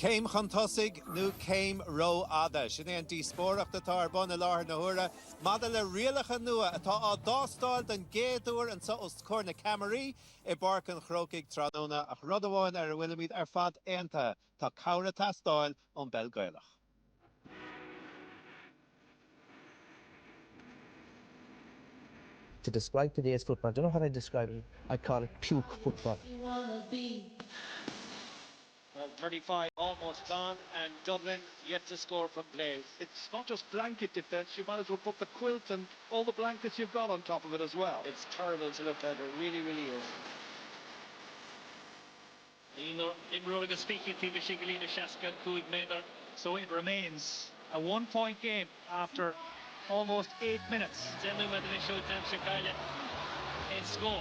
Céim chantosig nu céim ro ada. Sinné an díspóracht atá ar bun a láthir na húra. Mada le rialacha nua atá á dástáil den géadúr an sa os cór na Camarí I barcan Croke tradóna ach rud amháin ar a bhfuil míad ar fad aonta tá cabhra tastáil ón Belgailach. To describe today's football, I don't know how I describe it. I call it puke football. 35 almost gone, and Dublin yet to score from play. It's not just blanket defence, you might as well put the quilt and all the blankets you've got on top of it as well. It's terrible to look at, it really, really is. Imroga speaking to Michigalina Shaska Kuig Mather. So it remains a 1-point game after almost 8 minutes. Score.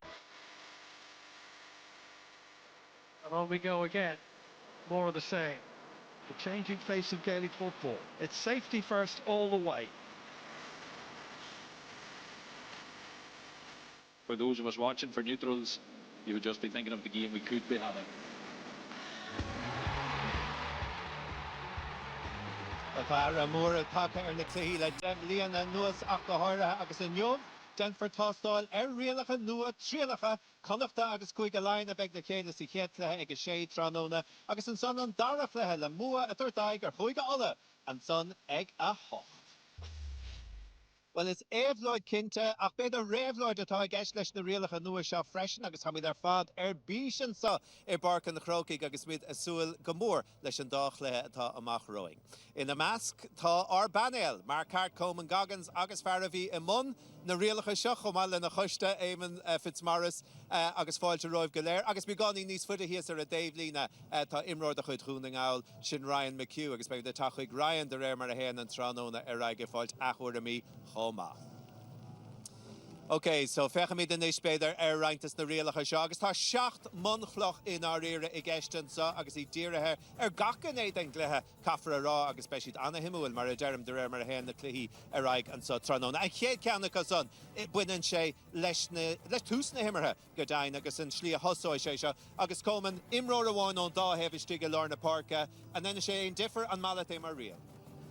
And on we go again. More of the same. The changing face of Gaelic football. It's safety first all the way. For those of us watching for neutrals, you would just be thinking of the game we could be having. Tá mór take ar na cluí le líana nuas ach go háirithe agus in jobh den for tastáil ar rialacha nua tríalacha Connachta agus chuig a Lein a bheith na chéile sa chéitlethe ag a sé tróna agus an son an darach lethe le mua a tuairtaigh ar chuig a alla an son ag a hocht. Well, it's éabhlóid cinnte ach beidir réabhlóid atá ag eis leis na rialacha nua seo freisin agus ha míad ar fad ar bísin sa I barcan na Croke agus míad a súil go mór leis an dáchlethe atá amach roing. Ina measc tá ar banéil mar Cart Coman Goggins agus Farabhí I mun na rialacha seo chomá le na chuiste Éamon Fitzmaurice agus fáilte roimh go léir agus bí gáí níos fuide híos ar a Dave Lína tá imróir a chuid chúningáil sin Ryan McHugh agus beidir tá chuig Ryan de réir mar a héan an tróna ar aige fáilt achúir a mí Homa. Okay, so fecha mi den beidir ar reintas na rialacha seo agus tá 7 monchloch in our ire I gceistan sa agus I ddíirithe ar gachan é den gluthe caithfar rá agus speisiad anna himúil mar a deirm de réir mar a héan na cluichí ar aig an sa tróna. An chéad ceanna go son buineann sé leis tús na himmarthe go dain agus an slí a hosáid sé seo agus Coman imróir amháin ón dá hebh go Lorna Parka and then sé ein differ an mallat é mar rial.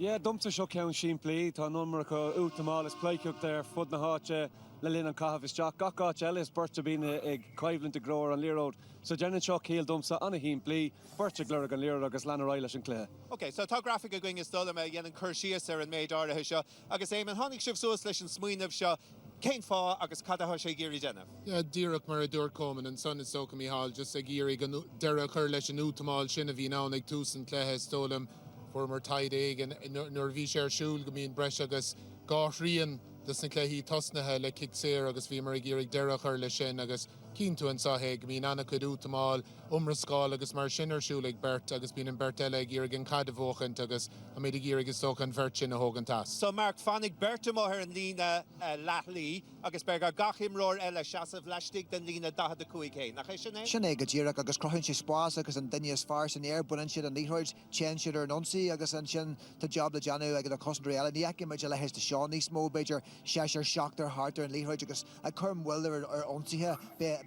Yeah, dumta seo ceann sin play tá numra go útamáil is pléiciúach there fud na háte le linn an caithh is teach gacáit eile is burte bína ag caibhlann de gróir an líród. So dénn seo céal dumsa anna hín play burte glóir an líród agus leanna ráile sin clé. Okay, so tá graphic a going is dul me dhéanann chuirsíos ar an méid áirithe seo agus éim an tháinig sibh suas leis an smaoinemh seo céim fá agus cadatha sé géirí déanamh. Yeah, díreach mar a dúir Coman an son is soca míhall just a géirí deire chur leis an útamáil sin a bhí ná ag tús an cléthe stólam former tied egg and nor vi share shul go mean bresh agus gáthríon dus na cléhí tosnathe le kick séir agus bhí mar a géirí deire chur le sin agus cíntu an sahéig mín anna chud útamáil umrascáil agus mar sin ar siúil ag bert agus bín an bert eile géirí an cadmhóchant agus a méid géirí agus tócha an bhert sin a hógan tas. So Mark fannig bertamóthir an lína lethlí agus beag gachimróir eile seasamh leistigh den lína 15 céin. Nach é sin é? Sin é go ddíireach agus crohann sé spás agus an duine is far san air buan siad an líthid chéan siad ar anionsaí agus an sin tá job le deanú agus a cosintrí eile ní aici muid le heis de seán níos mó beidir séir seachtar hartar an líthid agus a chum bhfuil ar ionsaithe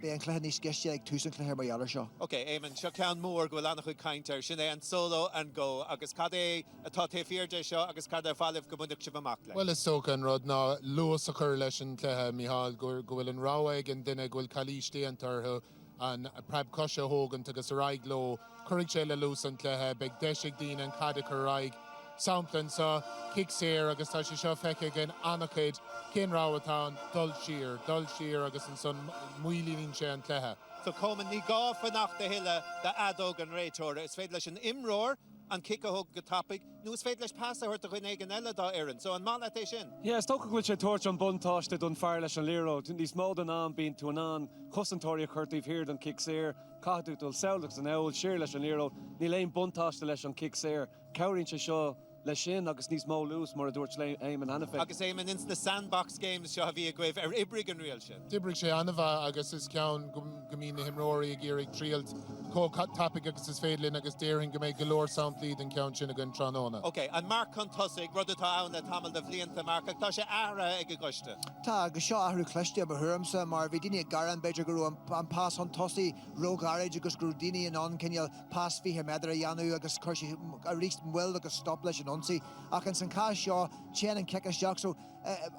be an cléthe níos sceiste ag túsan cléir mar eile seo. Okay, Éamon, seo ceann mór go bhfuil annach chuid caintear sin é an solo an go agus cad é atá taobhfíorde seo agus cad é fáilimh go bunic sibh amach le. Well is soca an rud ná luas a chur leis an cléthe míhall go bhfuil an ráig an duine go bhfuil cailíiste an tarthu an preb cosise hógan agus a raig lo chuig sé le luas an cléthe beag deisig dín an cadach a raig samplan sa kick séir agus tá sé seo feice gan annachid cén ráhatán dul siar agus an son muilíonn sé an cléthe. So Coman ní gá fanach de hiile de adóg an réitóra is féidir leis an imróir an kick a hog go tapig nu is féidir leis passa chuirt a chuin ag an eile dá éireann so an mála é sin. Yeah, stocha bhfuil sé tuairt an buntáiste don fear leis an líród níos mód an an bíon tú an cosantóirí chuirtaíh hir an kick séir caithúil saolachs an eil siir leis an líród ní léon buntáiste leis an kick séir ceiríonn sé seo le sin agus níos mó lús mar a dúirt Éamon anna fé. Agus Éamon ins na sandbox games seo a bhí a gcuibh ibrig an rial sin. Dibrig sé anna bheith agus is ceann go mín na himróirí a géirí tríalt topic agus is féadlinn agus déiring go méid galore sound lead an count sin gan Tranona. Okay, and Mark Contusig, rud atá anna tamil de bhlianta Mark, tá sé ara ag goiste. Tá agus seo ahrú cleiste ba thuramsa mar bhí daine garan beidir gurú an pás an tosaí rógáid agus gurú daine an cinneal pás fihe medra dhéanú agus chuirsi a ríist mhfuil agus stop leis an onsaí ach an san cá seo tean an ceiceteach so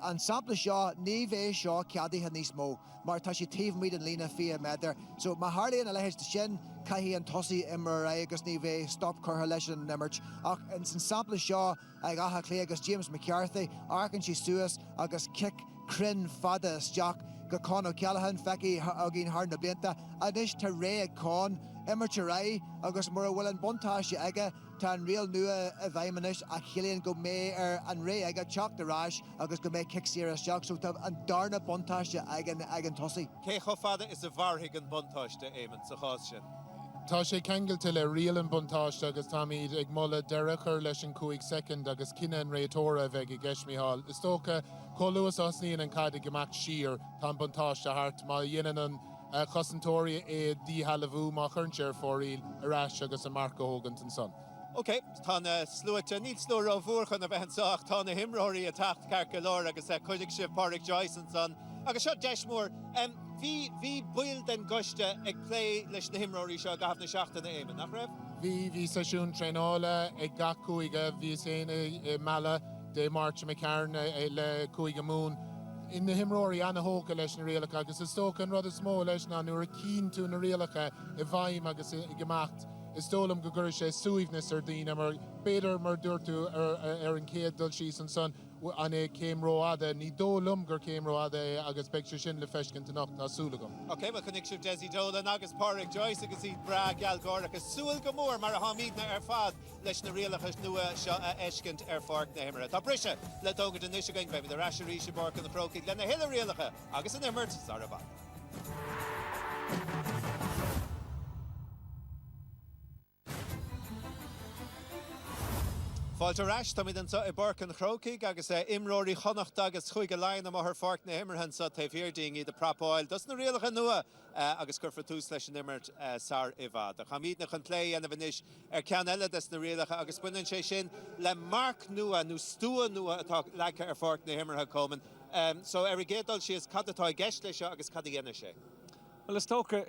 an sampla seo ní bhéh seo ceadaithe níos mó mar tá sé taobh míad an lína fihe medra so má hálaíonn a lehéis sin caihí an tosaí imar agus ní bhéh stop chutha leis an imirt ach an san sampla seo ag atha clé agus James McCarthy arcan sí suas agus kick crin fada isteach go Conor Callahan feici a gin thar na blianta anis tá ré ag con imirt ré agus mar bhfuil an buntáiste aige tá an réal nua a bhaiminis a chéalaonn go mé ar an ré aige teach de ráis agus go mé kick siar isteach so tá an darna buntáiste ag an tosaí. Cé chofada is a bharthaigh an buntáiste éimean sa chás sin. Tá sé ceangailta le rial an buntáiste agus tá míad ag molla deirechar leis an 5 second agus cinenne an réitóra bheith i gceismiáil. Is tócha choluas osníon an cad gomacht siar tá an buntáiste hart má dhéanaan an chosantóirí é dí halahú má churnseir fóríl arás agus a Marco Hogan an son. Okay, tá na slúite níl slúr ó bhuachan a bheith anach tá na himróirí a tacht carcalór agus a chuidig sibh Pádraig Joyce an son. Agus seo deismór, hí buil den goiste ag lé leis na himróirí seo go hafna seachtainna éimean, nach raibh? Bhí sesiún tréála ag ga cúige bhí séna mala de March McCarn le cúige mún. In na himróirí anna hóca leis na réalacha agus is tócan rud is mó leis na nuair a cín tú na réalacha I bhaim agus I gemacht. Is tólam go gur sé suíomhnas ar daoine mar beidir mar dúirtú ar an céad dul síos an son an é céimróada, ní dólam gur céimróada agus beag sé sin le feiscin nacht tásúlagam. Okay, well chunig sibh Desi Dolan agus Pádraig Joyce agus iad bra geallgóir agus súil go mór mar a hamídna ar fad leis na rialachas nua seo a eiscint ar fárt na himire. Tá brise le tógad an isisegin bheith na raisirí sé barc an na Croke le na hiile rialacha agus an imirt Sarabah. Fáilte ráis tá míid I barc an Croke agus imróirí Connacht agus chuig a lein am th fárt na imirthan sa taobh hirding I de prapáil. Dus na rialacha nua agus curfa tús leis an imirt sar I bhad. A chamíd na chun lé ana bhanis ar cean eile des na rialacha agus buineann sé sin le marc nua nó stúa nua atá leice ar fárt na imirtha coman. So ar I gédal si is cadatá gceist lei seo agus cad dhéana sé. Well, is tóca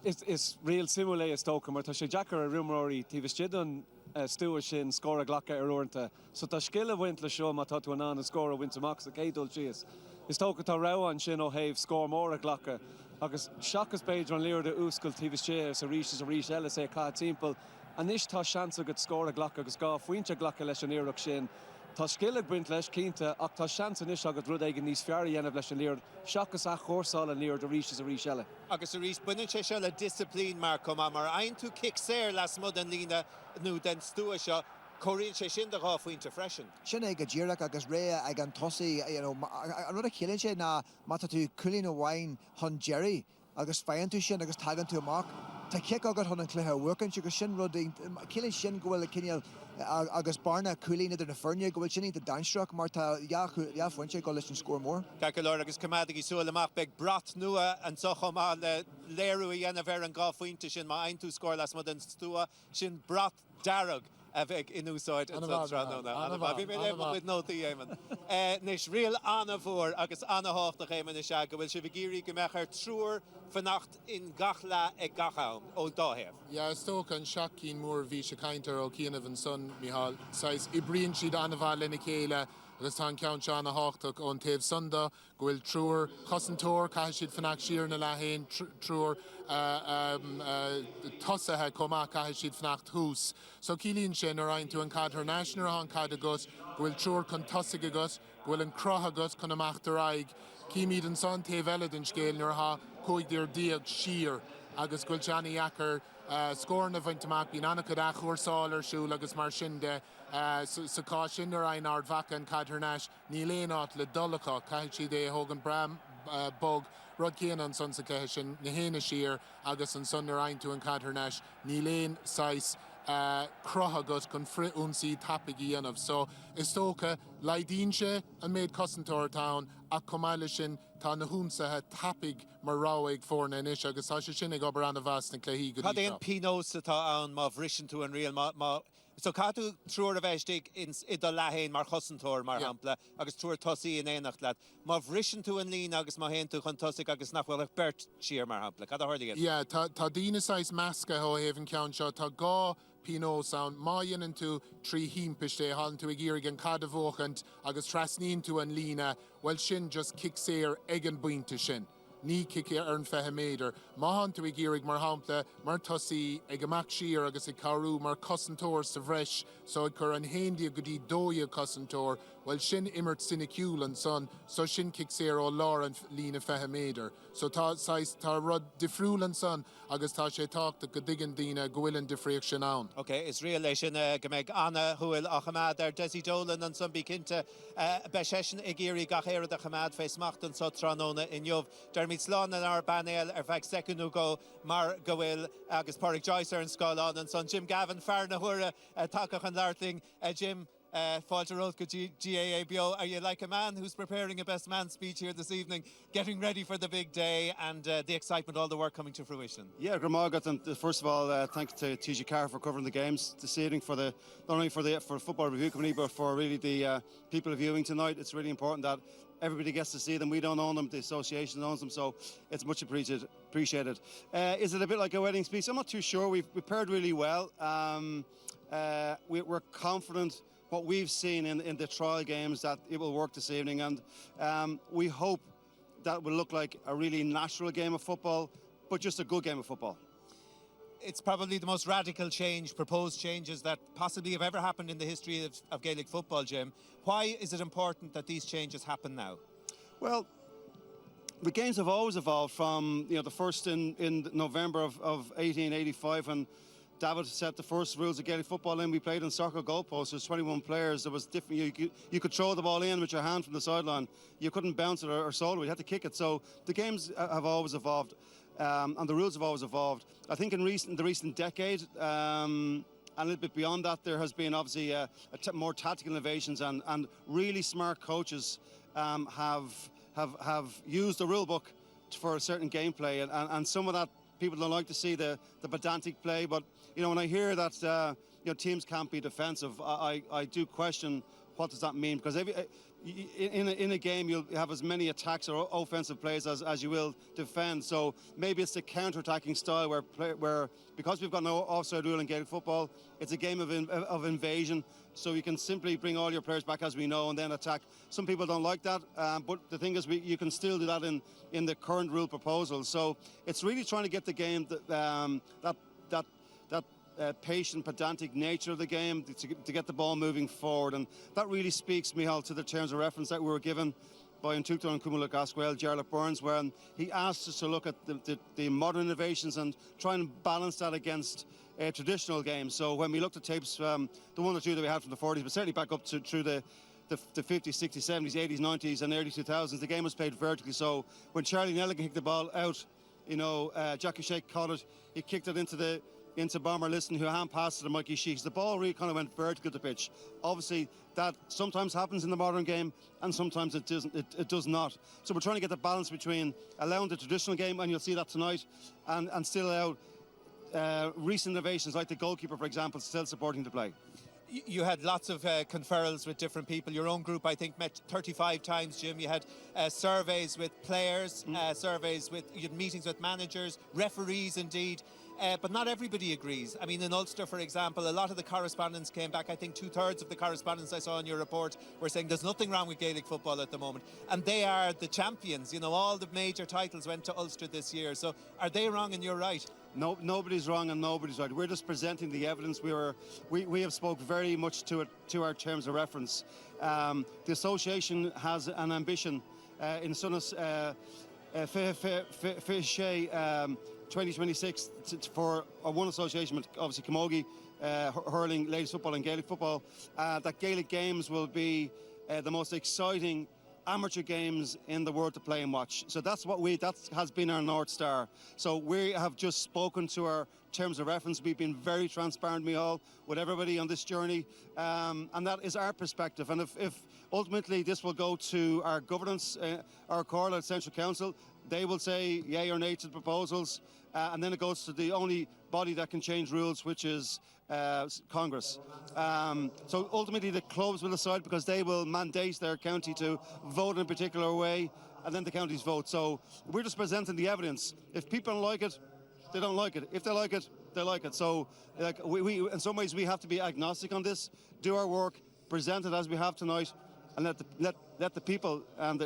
is real simulé is tóca mar tá sé Jackar a rumróirí tíbhis an stúa sin scór a ghlacha ar orintha. So tá scil a bhaint le seo má tá tú an a scór a bhaint amach a cédul sios. Is tóca tá raibh sin ó thaobh scór mór a ghlacha agus seachas beidir an líor de úscail tíbhis sa ríis eile sé cá timpeall anis tá seansa go scór a ghlacha agus gá faointe ghlacha leis an iarach sin. Tá scil ag buint leis cínta ach tá seansa inis agus rud ag níos fearr dhéanamh leis an líor seachas a chósáil an líor de ríis eile. Agus a rís buineann sé seo le disciplín mar comá mar ein tú kick séir las mud an lína nó den stúa seo choíonn sé sin de gá faointe freisin. Sin ag go ddíireach agus ré ag an tosaí an rud a chéann sé ná má tá tú culín amháin chun Jerry agus féann tú sin agus tagann tú amach. Tá kick agad chun an cluthe bhuacann agus sin rud chéann sin go bhfuil cineal agus barna culín idir na feirne go bhfuil sin de dainstruach mar tá fuinte go leis an scór mór. Cacalóir agus cumadaigh súil amach beag brat nua an sochomá le léirú a dhéanamh ar an gá faointe sin má ein tú scór las mud an stúa sin brat darag a bheith in úsáid an Tranona. Bhí mé le with nótaí éimean. Nis rial anna bhór agus anna háchtach éimean is se go bhfuil si bh géirí go mechar trúr fannacht in gach le ag gachám ó dáhéamh. Ja, is tóca an seaachcín mór bhí se caintear ó cíanamh an son Micheál. Sais I bríonn siad anna bhá lena chéile agus tá ceann seánna háchtach ón taobh sunda go bhfuil trúr chosantóir cai siad fannach siar na lehéin trúr tosathe comá cai siad fannacht hús. So cílíonn sin ar ein tú an cad th naisnar an cad agus go bhfuil trúr chun tosaigh agus go bhfuil an crotha agus chun amach ar aig. Cíimiad an son taobh eile den scéal nuair ha chuig dir díag siar agus goil Johnny Acker scór na bhaint amach bín anna chud a chuirsáil ar siúil agus mar sin de sa cá sin ar ein ard bhaca an cad th náis ní léonát le dulacha caiil siad é thógan bram bog rud céan an son sa céthe sin na héana siar agus an son ar ein tú an cad th náis ní léon sais crotha agus chun friúnsaí tapig dhéanamh. So is tóca leidínse an méid cosantóir town ach comáile sin tá na húmsathe tapig mar ráig fórna inis agus tá sé sin ag obair an bhas na cluichí go Cad dtí éon pinós atá an má bhrisin tú an rial so cadú trúr a bheistig I do lehéin mar chosantóir mar hampla agus trúr tosaí in éanacht leat. Má bhrisin tú an lín agus má héon tú chun tosaigh agus nachhfuil bert siar mar hampla. Cad a thuirdigad? Yeah, tá dína sais measca ho héhann ceann seo tá gá pinó sound má dhéanann tú trí hímpiste hallan tú ag iarraigh an cad a bhóchant agus trasníonn tú an lína well sin just kick séir ag an buinte sin. Ní cice ar an 5 méadar. Má han tú ag iarraigh mar hampla mar tosaí ag amach siar agus ag carú mar cosantóir sa bhreis so ag chur an héindia go dtí dóia cosantóir well sin immert sinna ciúil an son so sin kick séir ó lár an lína 5 méadar. So tá rud difriúil an son agus tá sé táachta go dtigan dína go bhfuil an difriúil sin ann. Okay, is rial lei sin go méid anna thuil a chamad ar Desi Dolan an son bí cinnte beisesin ag iarraigh gach éad a chamad fééis machtan so tróna inniuh. Dermid slán an ar banéil ar bheith secondú go mar go bhfuil agus Pádraig Joyce ar an scáilán an son Jim Gavin fear na huire takeach an leirling Jim Fáilte Road go GAABO. Are you like a man who's preparing a best man speech here this evening, getting ready for the big day and the excitement, all the work coming to fruition? Yeah, Gramagat, and first of all, thanks to TG Carr for covering the games this evening for not only for Football Review Committee, but for really the people viewing tonight. It's really important that everybody gets to see them. We don't own them, the association owns them, so it's much appreciated. Is it a bit like a wedding speech? I'm not too sure. We've paired really well. We're confident what we've seen in the trial games that it will work this evening, and we hope that will look like a really natural game of football, but just a good game of football. It's probably the most radical proposed changes that possibly have ever happened in the history of Gaelic football, Jim. Why is it important that these changes happen now? Well, the games have always evolved from the first in November of 1885, and David set the first rules of Gaelic football in. We played on soccer goalposts. There's 21 players. There was different. You could throw the ball in with your hand from the sideline. You couldn't bounce it or solo it. You had to kick it. So the games have always evolved, and the rules have always evolved. I think in the recent decade, and a little bit beyond that, there has been obviously more tactical innovations, and really smart coaches have used the rule book for a certain gameplay, and some of that people don't like to see the pedantic play, but when I hear that teams can't be defensive, I do question what does that mean, because in a game you'll have as many attacks or offensive plays as you will defend. So maybe it's the counter-attacking style where because we've got no offside rule in Gaelic football, it's a game of invasion. So you can simply bring all your players back as we know and then attack. Some people don't like that, but the thing is you can still do that in the current rule proposal. So it's really trying to get the game that patient, pedantic nature of the game to get the ball moving forward, and that really speaks, Michal, to the terms of reference that we were given by Intuchtar and Cumula Gasquel, Jarlath Burns, when he asked us to look at the modern innovations and try and balance that against traditional games. So when we looked at tapes, the one or two that we had from the 40s, but certainly back up through the 50s, 60s, 70s, 80s, 90s and early 2000s, the game was played vertically. So when Charlie Nelligan kicked the ball out, Jackie Shake caught it, he kicked it into Bomber Liston, who hand passed it to Mikey Sheeks. The ball really kind of went vertical to pitch. Obviously, that sometimes happens in the modern game, and sometimes it doesn't. It does not. So we're trying to get the balance between allowing the traditional game, and you'll see that tonight, and still allow recent innovations like the goalkeeper, for example, still supporting the play. You had lots of conferrals with different people. Your own group, I think, met 35 times, Jim. You had surveys with players, you had meetings with managers, referees, indeed. But not everybody agrees. I mean, in Ulster, for example, a lot of the correspondents came back. I think 2/3 of the correspondents I saw in your report were saying there's nothing wrong with Gaelic football at the moment. And they are the champions. All the major titles went to Ulster this year. So are they wrong and you're right? No, nobody's wrong and nobody's right. We're just presenting the evidence. We have spoke very much to our terms of reference. The association has an ambition in Sunnis 2026 for one association, obviously Camogie, hurling, ladies football and Gaelic football, that Gaelic games will be the most exciting amateur games in the world to play and watch. So that has been our North Star. So we have just spoken to our terms of reference. We've been very transparent, Micheál, with everybody on this journey. And that is our perspective. And if ultimately this will go to our governance, our Corla Central Council, they will say yay or nay to the proposals. And then it goes to the only body that can change rules, which is Congress. So ultimately the clubs will decide, because they will mandate their county to vote in a particular way, and then the counties vote. So we're just presenting the evidence. If people don't like it, they don't like it. If they like it, they like it. So like we in some ways we have to be agnostic on this, do our work, present it as we have tonight, and let the people and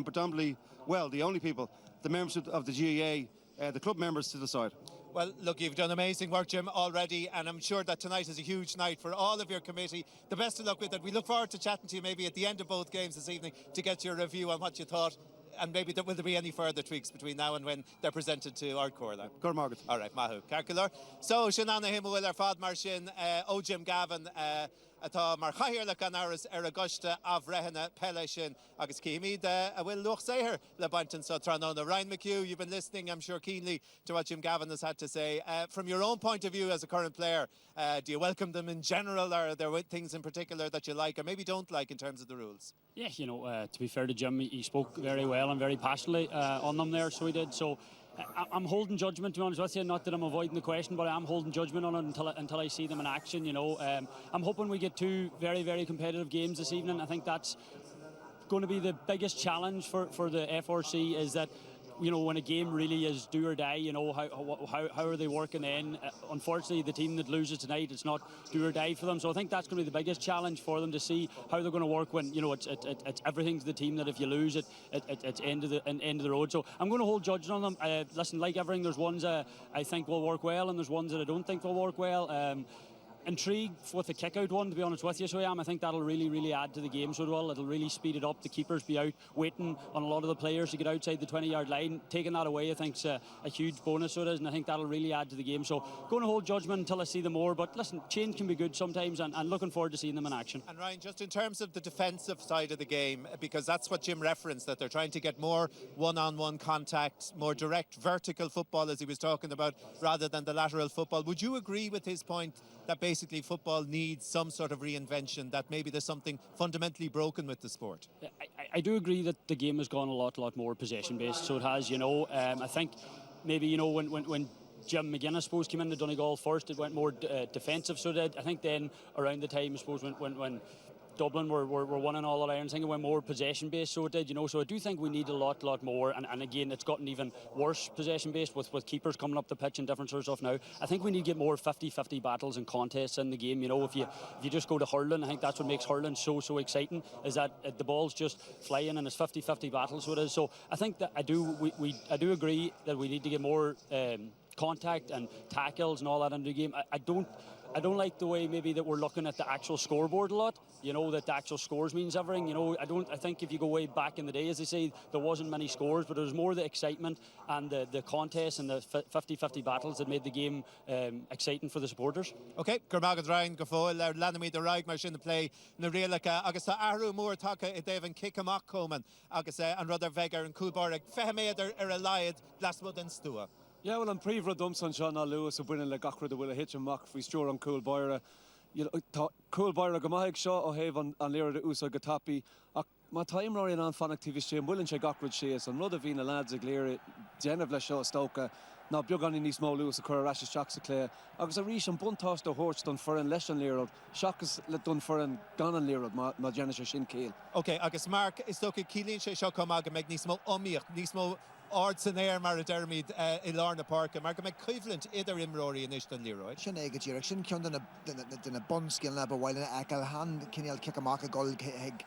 predominantly, well, the only people, the members of the GAA, the club members, to decide. Well, look, you've done amazing work, Jim, already, and I'm sure that tonight is a huge night for all of your committee. The best of luck with it. We look forward to chatting to you maybe at the end of both games this evening to get your review on what you thought, and maybe will there be any further tweaks between now and when they're presented to our Corla? Good morning. All right, Mahu. Carcular. So, Shanana Himmel, our Fad Marshin, O Jim Gavin, atá mar chaithir le canaras agosta avrehena peleshin agus Kimid will look say her le Banton so Tranona. Ryan McHugh, you've been listening, I'm sure, keenly to what Jim Gavin has had to say. From your own point of view as a current player, do you welcome them in general, or are there things in particular that you like or maybe don't like in terms of the rules? Yeah, you know, to be fair to Jim, he spoke very well and very passionately on them there, so he did. So I'm holding judgment, to be honest with you. Not that I'm avoiding the question, but I am holding judgment on it until I see them in action, you know. I'm hoping we get two very, very competitive games this evening. I think that's going to be the biggest challenge for the FRC, is that, you know, when a game really is do or die, you know, how are they working then? Unfortunately, the team that loses tonight, it's not do or die for them. So I think that's going to be the biggest challenge for them, to see how they're going to work when, you know, it's everything to the team that if you lose it's end of the road. So I'm going to hold judgment on them. Listen, like everything, there's ones I think will work well, and there's ones that I don't think will work well. Intrigued with the kick-out one, to be honest with you, so I am. I think that'll really add to the game, so it will. It'll really speed it up. The keepers be out waiting on a lot of the players to get outside the 20-yard line. Taking that away, I think, is a huge bonus, so it is, and I think that'll really add to the game. So going to hold judgment until I see them more, but listen, change can be good sometimes, and looking forward to seeing them in action. And Ryan, just in terms of the defensive side of the game, because that's what Jim referenced, that they're trying to get more one-on-one contact, more direct vertical football, as he was talking about, rather than the lateral football. Would you agree with his point that basically football needs some sort of reinvention, that maybe there's something fundamentally broken with the sport? I do agree that the game has gone a lot more possession based, so it has, you know. I think maybe, you know, when Jim McGinn, I suppose, came into Donegal first, it went more defensive, so that I think then around the time, I suppose, when Dublin were winning all the irons, I think it went more possession based, so it did, you know. So I do think we need a lot more, and again, it's gotten even worse possession based with keepers coming up the pitch and different sort of stuff now. I think we need to get more 50-50 battles and contests in the game, you know. If you just go to hurling, I think that's what makes hurling so exciting, is that the ball's just flying and it's 50-50 battles, so it is. So I think that I do agree that we need to get more contact and tackles and all that into the game. I don't like the way maybe that we're looking at the actual scoreboard a lot, you know, that the actual scores means everything, you know. I think if you go way back in the day, as they say, there wasn't many scores, but it was more the excitement and the contests and the 50-50 battles that made the game exciting for the supporters. Okay, Gurmagad Ryan, Gafoil, Lanami the Rag Marsh in the play, Narelaka, Agus Aru Moore Taka, Devon Kikamak Coman, Agus and Rudder Vegger and Coolborg, Fehemeder Ereliad, Blasmud and Stua. Yeah, well, I'm pre-rod Dumson, Sean Lewis, who winning the Gachra, the will a hitch and mock for store on Cool Boyra. You know, Cool Boyra, Gamahig Shaw, O'Have on Lira the Usa Gatapi. My time Ryan on Fanac TV stream, Willing Shea Gachra Shays, and Rudder Vina Lads, Glira, Genevla Shaw Stoka. Now, Bjorgan in East Mo Lewis, a Cura Rashes Shocks a Clare. Agus a Rish and Buntoss the Horse done for an Leshan Lira. Shocks let done for an Ganan Lira, my Genesis Shin Keel. Okay, Agus Mark is looking Keelan Shea Shokamag and make Nismo Omiach, Nismo. Ards and air Maradermid Ilarna Park, Mark equivalent either Imrory and Ishton Leroy. Sinead direction, Kyundon a bun skill now, but while a hand Kinyal Kikamaka Gold Heg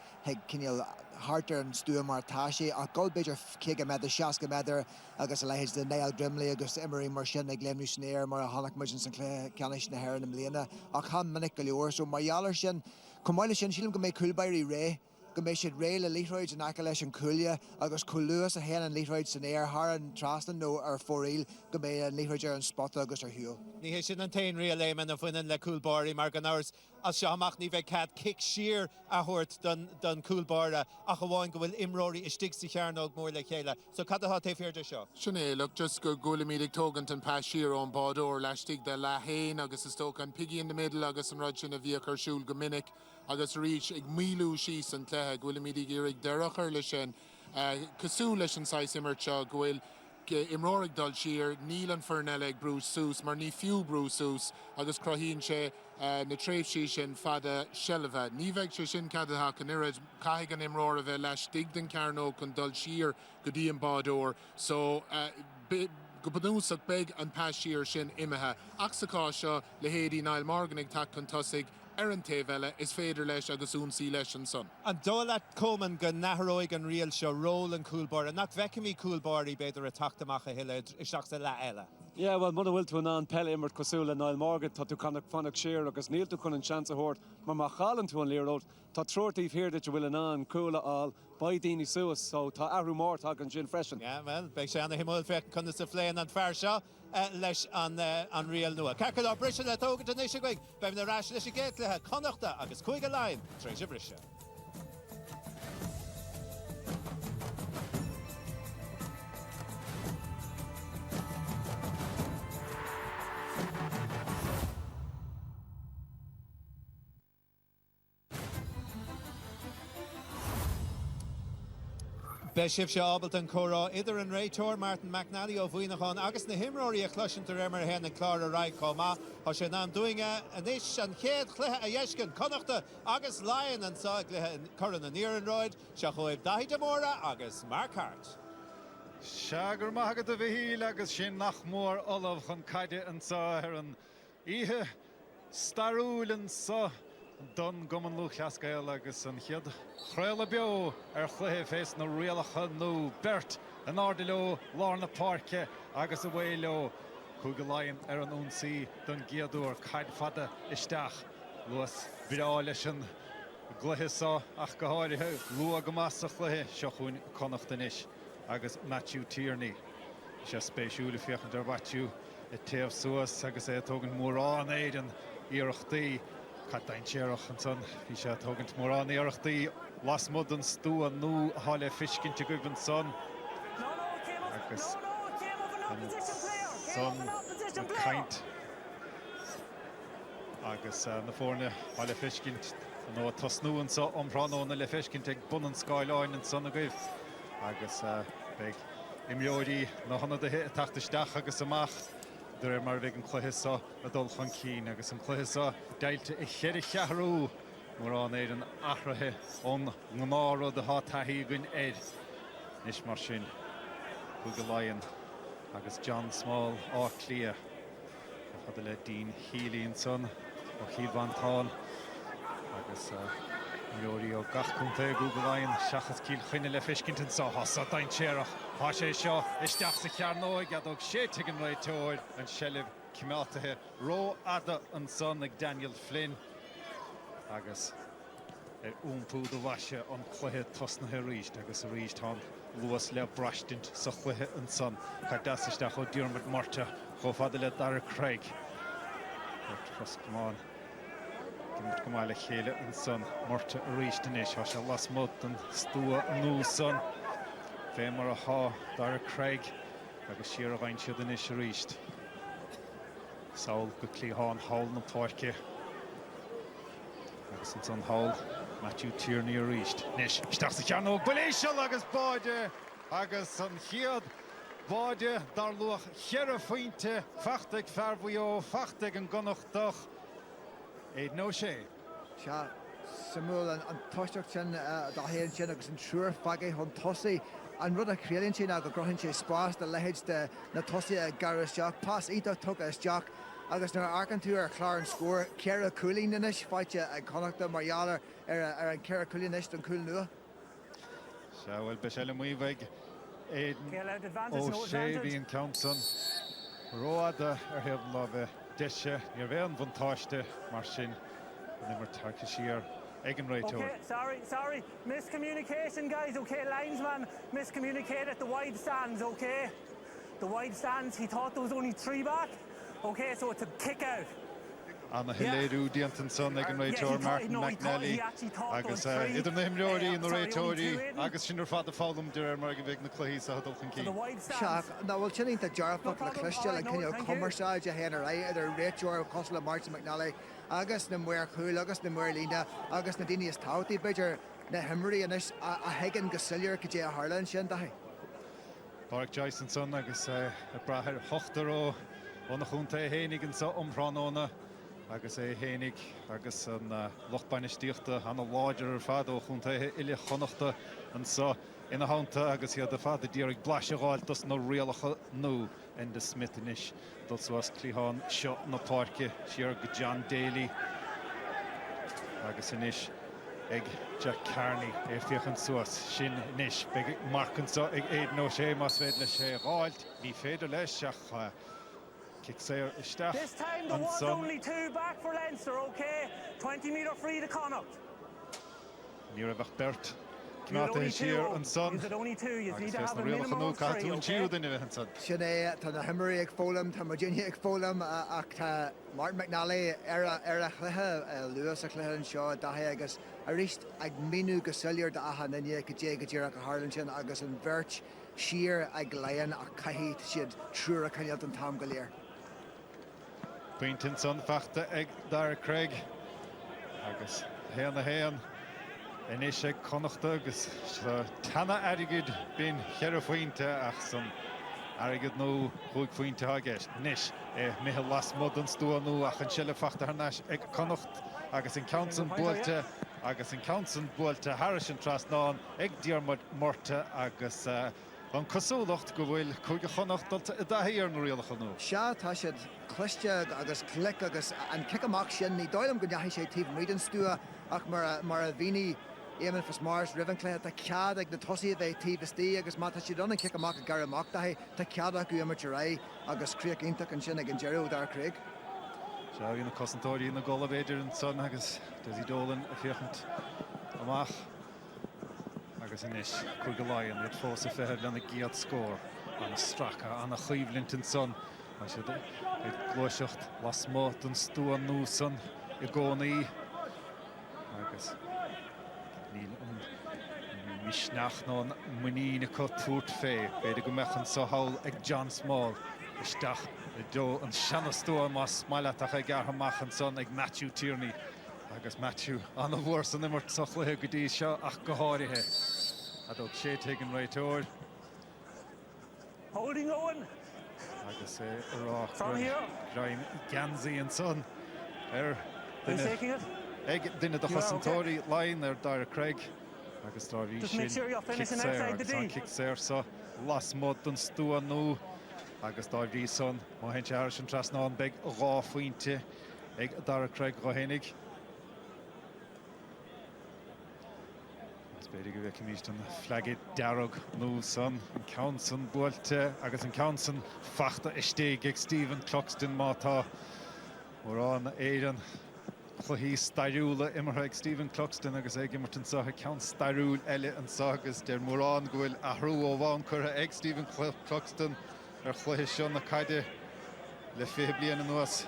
Kinyal Harter and Stu Martashi, a gold better kick a the Shaska Mather, Agus Alahis the Nail Grimley, Agus Emery Marshin, Glen Snare, Mara Hanak Mujin Sinclair, Canish Nahar and Melina, Akham Manik Galore, so Maryaler Shin, Kamala Shin, she'll go make Coolberry Ray. go mé siad réile líthroid an aice leis an cúile agus cúluas a héan an líthroid san éir thar an trasna nó ar fóríl go mé an líthroid ar an spot agus ar hiúil. Ní hé sin an tain réal éman a bhainean le cúlbáirí mar gan áras as seo amach ní bheith cad kick siar a thuirt don cúlbáire a go bháin go bhfuil imróí istigh sa chearnóg mór le chéile. So cad a tá féidir seo? Sinné, look, just go golamídig tógant an pasír ón bádór leistig de le héin agus is tóg an piggy in the middle agus an rud sin a bhíoch ar siúl go minic agus rís ag mílú síos an cléthe golamídig irig deirechar le sin cosú leis an sais imirt seo gohfuil imrórig dul siar níl an fernelle ag brú sús mar ní fiú brú sús agus crohíonn sé na tréimhsí sin fada sellbheith. Ní bheidh sé sin cadaithe an irid caiigh an imróir a bheith leis dig den cairnó chun dul siar go dtí an bádór so go badúsach beg an pasír sin imethe. Ach sacá seo le héadí Niall Morgan ag tac chun tosaigh ar an taobhile is féidir leis agus únsaí leis an son. An dóla coman go nathróig an rial seo ról an cúlbáir, nach bhecimí cúlbáirí beidir a taachtamach a hiile isteach sa le eile. Yeah, well, muna bhfuil tú an pelle immert cosúla Niall Morgan tá tú cannach fannach sér agus níl tú chun an seans a hort mar má chalan tú an líród tá troirtaíh hir dat you bhfuil an cúla all baidíní suas so tá ahrú mór tá an gin freisin. Yeah, well, beidh sé anna himúil feic chun sa phléin an fear seo leis an rial nua. Carcad á brise le tógad an isise goig, beim na ráis leis i gcéit lethe Connachta agus chuig a láin tréis a brise. Beishib se ábalt an chorá idir an réiteoir Martin McNally ó bhuiinechán agus na himróí a chluisintar mar hen an chlár a raig comá tá sé ná doinge anis an chéad chluthe a dhéiscin Connachta agus Lion an sáig lethe churan an Iarnróid se chuibh daide móra agus Mark Hart. Seagur maigad a bhíl agus sin nach mór olamh chun caide an sa ar an ihe starúil an sa don goman luchascail agus an chiad chréile beo ar chluthe fés na rialacha nó bert an ardiló lár na parke agus a bhéló chuig Lion ar an únsaí don giadúr caid fada isteach luas bhírá leis an gluthe sa ach go háirithe lua go más a chluthe seo chuin Connacht inis agus Matthew Tierney sé spéisiúla fiochan ar Matthew i taobh suas agus é tógan mórrán éid an iarachtaí Cadain séireach an son, hí sé tógant mórrán iarachtaí las mud an stú an nó háile fiscinnte goibh an son agus an son an caint agus na fórne háile fiscint nó tosnú an sa omránóna le fiscint ag bun an scaáileáin an son a goibh agus beag imreoirí na honna de tachtasteach agus amach Dúir mar bheith an chluthesa a dul chun cín agus an chluthesa deilte i chéidir cheathrú mórrán éid an ahrathe ón ngnáród a hátaí gin éid. Nis mar sin chuig Lion agus John Small á clia a chud le Dean Healy son ó Chiad Van Táil agus Mjóí ó gachcúnta Google Lion seachas cíl chuine le fiscint an sa hasa dain séireach há sé seo isteach sa chearnóig a dóg sé tuig an réiteoir an sellibh cimeátathe ró ada an son ag Daniel Flynn agus úmpú do bhaise an chluthe tosnathe ríist agus a ríist há luas le braistint sa chluthe an son chu dasisteach ó Diarmid Marta cho fada le Dara Craig Troscomán Diarmid go le chéile an son Marta a ríist inis há sé las mud an stúa nó son fé mar a há Dara Craig agus siar a bhain siad inis a ríist Saul go clíá an hail na páirce agus an son hail Matthew Tierney a ríist. Nis, isteach sa chearnóg Baléisial agus báide agus an chiad báide dar luach chearra faointe fachtaigh fearbhuió fachtaigh an Connachtach éiad nó sé. Se samúil an toisteach sin dá héann sin agus an trúr fagaí chun tosaí an rud a chréalann sin a go grohann sé spás de lehéid de na tosaí a garisteach pas ítach tug isteach agus nar arcan tú ar chlár an scór cear a coolín inis fáite ag Connachta margheallar ar an cear a coolín inis don cool nua. Se bhfuil be le muomhaig éidan ó sé bhí an Compson róada ar hebn lá bheith deise ar bheith an bhantáiste mar sin nimar tarcha siar Egan right Okay, sorry. Miscommunication, guys. Okay, linesman miscommunicated the wide stands, okay? The wide stands, he thought there was only 3 back. Okay, so it's a kick out. Anna Hilaru Dientenson Egan right or Martin McNally. Agus idir na himreorí na réitóí agus sin fad a fágum de mar bheith na clí a dulchan cí. Seach, na bhfuil sinning de jarfach le cluiste le cinneal commerceáid a héanaar idir réiteoir cosla Martin McNally agus na muir chuúil agus na muir lína agus na daine is tátaí beidir na himraí inis a heigean go sillir go dé a Harlan sin dahi. Bark Jasonson agus a brathir hochtaró óna chunta hénig an sa omránóna agus hénig agus an lochbainistíochta an láidir fad ó chunta ile chonachta an sa ina hánta agus iad a fad a dírig blaseáil dus na rialacha nó in de Smithinis dul suas clíhán seo na parke siar go John Daly agus inis ag Jack Carney fiochan suas sin inis beg marcan so ag éad nó sé mas fed le sé ráilt ní féidir leis seach kick séir isteach. This time there was only 2 back for Leinster, okay? 20-metre free to Connacht. Ní a bheith bert Cnáta siar an son. Is it only 2? You need to Agus have a na rialach minimum nó of 3, catún okay? siúd in bheith an son. Sin tá na himraí ag fólam, tá Virginia ag fólam ach tá Martin McNally ar a chluthe luas a chluthe an seo dathé agus a ríist ag minú go sillir de acha naine go dé go ddíach a Harlan sin agus an bhirt siar ag léan a caithíd siad trúr a cainead an tam go léir. Quintin son fachta ag Dara Craig agus héan inis ag Connacht agus tanna airigid bín chear faointe ach san airigid nó chuig faointe hageist nis Michael Lasmod an stúanú ach an sile fachta harnáis ag Connacht agus in Counson bualte Harrison trasnáin ag Diarmid Morta agus an cosúlacht go bhfuil chuig Connacht dalta i dtaithí na rialacha nó. Seo tá siad cluiste agus clic agus an kick amach sin ní dóilm go deithí sé tíomh míid an stúa ach mar a bhíní éman fas Mars Rivenclé tá cead ag na tosaí a bheith tíomh istí agus má tá siad an kick amach a gar amach daithí tá cead acu amateur agus críoch ionach an sin ag an Gerald Dar Craig. Seo hí na cosantóirí na gola beidir an son agus does í dólan a fiochant amach agus inis chuig go láin iad fós a fethead lena giad scór an stracha an a chuomhlint an son a siad ag glóiseocht Lasmót an stúan nó son i gcónaí agus níl an misneach nó an muí na co túirt fé beidir go mechan sa hawl ag John Small isteach dó an seanna stúa mas maileach ag garthamach an son ag Matthew Tierney agus Matthew an a bhór san immert sochlaithe go dtí seo ach go háirithe a dóg sé teagan réitóir Holding Owen. agus rá Graham Ganzi an son Who's taking it? ag duine de chosantóirí lein Dara Craig agus tá bhí Just make sure you're finishing outside the D. kick séir sa Lasmod an stúa nó agus dá bhí son má hen Harrison trasnáin beg rá faointe ag Dara Craig roihénig. Beidir go bheith cimíist an flaigid dearog nó son an Counson buailte agus an Counson fachta istéig ag Stephen Cluxton mátá mórrán éan chluhí stairiúla imartha ag Stephen Cluxton agus ag immert an satha count stairiúil eile an sagus der mórrán go bhfuil ahrú ó bháin curtha ag Stephen Cluxton ar chluhí seo na caide le fé bliana an nuas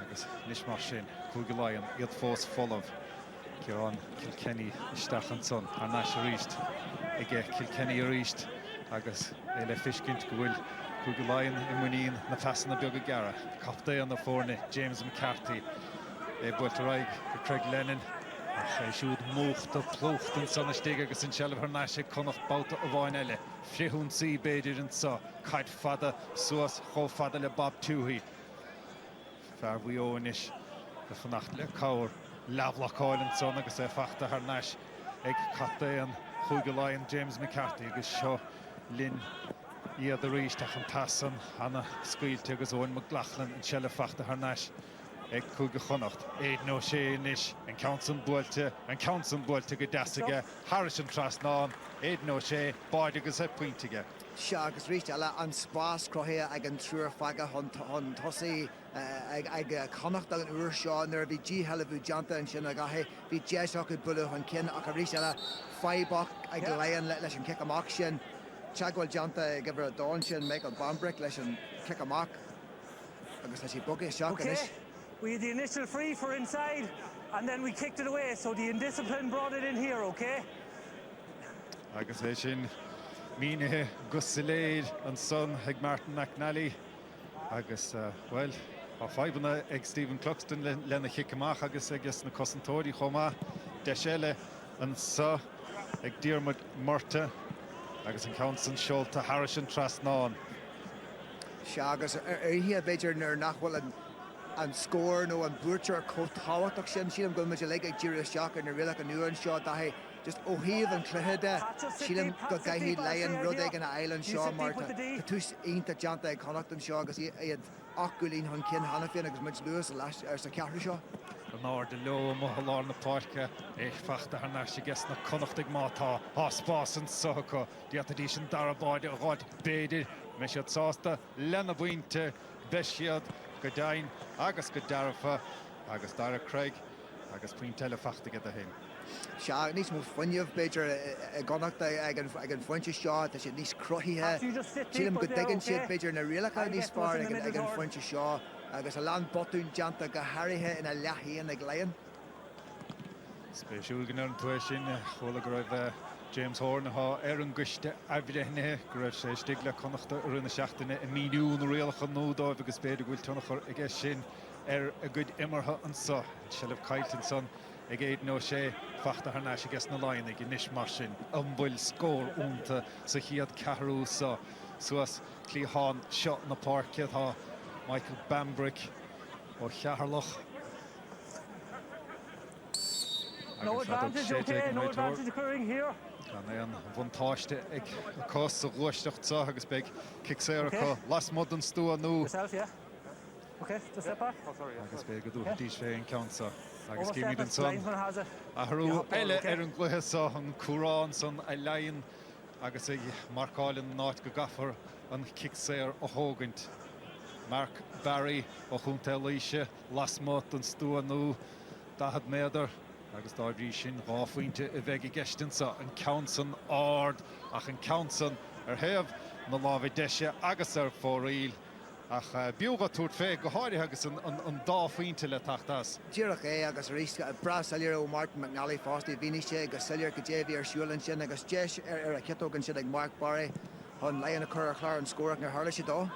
agus nis mar sin chuig go láin iad fós folamh Ciarán Kilkenny isteach an son ar náis a ríist ige Kilkenny a ríist agus le fiscint go bhfuil chuig go láin i muíon na fesanna beag a gara capta an na fórne James McCarthy buailte raig go Craig Lennon ach siúd mócht a plócht an son istíigh agus an sealamh ar náis Connacht báta a bháin eile frithún sí beidir an sa caiid fada suas chó fada le Bob Tuahy fear bhí óis de fannacht le cabhar labhlacháil an son agus fachta ar náis ag capta an chuig go láin James McCarthy agus seo linn iad a ríist ach an tasan anna scuilte agus óin McLachlan an seile fachta ar náis ag cúige Connacht. Éad nó sé inis an Council buailte go deasaige Harris an Trasnán. Éad nó sé báid agus é pointige. Seo agus ríist eile an spás crothe ag an trúr faga hon tosaí ag Connacht ag an uair seo nuair bhí dí heile bhú deanta an sin a gathe bhí déiseach go buile chun cin ach a ríist eile fáibach ag leon leis an kick amach sin teagháil deanta ag bhar a dáin sin Michael Bambrick leis an kick amach agus leis í bugé seach inis. We had the initial free for inside and then we kicked it away, so the indiscipline brought it in here, okay? Agus é sin mínithe Gusaléid an son ag Martin McNally agus well á faibanna ag Stephen Cluxton lena chiicamach agus agus na cosantóirí chomá de séile an sa ag Diarmuid Murta agus an Council Seolta Harris an Trasnán. Se agus hí beidir nuair nachhfuil an scór nó an búirtear cótáhaach sin sílam go muid le ag ddíire seach ar na rialach an nuair an seo dathé just óhíomh an cluthe sílam go gaithí leon rud ag an eilean seo Marta. Tá tús ionta deanta ag Connacht an seo agus iad 8 gúilín chun cin hana féin agus muid luas ar sa ceathra seo. An áir de leo mo halár na páirce é fachta ar sé gas na Connacht ag mátá á spás an socha diata dí sin darabáide a ráid béidir me siad sásta lena buinte beisiad go dain agus go darafa agus dara Craig agus puinteile fachta get a hen. Se níos mó foiineh beidir Connacht ag an foiinte seo tá sé níos crothaithe sílam go dgan siad beidir na rialacha níos far ag an foiinte seo agus a land botún deanta go hairithe ina leathíon ag leon. Spéisiúil gan an tuair sin chola go raibh James Horn á ar an guiste abhreithe go raibh sé stig le Connachta ar ina seachtainna i míún rialacha nódáibh agus beidir gúil tunachar ag sin ar a gcuid imartha an sa Shelf Keighton son ag éad nó sé fachta ar náis gas na láin ag inis mar sin an bhfuil scór únta sa chiad ceathrú sa suas clíháin seo na páirce tá Michael Bambrick ó Cheatharlach. No advantage, okay, no advantage occurring here. Gan é an bhaintáiste ag cos sa ghuaisteacht sa agus beag kicséar acu las mod an stúa nó. Yourself, yeah. Okay, just step back. Agus beag go dú dís fé an countsa. Agus cíimiid an son a thrú eile ar an gluthe sa an cúrán san a lein agus ag marcáilin náit go gafar an kicséar ó thógaint. Mark Barry ó chunta líise lasmot an stúa nó dahad méadar agus dábhrí sin ráfuinte a bheith i gceistin sa an Council ard ach an Council ar thaobh na lábhah deise agus ar fóraíl ach bíoga túirt fé go háirithe agus an dáfuinte le tachttas. Díreach é agus rís bras salir ó Martin McNally fástaí bhíine sé agus salir go déhí ar siúlann sin agus deis ar a cetógann sin ag Mark Barry chun leon a chur a chláir an scóraach ar tharla sé dó.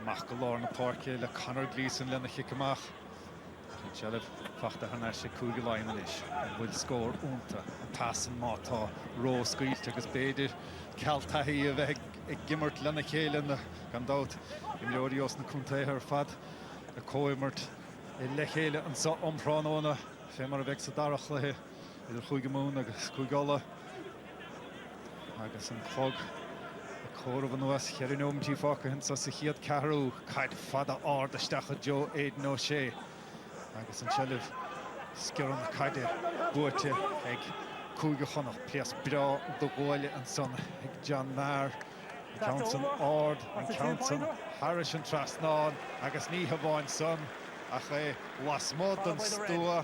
Amach go lár na páirce le Conor Gleeson lena chiicamach. Shelf fachta ar náis sé cúige láin inis bhfuil scór únta an tasan mátá ró scuilte agus béidir cealtaí a bheith ag gimmart lena chéile gan dát i leorí os na cúntaithe ar fad a cóimirt i le chéile an sa ompránóna fé mar a bheith sa darach lethe idir chuige mún agus cúigála agus an chog chóramh an nuas chear in ómtí fáca hin sa chiad ceathrú caiid fada ard isteach Joe éad nó sé agus an Shelf sciran caiide buaite ag cúige Connacht plias bra do gháile an son ag John Maher an Council ard an Council Harris an Trasnán agus ní habháin son ach é lasmod an stúa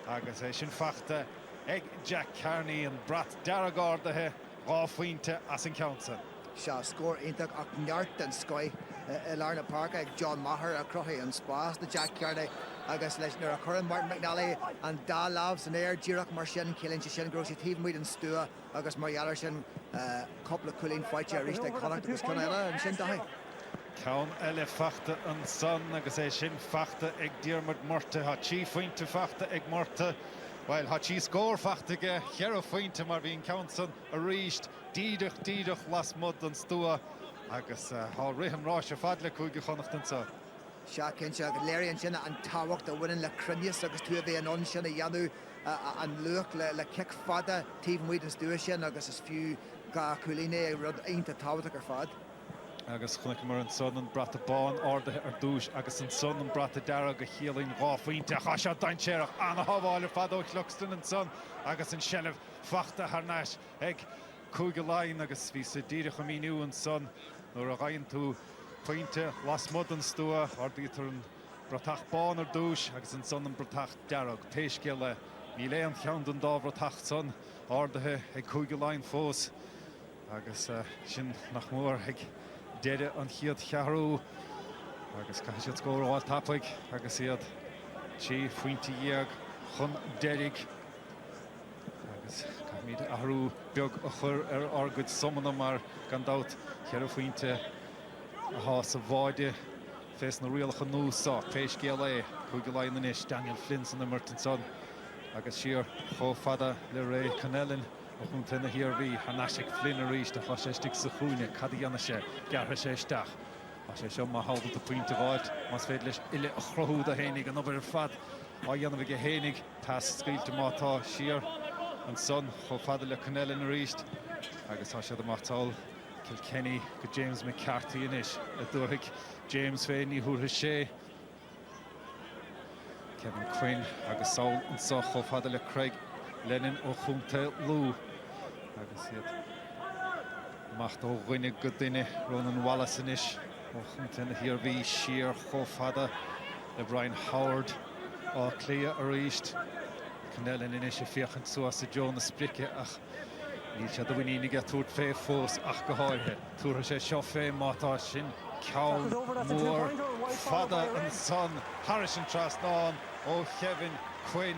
agus é sin fachta ag Jack Carney an brat daragardathe ráfuinte as an Council. Se scór ionach ach neart an scoil i Larna Park ag John Maher a crothaí an spás na Jack Carney agus leis nuair a churann Martin McNally an dá labhs an air díreach mar sin céann sé sin gro sé tíomhmuid an stúa agus mar dhealar sin coppla culín fáite a ríiste Connacht agus chun eile an sin dathé. Ceann eile fachta an son agus é sin fachta ag Diarmuid Murta há tí faointe fachta ag Murta Weil há tí scór fachtaige chear a faointe mar bhíon Council a ríist díadach las mud an stúa agus há rihamrá se fad le cúige Connacht an sa. Se cin se go léironn sinna an táhacht a bhainein le crunias agus tú a bheith an sinna dhéanú an luach le cic fada tíomhmuid an stúa sin agus is fiú ga culíine rud aonanta táhaach ar fad. agus chunig mar an son an brata bán ordathe ar dúis agus an son an brata dara go chialainn ráfaointe a chaise daintéireach anna hábháil fadó chluchstan an son agus an sellh fachta harnáis ag cúige láin agus bhí sa díireach am míniu an son nuair a ghainn tú pointe las mud an stúa arbítar an bratach bán ar dúis agus an son an bratach dearag téiscéile ní le an cheann don dá bratach son ordathe ag cúige láin fós agus sin nach mór ag deire an chiad chearú agus cai siad scóráil tappaig agus iad sí faointe dhéag chun deirig agus cai míad ahrú beag a chur ar argad somana mar gan dát chearú faointe a há sa bháide fés na rialcha núsá féiscéal é cúige láin inis Daniel Flinson na Mertonson agus siar chó fada le ré Canellin a chun na hirbhí Hanasig Flynn a ríist a chaistig sa chúine cadíanana sé geartha sé isteach a sé seo má hábal a puinte bháid mas féad leis ile a chrothú a hénig an obair fad á dhéanamh go hénig tá scríte mátá siar an son chó fada le Canellin a ríist agus tá siad amachtáil Kilkenny go James McCarthy inis a dúrthaigh James fé ní thuaithe sé Kevin Quinn agus Saul an so chó fada le Craig Lennon ó chumta lú agus iad macht ó rinne go duine Ronan Wallace inis ó chumta na hirbhí siar chó fada le Brian Howard á clia a ríist Canellin inis a fiochan suas a Jonas Sprice ach níl sé do bhaoine túirt fé fós ach go háirthe túra sé seo fé mátá sin ceann mór fada an son Harrison Trasnán ó Kevin Quinn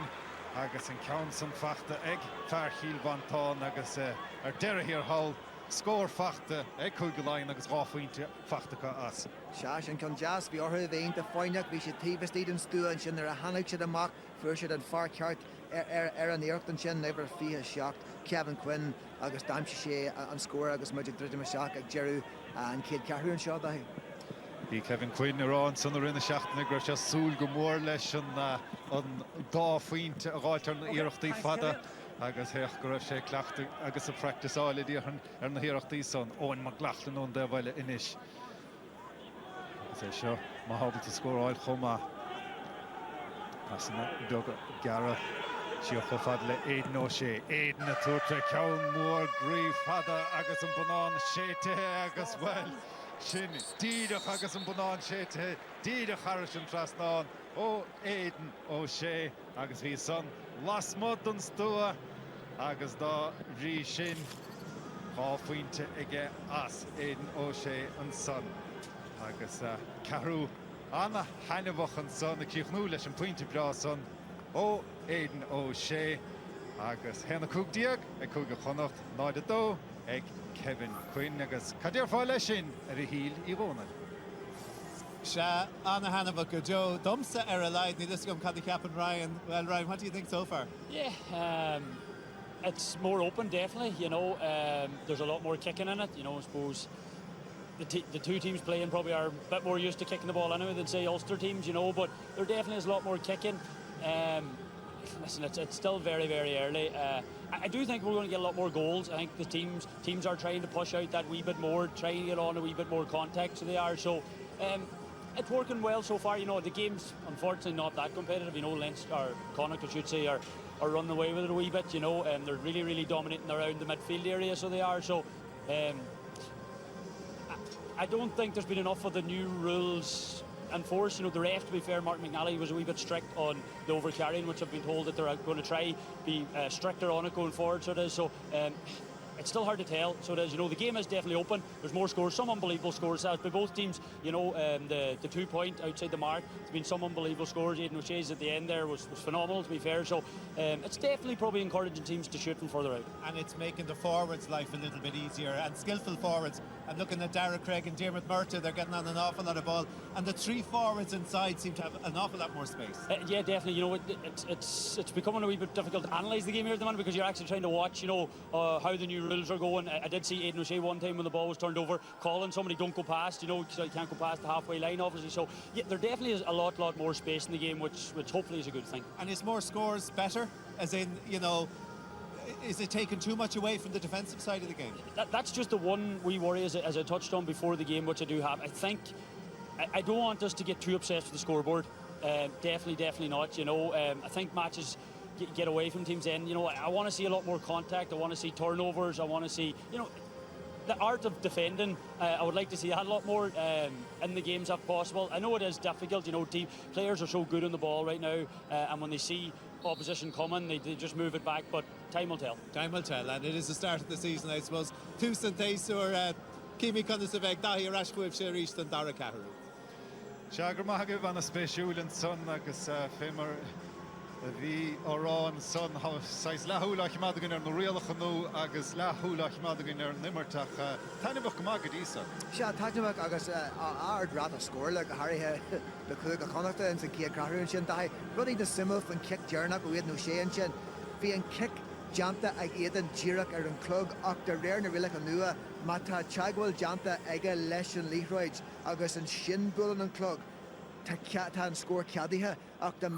agus an ceann san fachta ag fearchíl Vantáin agus ar deire hir hall scór fachta ag cúige láin agus ráfaointe fachtacha as. Seas an chun jazz bhí orthu bhéonnta fáineach bhí sé tíbhtíad an stúan sin ar a hanaic siad amach fuair siad an far ceart ar an éireachtain sin never fihe seacht Kevin Quinn agus daimse sé an scór agus muidir dridim seach ag jeú an céad cearthú an seo dahi. Bhí Kevin Quinn arán san rinne seachtainna gur se súil go mór leis an dá faointe a gáiltar na iarachtaí fada agus heach go raibh sé cleachta agus a practiceáil díochan ar na iarachtaí son óin mar gleachlan ón de bhile inis. Agus é seo má hábal a scóráil chomá Passanna beag gara siar chó fada le Aidan O'Shea. Aidan a túirte ceann mór gríomh fada agus an banán séitethe agus bhfuil sin díadach agus an banán séitethe díadach Harrison Trasnán ó Aidan O'Shea agus bhí son las mud an stúa agus dá rí sin ráfaointe ige as Aidan O'Shea an son agus cearú anna hainmhach an son a cíochnú leis an pointe bra son ó Aidan O'Shea agus hena cúgdíag ag cúga Connacht náide dó ag Kevin Quinn agus cadéir fáil lei sin ar a híl í bhóna. Se anna hanmhach go Joe domsa ar a leid ní lis gom cad ceapan Ryan. Well, Ryan, what do you think so far? Yeah, it's more open, definitely. You know, there's a lot more kicking in it. You know, I suppose the two teams playing probably are a bit more used to kicking the ball anyway than say Ulster teams. You know, but there definitely is a lot more kicking. Listen, it's still very, very early. I do think we're going to get a lot more goals. I think the teams are trying to push out that wee bit more, trying to get on a wee bit more contact. So they are. So it's working well so far. You know, the game's unfortunately not that competitive. You know, Leinster or Connacht, I should say, are running away with it a wee bit. You know, they're really, really dominating around the midfield area. So they are. So I don't think there's been enough of the new rules enforced. You know, the ref, to be fair, Martin McNally was a wee bit strict on the overcarrying, which I've been told that they're going to try be stricter on it going forward. So it is. So it's still hard to tell. So it is. You know, the game is definitely open. There's more scores, some unbelievable scores. By both teams, you know, the 2 point outside the mark. There's been some unbelievable scores. Aidan O'Shea's at the end there was phenomenal, to be fair. So it's definitely probably encouraging teams to shoot from further out. And it's making the forwards' life a little bit easier, and skillful forwards. I'm looking at Dara Craig and Dermot Murta. They're getting on an awful lot of ball, and the three forwards inside seem to have an awful lot more space. Yeah, definitely. You know, it's becoming a wee bit difficult to analyse the game here at the moment because you're actually trying to watch, you know, how the new rules are going. I did see Aidan O'Shea one time when the ball was turned over, calling somebody don't go past. You know, so you can't go past the halfway line, obviously. So yeah, there definitely is a lot more space in the game, which hopefully is a good thing. And is more scores better? As in, you know, is it taking too much away from the defensive side of the game? That's just the one wee worry, as I touched on before the game, which I do have. I think I don't want us to get too obsessed with the scoreboard. Definitely not. You know, I think matches get away from teams. And you know, I want to see a lot more contact. I want to see turnovers. I want to see, you know, the art of defending. I would like to see that a lot more in the games if possible. I know it is difficult. You know, players are so good on the ball right now, and when they see opposition coming, they just move it back. But time will tell. Time will tell, and it is the start of the season, I suppose. Tusen Taysur, Kimi Conasavek, Dahi Rashquib, Sherish, and Dara Kaharu. Seagur maithfidh an a spéisiúil son agus fémar bhí órán son sais lethúlach madagan ar na rialacha nó agus lethúlach madagan ar nimmarteach tainebh go maigad ísa. Se tainebh agus ard rad a scóir le go háirithe le chuig a Connacht in san cíad carún sin dahi rudí na simh an kick dearnach go iad nó sé an sin. Bhí an kick janta ag iad an díreach ar an clog ach de réir na rialach an nua má tá teagháil janta aige leis an líthroid agus an sin bulan an clog. Tá an scór ceadaithe ach da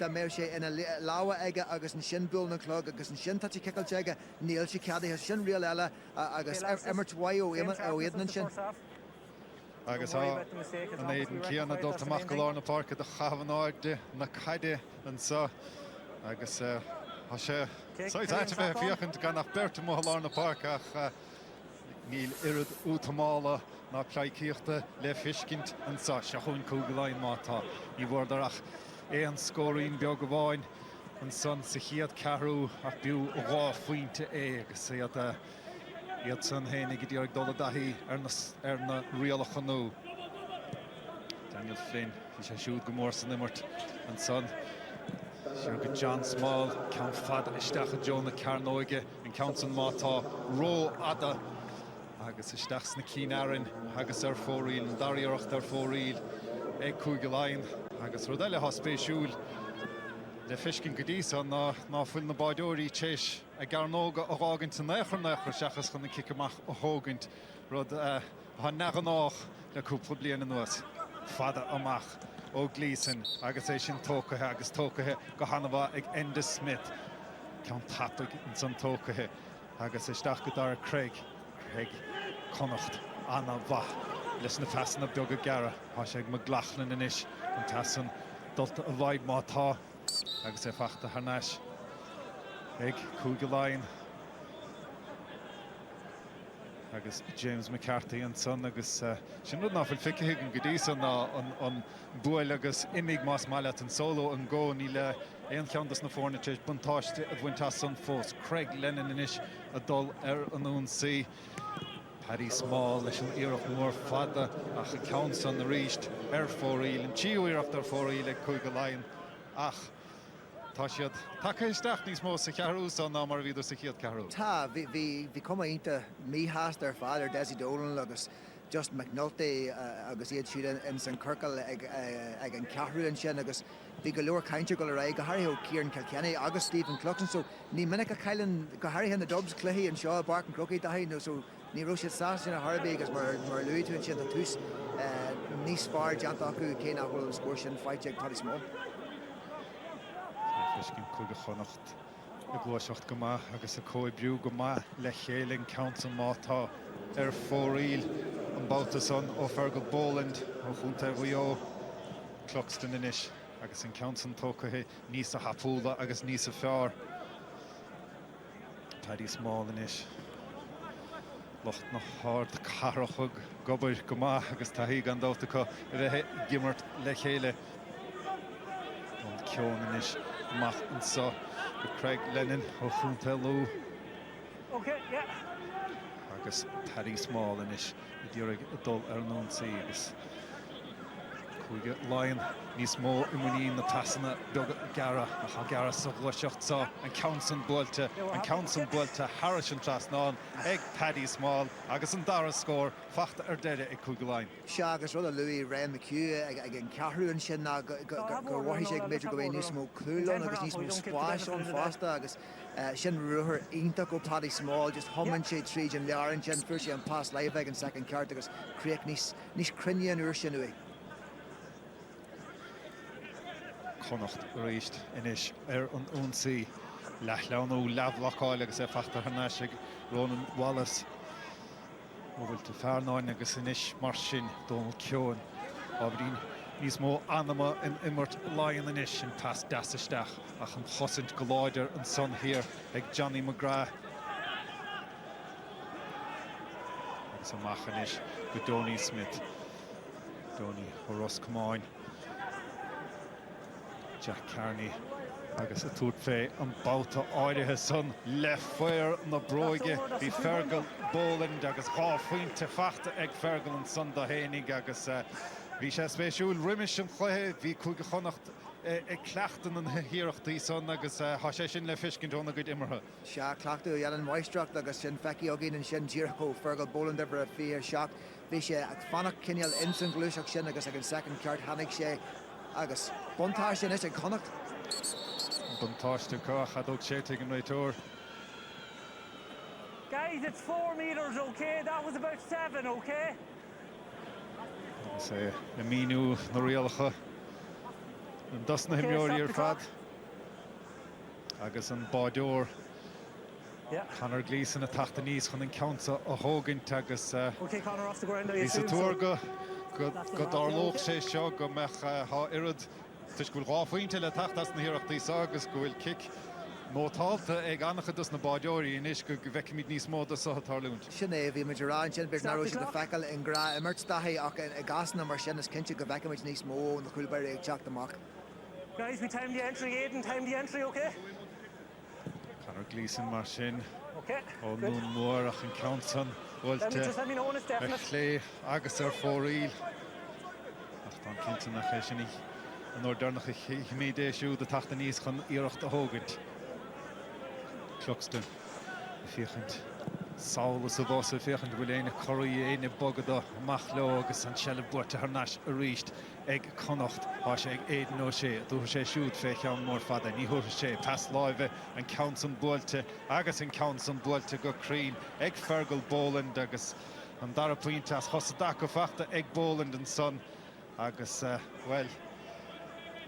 méir sé ina láha aige agus an sin bulan an clog agus an sin tá cicail aige níl sé ceadaithe sin rial eile agus immert waio ó iad an sin. Agus an éidir cíanna dul amach go lána parca de chahanáide na caide an sa agus sé bheith fiochant gan nach berta mo lána parca ach níl irid útamála na pleicíochta le fiscint an sa seachún cúgaláin mátá í bhórdarach an scóirín beag go bháin an son sa chiad carú ach bú rá faointe agus iad san hénig go dtíag dola dathí ar na rialacha nó. Daniel Flynn, hí sé siúd go mór san immert an son. Sure go John Small, Count Fad isteach a Jonah Carnoige and Count an mátá ró ada agus isteach na cín airin agus ar fóríl an daríocht ar fóríl ag cúgaláin agus rudaile há spéisiúil le fiscin go dtí san ná fuil na báidóirí téis a garnóga a rágant an nechar seachas chun na kick amach a hógant rud há neganách le cúpla bliana nuas fada amach ó Gleeson agus é sin tócathe agus tócathe go hanamh ag Enda Smith ceann tapig an san tócathe agus isteach go dar Craig Connacht anna bha leis na fesanna beag a gara há sé ag mo glachlan inis an tasan dulta a bhaid mátá agus é fachta harnáis ag cúgaláin agus James McCarthy an son agus sin rud náfuil ficithe an go dtí san an buail agus imig más maiile an solo an gcó ní le éon cheantas na fórnatéis buntáiste a bhaintá san fós Craig Lennon inis a dul ar an ún sí Paddy Small leis an iarach mór fada ach a ceann san na ríist ar fóríl an tíúireacht ar fóríl ag cúgaláin ach tá siad take isteach níos mó sa cearú san ná mar bhíidir sa chiad cearú. Tá, bhí cuma ínta míthas ar fád ar Desi Dolan agus just McNulty agus iad siad in san Kirkle ag an cearú an sin agus bhí go leor cainte go le go háirthe ó Kieran Kilkenny agus Stephen Cluxon so ní minic a chaileann go háirthe na Dubs cluichí an seo barc an Croke daithí nó so ní raibh siad sás sin a Harbí agus mar luí tú an sin a tús níos spáir deanta acu cé nachhfuil an scóir sin fáilte ag Paddy Small. Fiscin cúga Connacht a gluaiseacht go maith agus a cóibbriú go maith le chéling Count an mátá ar fóríl an báta son ó Fergal Boland ó chunta bhuió Cluxton inis agus an Count an tócathe níos a hapúla agus níos a fearr. Paddy Small inis locht na hard carachug gobair go maith agus taí gan dáta có bheith gimmart le chéile an ceann inis mach an sa go Craig Lennon ó chunta lú agus Paddy Small inis i dtíorg a dul ar an sí agus chuige láin níos mó i muíon na tasanna beag gara a cha gara sa gluaiseacht sa an Council buailte Harris an trasnáin ag Paddy Small agus an dara scór fachta ar deire ag cúgaláin. Se agus rud a Louis Ryan McHugh ag an cearú an sin go bhhaithí sé méidir go bhéh níos mó clúán agus níos mó spáisón fásta agus sin ruthir ionta go Paddy Small just thumann sé tríd an learan sin fuair sé an pás leibeh an second ceart agus críoch níos crinne an uair sin uí. Connacht ríist inis ar an únsaí Leithleanú leabhlacháil agus fachtar Harnáis Ronan Wallace bhfuil tú fearnáin agus inis mar sin Donald Keown Aberdeen níos mó anama in immert Lion inis sin tas dasisteach ach an chosint goláidir an son hir ag Johnny McGrath agus amach inis go Donny Smith Donny Ross Cumáin Jack Carney agus a túd fé an báta áirithe son le foiir na bróige bhí Fergal Boland agus ráfuointe fachta ag Fergal an son do hénig agus bhí sé spéisiúil riimiis an chluithe bhí chuige Connacht ag cleachtain an hiíochtaí son agus há sé sin le fiscin donna go imirthe. Se cleachtú an maistracht agus sin feici agin an sin díircho Fergal Boland ebre fi seach bhí sé ag fannach cineal instant glúiseach sin agus ag an second ceart hanig sé agus bontáir sin is ag Connacht. Buntáiste cá chadóg sé ag an réiteoir. Guys, it's 4 meters, okay? That was about 7, okay? Sé na míú na réalacha an dosna himneoirí ar fad agus an báideoir Conor Gleeson a tachta níos chun an ceanta a thógaint agus Okay, Conor, off the ground. Is a túir go dárlóch sé seo go meach há irid tuis go bhfuil ráfuointe le taachtas na hiíochtaí agus go bhfuil kick mótáilta ag annachchas na báideoirí inis go bhheicimid níos móda sa tarlúnt. Sin é bhí meidirrán sin beag naró sin de fecail in gra immert dathaí ach i gasna mar sin is cinnte go bhheicimid níos mó na chuilbeir ag teach amach. Guys, we timed the entry, Aidan, timed the entry, okay? Conor Gleeson mar sin Okay. ó nún mór ach an ceantan bhfuilte Let me know when it's a definite. chlé agus ar fóríl ach tá cinnte nach é sinní an ordarnach méidéisiú de tachta níos chun íirecht a thógaint. Cluxton féchant Saolas a bhás a féchant bhfuil éine choirí éine bogad amach le agus an seile buirte Harnáis a ríist ag Connacht há sé ag éidir ó sé dúthair sé siúd fé cheann mór fada ní thuair sé pas láimhe an ceann buailte agus an ceann buailte go crín ag Fergal Boland agus an dara puinte as thosadach go fachta ag Boland an son agus well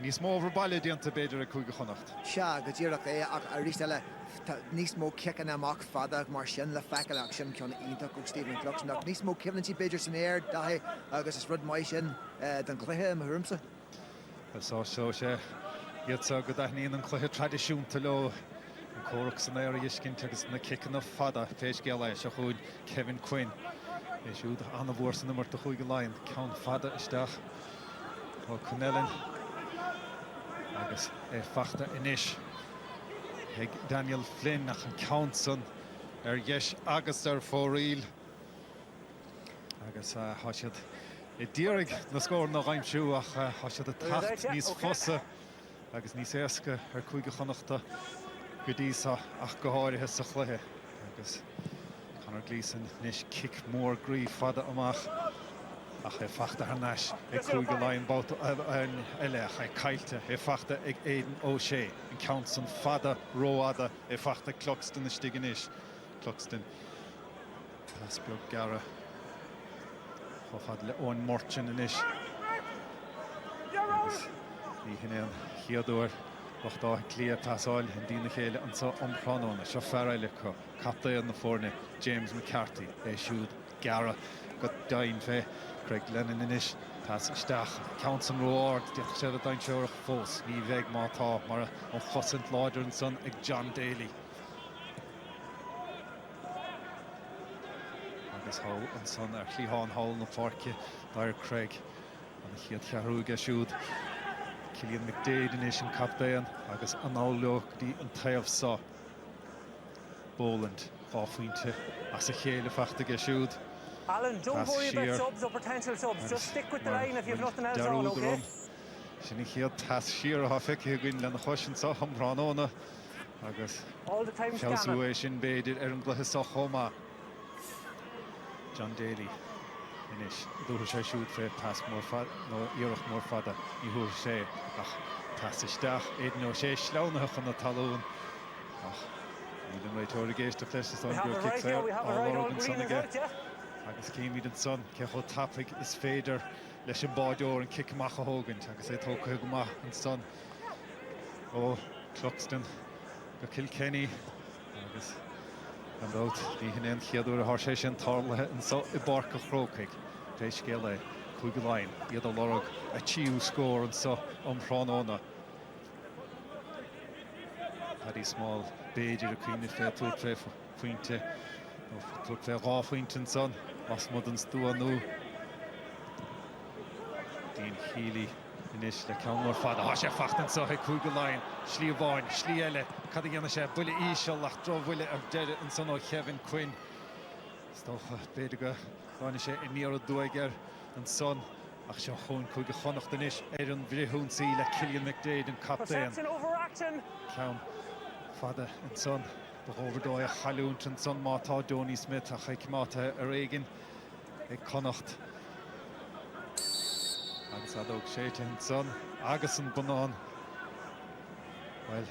níos mó over bailile díanta beidir a chuige Connacht. Se go ddíireach é ach a rístile níos mó cean amach fada mar sin le fecail ach sin ceanna ionach go Stephen Cluxton ach níos mó cimlantí beidir san éir dathaí agus is rud mai sin den cluithe a thurmsa. Tá seo sé iad go daithníon an cluithe tradiisiúnta le an córaach san éir iscinnt agus na kickan of fada féis geala se chuid Kevin Quinn. É siúd anna bhór san numar do chuige Lion ceann fada isteach ó Connellan agus é fachta inis ag Daniel Flynn ach an ceann ar dheis agus ar fóríl agus há siad i ddírig na scóir na raimsú ach há siad a tacht níos fosa agus níos éasca ar chuige Connachta go dtí ach go háirithe sa chluithe agus Conor Gleeson níos kick mór gríomh fada amach ach é fachta Harnáis ag chuige Lion báta eile ach é caiilte é fachta ag Aidan O'Shea an ceann fada róada é fachta Cluxton is stigin is Cluxton pas beag gara chá fad le ón Mortin inis agus ní hinné an chiaadúir wachtá clia pasáil an dína chéile an sa omplánóna seo fearraile chu capta an na fórne James McCarthy é siúd gara go dain fé Craig Lennon inis pas isteach ceann róáard deach sé a dain seoach fós ní bheith mátá mar an chosint láidir an son ag John Daly agus há an son ar chlíháin hall na parce dair Craig an chiad chearúige siúd Cillian McDade inis an captéan agus an áleochtí an taobh sa Boland áfuointe as a chéile fachtaige siúd. Alan, don't worry about subs or potential subs. Just stick with the line if you've nothing else on, okay? Sinnig chiad tas siar a feici gin le na chosin sa chamránóna agus all the time scanning. sin beidir ar an gluthe sa chomá. John Daly inis dúthair sé siúd fé pas mór fada nó iarach mór fada ní thuair sé ach tas isteach Aidan O'Shea sleánach an na talún ach ní an réiteoir géiste fleis an gur kick sé á green aige. Agus céimid an son ce chu tapig is féidir leis an báideoir an kick amach a thógaint agus é tócha go maith an son ó Cluxton go Kilkenny agus an out ní hinén chiaadú a thir sé sin tarlathe an so I barca Croke rééis scéile chuig go láin iad a lorug a tíú scór an so omhránóna. Paddy Small béidir a cuine fé túir fé faointe túir fé rá faointin son as mud an stúanú. Dean Healy inis le ceanmór fada sé fachtan so chuig go láin slí bháin slí eile cad ghéanana sé buile íseal ach dro bhuile ar deire an son ó Kevin Quinn. Stocha béidir go bhaine sé I níor dúigear an son ach se chun chuig go Connacht inis ar an bhríthún sí le Cillian McDade an captain. Ceann fada an son do overdói a chalúnt an son mátá Donny Smith a chaig máta ar éigen ag Connacht. Agus adóg séite an son agus an banán. Well,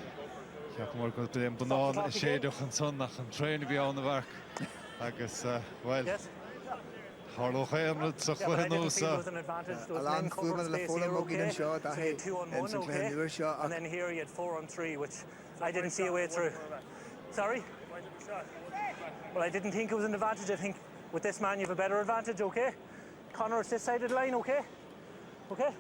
ceap mór go dé an banán a séideach an son nach an tréin bhí an na bharc. Agus, well, Harloch éamrad sa chluithe nósa. Alan Fugan le fóla mógin an seo a hé 2-on-1, okay. And then here you had 4-on-3, which I didn't see a way through. Sorry? Well, I didn't think it was an advantage. I think with this man you have a better advantage, okay? Connor, this side of the line, okay? Okay?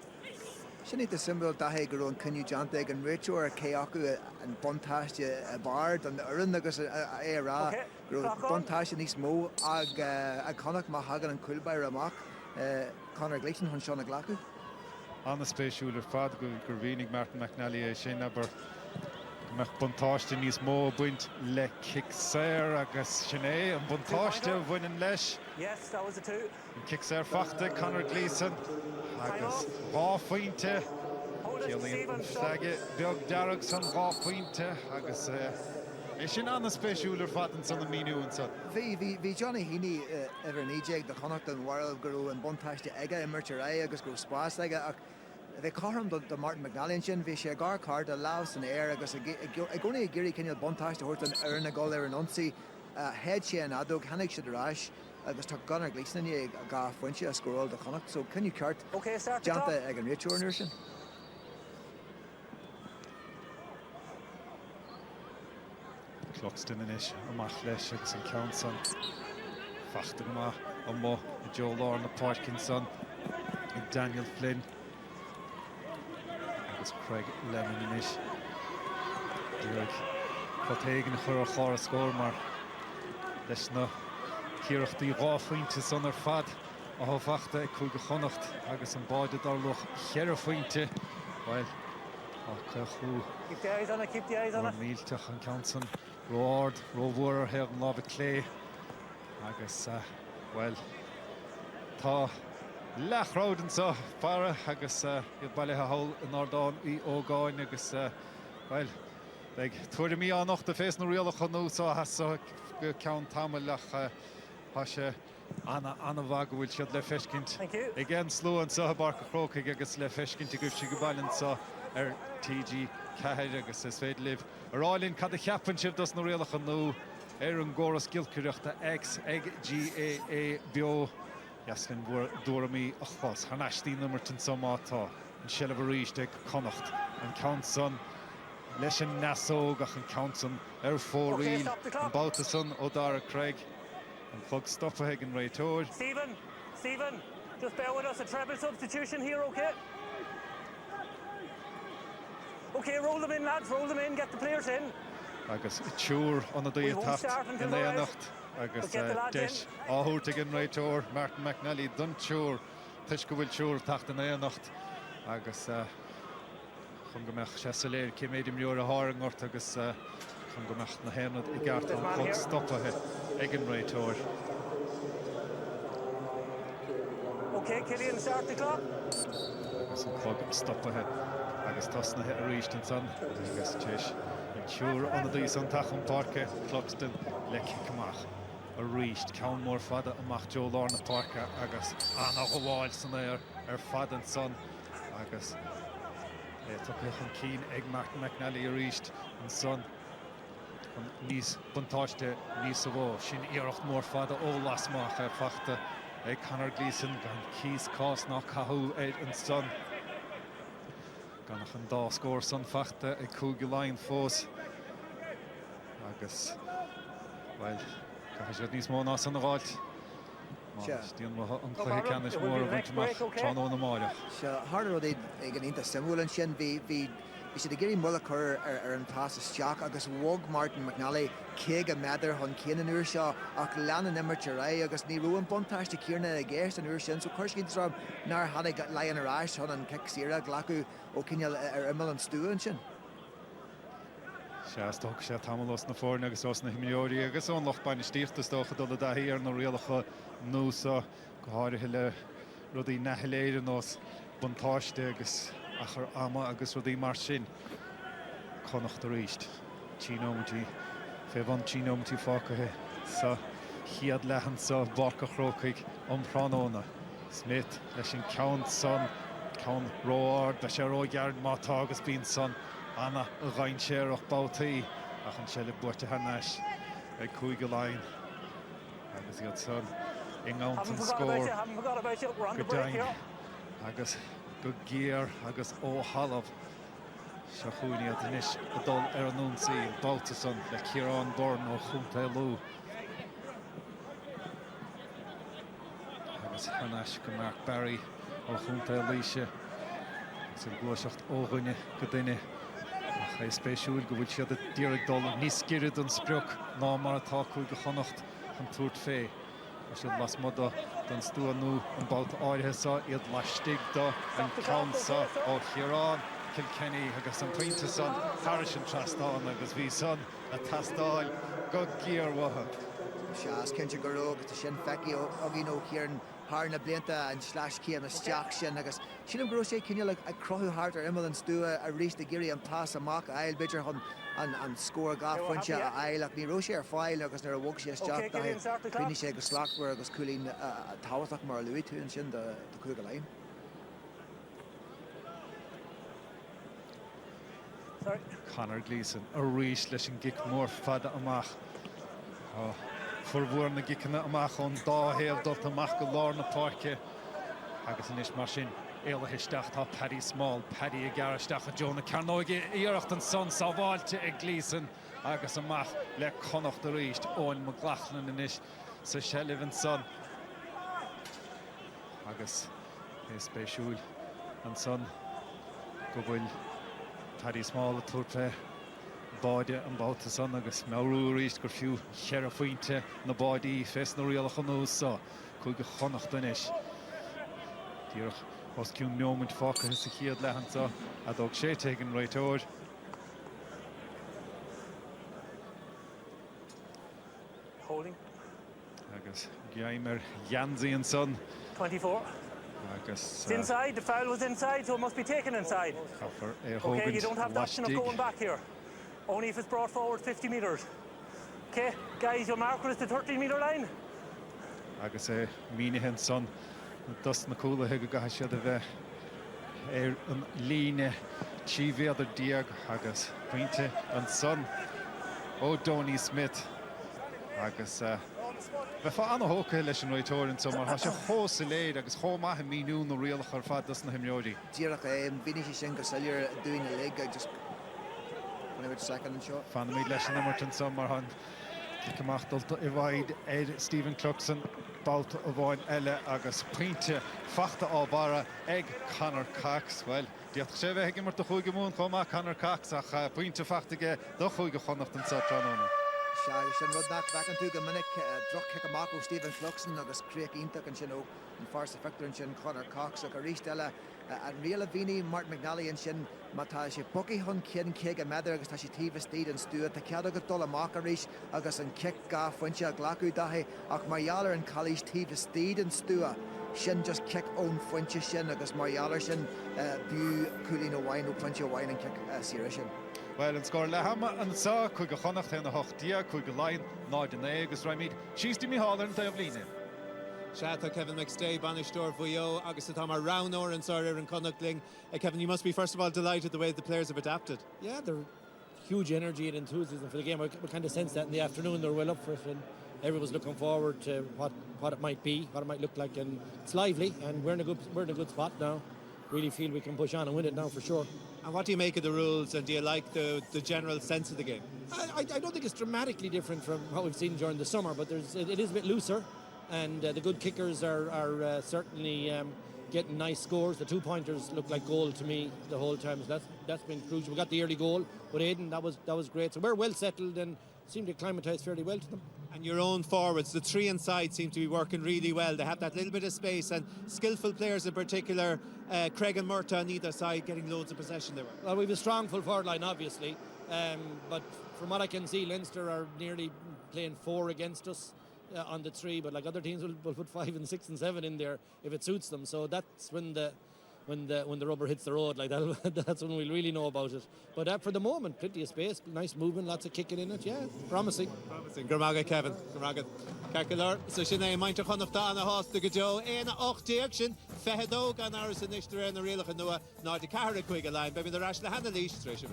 Sinní the symbol da hé gur an cynniú janta ag an réitú ar cé acu an bontáiste a bard an uran agus é rá gur bontáiste níos mó ag Connacht má hagan an cuilbair amach Conor Gleeson chun seo na ghlacu. Anna spéisiúlar fad gur bhínig Martin McNally é sin aber meach bontáiste níos mó buint le Kicksair agus sin é an bontáiste bhainean leis. Yes, that was the two. Kicksair fachta Conor Gleeson agus ráfuinte Cillian Flagge beag darag san ráfuinte agus é sin anna spéisiúlar fatan san na míú an son. Bhí Johnny Heaney ever níéag de Connacht an World gurú an bontáiste aige I mirte ré agus gur spás aige ach bheith carm do Martin McNally sin bhí sé gar card a lás an air agus gcónaí géirí cinneal bontáiste thuirt an ar na gáil ar an onsaí head sé an adóg hanig siad arás agus tá Conor Gleeson ag gá foiinte a scóráil de Connacht, so cinniú ceart janta ag an réitúir nuair sin. Clockston inis amach leis agus an ceann son fachta go maith an mó I Joe Lorne na Parkinson I Daniel Flynn agus Craig Lemon inis dúirg chutéigen chur a chóir a scór mar leis na cíireachtaí ráfuointe son ar fad a thófachta ag chuig go Connacht agus an báide darloch chear fuointe well chu Keep the eyes on it, keep the eyes on it. mílteach an ceann Roard, Rohúar heag an lábh clé agus well tá lechrádan sa para agus I bailithe hall in Ardáin I ógáin agus well ag tuair mí annacht a fés na rialach an nósa has go ceann tamil lech tá sé anna bhag bhfuil siad le feiscint ag an slú an sa barca Croke agus le feiscint go si go bailinn sa ar TG Cahead agus is féidir libh Arálinn cad a cheapan sibh dos na rialach an nó ar an ggóras gilcúireachta ex ag GAA bio Jaslyn dúramí a chos Hanastí numertin sa mátá an seileadh ríist ag Connacht an ceann son leis an nasóg ach an ceann son ar fóríl an báta son ó Dara Craig an plug stoppa ag an réitóir. Stephen, just bear with us, a treble substitution here, okay? Okay, roll them in, lads, roll them in, get the players in. Agus túr an a dí tacht in éanacht agus deis áthúirt ag an réitóir Martin McNally don túr tuis go bhfuil túr tacht in éanacht agus chun go meach sé sa léir céméidir mliúr a thárangort agus chun go meach na héanad I gceart an chud stoppathe ag an réitóir. Okay, Cillian, start the clock. Agus an chud stoppathe agus tasna a ríist an son agus teis an túr an a dís an tachan parca Clockston le cicamach a ríist ceann mór fada amach Joe Lorne na parca agus anna go bháil san ar fad an son agus tuchan cín ag Martin McNally a ríist an son níos buntáiste níos a bhó sin iarracht mór fada ó lasmach ar fachta ag Conor Gleeson gan cís cás ná cathú an son ganach an dá scór son fachta ag cúg láin fós agus well caiisiad níos mó ná san gháilt. Stíon an chluiche ceannis mór a bhaintach tránó na máireach. Harder rud ag an inta simúlan sin bhí si a géirí mulla chur ar an pas isteach agus bhog Martin McNally cé a meidir chun céan uair seo ach leanan imimeirte ra agus ní ruúan buntáiste cíarna a ggéist an uair sin, so chuir cinn rá nar hanig leon aráis chun an cic sira glacu ó cineal ar imime an stúan sin. Seastoch sé tamlos na fórne agus os na himimióí agus ón lochbainine stíirta stocha do a hí ar nó réalacha núsa go háirithe le rudí nehéléidir nás buntáiste agus a chur ama agus rudí mar sin Connacht a ríist. Tíómtí fé bhain tíómtí fácathe sa chiad lehan sa bhacha chrócaigh ompránóna. Smith leis sin ceann son ceann róir de sé rógeard mátá agus bíon son Anna a ghain séach bátaí ach an se le buirte haneis ag cúige láin agus iad son ingant an scór go dain agus go géar agus ó halamh se chuúine inis a dul ar an núnsaí báta son le Ciarán Born ó chunta lú agus haneis go Mark Barry ó chunta líise sin gluiseacht óghine go duine Cha spéisiúil go bhfuil siad a díreach dul níos cirid an spreoch ná mar atá chuig go Connacht an túirt fé. A siad las moda don stúanú an báut áirithe sa iad leistigh do an cámsa ó Chiarán Kilkenny agus an pointe san Harris an trastáin agus bhí son a tastáil go gíorhatha. Seas cinnte go róg tá sin feici ó gin ó chéan Harna blianta an slash céan isteach sin agus sin an gro sé cineal a crothú hart ar imime an stúa a rís de géirí an pas amach eil beidir chun an scór gafuinte a eil ach ní ró sé ar fáil agus nar a bhg sé isteach chuine sé go slachhar agus coolín táhaach mar luí tú an sin de chuig go lein. Conor Gleeson a rís leis an gic mór fada amach. Fuair na gicanna amach ón dáhéal dult amach go lár na páirce agus inis mar sin éalathe isteach tá Paddy Small, Paddy a garisteach a Jonah Carnoige iirecht an son sábháilte ag Gleeson agus amach le Connacht a ríist óin mo ghlachlan inis sa Shelliv an son agus é spéisiúil an son go bhfuil Paddy Small a túirte báide an báta san agus meú ríist gur fiú chear a faointe na báidí fes na rialach an úsá chuig go Connacht inis. Díoch os ciún meomint fácathe sa chiad lehananta a dóg sé teagin réitóir. Holding. Agus Geimer Janzi an son. 24. Agus It's inside, the foul was inside, so it must be taken inside. Okay, you don't have the option of going back here. Only if it's brought forward 50 metres. Okay, guys, your marker is the 13-metre line. Agus mínihen son dus na coolathe go gaithe siad a bheith ar an líne tíbhéidir diaag agus pointe an son ó Donny Smith agus bheith fá anna hóca leis an roitóirin so mar sé chósa léir agus chómaithe míú nó rialach ar fad dus na himneoirí. Díreach bhíine sé sin go salir doing a leg just whenever the second and shot. Fan mí leis an Emerton son mar han Cymachtalta I bhaid Stephen Cluxon báta a bháin eile agus pointe fachta á bara ag Conor Cox. Well, diolch sé bheith mar do chuig mún chomá Conor Cox ach pointe fachtaige do chuig Connacht an sa tránóna. Sin rud nach bhean tú go minic droch ce amach ó Stephen Cluxon agus críoch ionach an sin ó an farsa feictar an sin Conor Cox ag a ríist eile an riala bhíní Martin McNally an sin mátá sé bocaí chun cin cé a meidir agus tá sé tíomh stíad an stúa tá cead agus dul amach a ríis agus an cic gá foiinte a ghlacu dathe ach marhealar an chalís tíomh stíad an stúa sin just cic ón foiinte sin agus marhealar sin bú coolín ó bhain ó pointe ó bhain an cic sira sin. Well, an scór le hama an sa chuig go Connacht na hochtia chuig go lein náid an agus raimid sístí mí hálar an taobh líne. Shata Kevin McStay, Banistor Vuyo, August Atama Rownor and Sarah and Connachtling. Kevin, you must be first of all delighted the way the players have adapted. Yeah, they're huge energy and enthusiasm for the game. We kind of sensed that in the afternoon. They're well up for it and everyone's looking forward to what it might be, what it might look like, and it's lively and we're in a good spot now. Really feel we can push on and win it now for sure. And what do you make of the rules, and do you like the general sense of the game? I don't think it's dramatically different from what we've seen during the summer, but it is a bit looser, and the good kickers are certainly getting nice scores. The 2-pointers look like goal to me the whole time, so that's been crucial. We got the early goal with Aidan, that was great. So we're well settled and seem to acclimatise fairly well to them. And your own forwards, the three inside seem to be working really well. They have that little bit of space, and skillful players in particular, Craig and Murta on either side getting loads of possession there. Well, we have a strong full forward line, obviously, but from what I can see, Leinster are nearly playing 4 against us on the 3, but like other teams will put 5 and 6 and 7 in there if it suits them. So that's when the rubber hits the road, like that, that's when we'll really know about it. But for the moment, plenty of space, nice movement, lots of kicking in it, yeah, promising. Gurmaga Kevin, Gurmaga Carcalar, so Sinead Mainter Connacht on a host to go in 8 action, Fehedog on ours in Ishtar and the Real Canoa, not the Cara Quiga line, baby the Rash Lahana Leash, Trisha.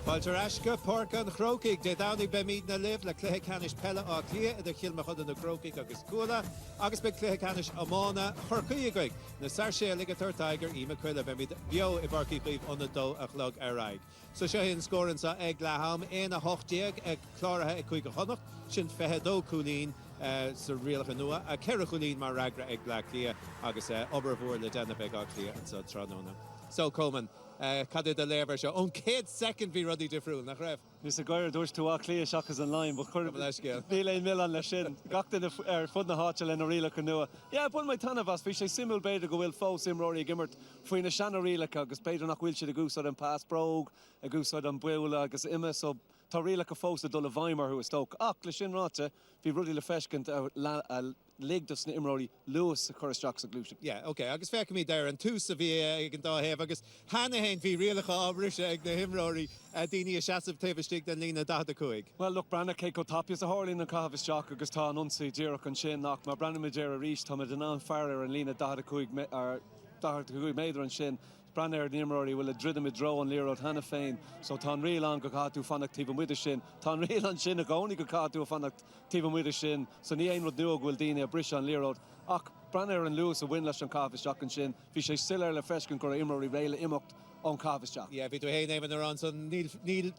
Paltarashka, Pork and Croke, de Downy Bemid na live, la Clehecanish Pella or Clear, the Kilmachod and the Croke, Agus Kula, Agus Big Clehecanish Amona, Horkuyagrig, the Sarshe Ligator Tiger, Ema Quilla Bemid, Bio, Ibarki Cleave on the dough, a clog Arag. So Shahin scoring sa Egg Laham, in a Hochdiag, a Clara, a Quick Honnoch, Shin Fehedo Kulin, Sir Real Hanua, a Kerakulin Maragra Egg Laclia, Agus Obervor, the Denabeg Oclia, and so Tranona. So Coleman. Cadw the lever show. On Kate second be Ruddy Defriul, nach raibh. Is a goir dúirt tú á clia seachas an line, but chuir bíle million le sin. Gachta fud na háte le na riala canoa. Yeah, bun mai tanna vas, bhí sé simul beidir go bhfuil fós imróí gimmert faoin na seanna riala agus beidir nach bhfuil siad a gúsad an pass brogue, a gúsad an buil agus ima, so tá riala go fós a dul a Weimar who is Stoke. Ach, le sin ráte, bhí Ruddy le fescint lig dus na imróí Lewis a choristeach sa glúise. Yeah, okay, agus fecha mi there an tús a bhí ag an dá heh, agus hána hain bhí rialacha ábrise ag na himróí daoine a seasamh taobhastig den lína 15. Well, look, Brandon Keiko Tapias a hálín an cahabhaisteach agus tá an unsaí díreach an sin nach mar Brandon Majera Rees tá an an fearir an lína 15 méadar an sin. Branner the Imrory will a dridden draw on Lero Hannah Fain, so Tan real on Gokatu Fanactive with the shin, Tan real on Shin, only Gokatu Fanactive with the shin, so Nian would do a Guildini a Brish on Lero. Ach, Branner and Lewis a winlash on Carfish Shock and Shin, Fish Siller la Freshkin Cora Imrory Rail Imoct on Carfish Shock. Yeah, if you hey name in the run, so Neil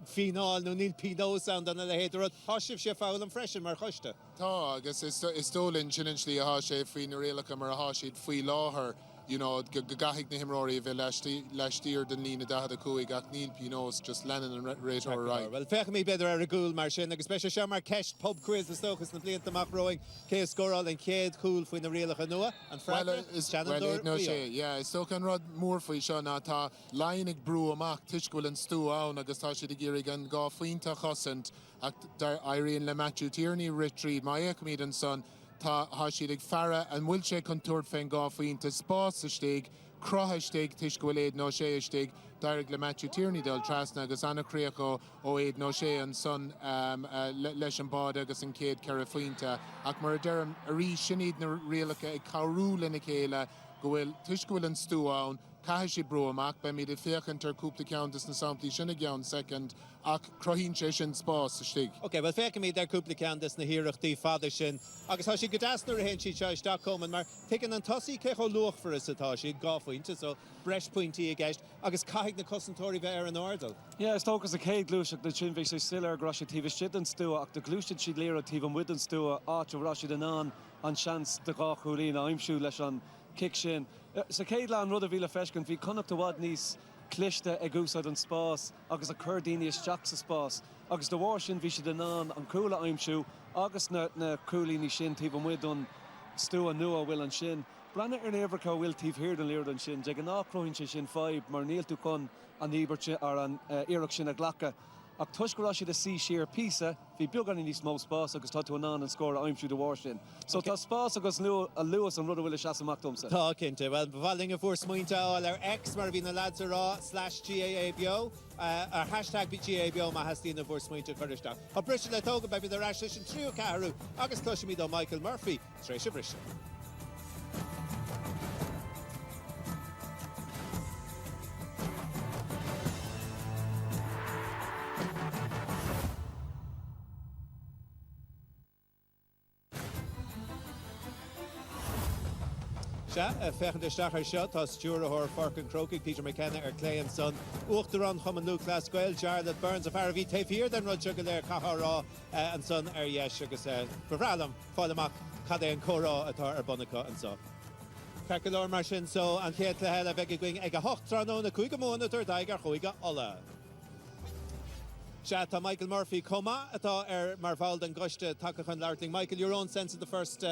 Phenol, no Neil Pino sound on the head, or Hoshif Shefowl and Fresh and Marcosta. Tá, agus is stolen chinenchly a hashe fui na réalach mar a hashid fui láher. You know, gahig na himróí bheith leistír den lína 15 ach Neil Pinos just Lennon and Rate or right. Well, fech mi beidir ar a gúil mar sin, agus speise se mar ceist pub quiz na stochas na blianta amach roing, cé scoráil an céad cool faoin na rialacha nua, an fragla is Shannon Dor. No sé, yeah, is stoch an rod mór faoi seo ná tá láinnig brú amach tuisgúil an stú ann agus tá siad géirig an gá faointa chosint ach dar Irene le Matthew Tierney Retreat mai écmid an son Tá siad Farah and bhfuil sé contúirt féin gá faointe spás a stig, crotha stig tuis go bhfuil éad nó sé a stig, dairg le Matthew Tierney dal trasna agus anna críocha ó éad nó sé an son leis an bád agus an céad ceithre faointe ach mar a deirm a rí sinad na rialacha ag cabhrú lena chéile go bhfuil tuis go bhfuil an stú ann Cahishi bro amach by me the Faircanter Coupe the Countess and Sampli Shinagaun second, ach Crohin Cheshin Spas stig. Okay, well, fair me there Coupe the Countess and the Hirach the Father Shin. Agus Hashi Gadasner Henshi Chai Stockholm and Mar taking an Tossi Keho Loch for a Satashi, golf winter, so Bresh Pointy against Agus Kahig the Cossentori Bear and Ordle. Yeah, Stoke as a Kate Glushak, the Chin Vish Siller, Grosha Tiva Shit and Stew, the Glushid Shid Lera Tiva Widden Stew, Arch of Rashid and chance the Gachulina, I'm sure Leshan. Kick shin. So Caidlan rudder vila feshkin vi Connacht to wad nís clichte egusad an spás agus a curdinius jacks a spás agus the warshin vi shid an coola I'm sure agus na coolini shin tiv with on stu and nua will and shin Branna Everca will tiv here than leer than shin Jagan Croin shin 5 mar Neil to con an Eber or an Eric shin a glacka ach tushgarashi the sea sheer pisa vi bugan in these small spas agus tatu anan and score I'm through the warshin so ta spas agus Lewis and rudder will shasamak tumsa tá kinte well bevaling a force muinta all our ex mar vina lads raw /GAABO our hashtag GAABO ma has the force muinta kurishta a British le toga baby the rash and trio karu agus tushmi do Michael Murphy Trisha British. Ja, fechen de stachar shot as Stuart Hor Fark and Croke, Peter McKenna Clay and Son. Uchteron Hum and Luke Class Gael, Charlotte Burns of Harvey Tafe here, then Rod Sugar Kahara and Son Yes Sugar said. Bavralam, Falamak, Kade and Kora at our Bonica and so. Kakalor Marshin so and Kate Hela Begwing Ega Hochtrano, the Kuigamon, the Tiger Hoiga Ola. Shata Michael Murphy Coma at Marval and Gushta Takachan Larting. Michael, your own sense of the first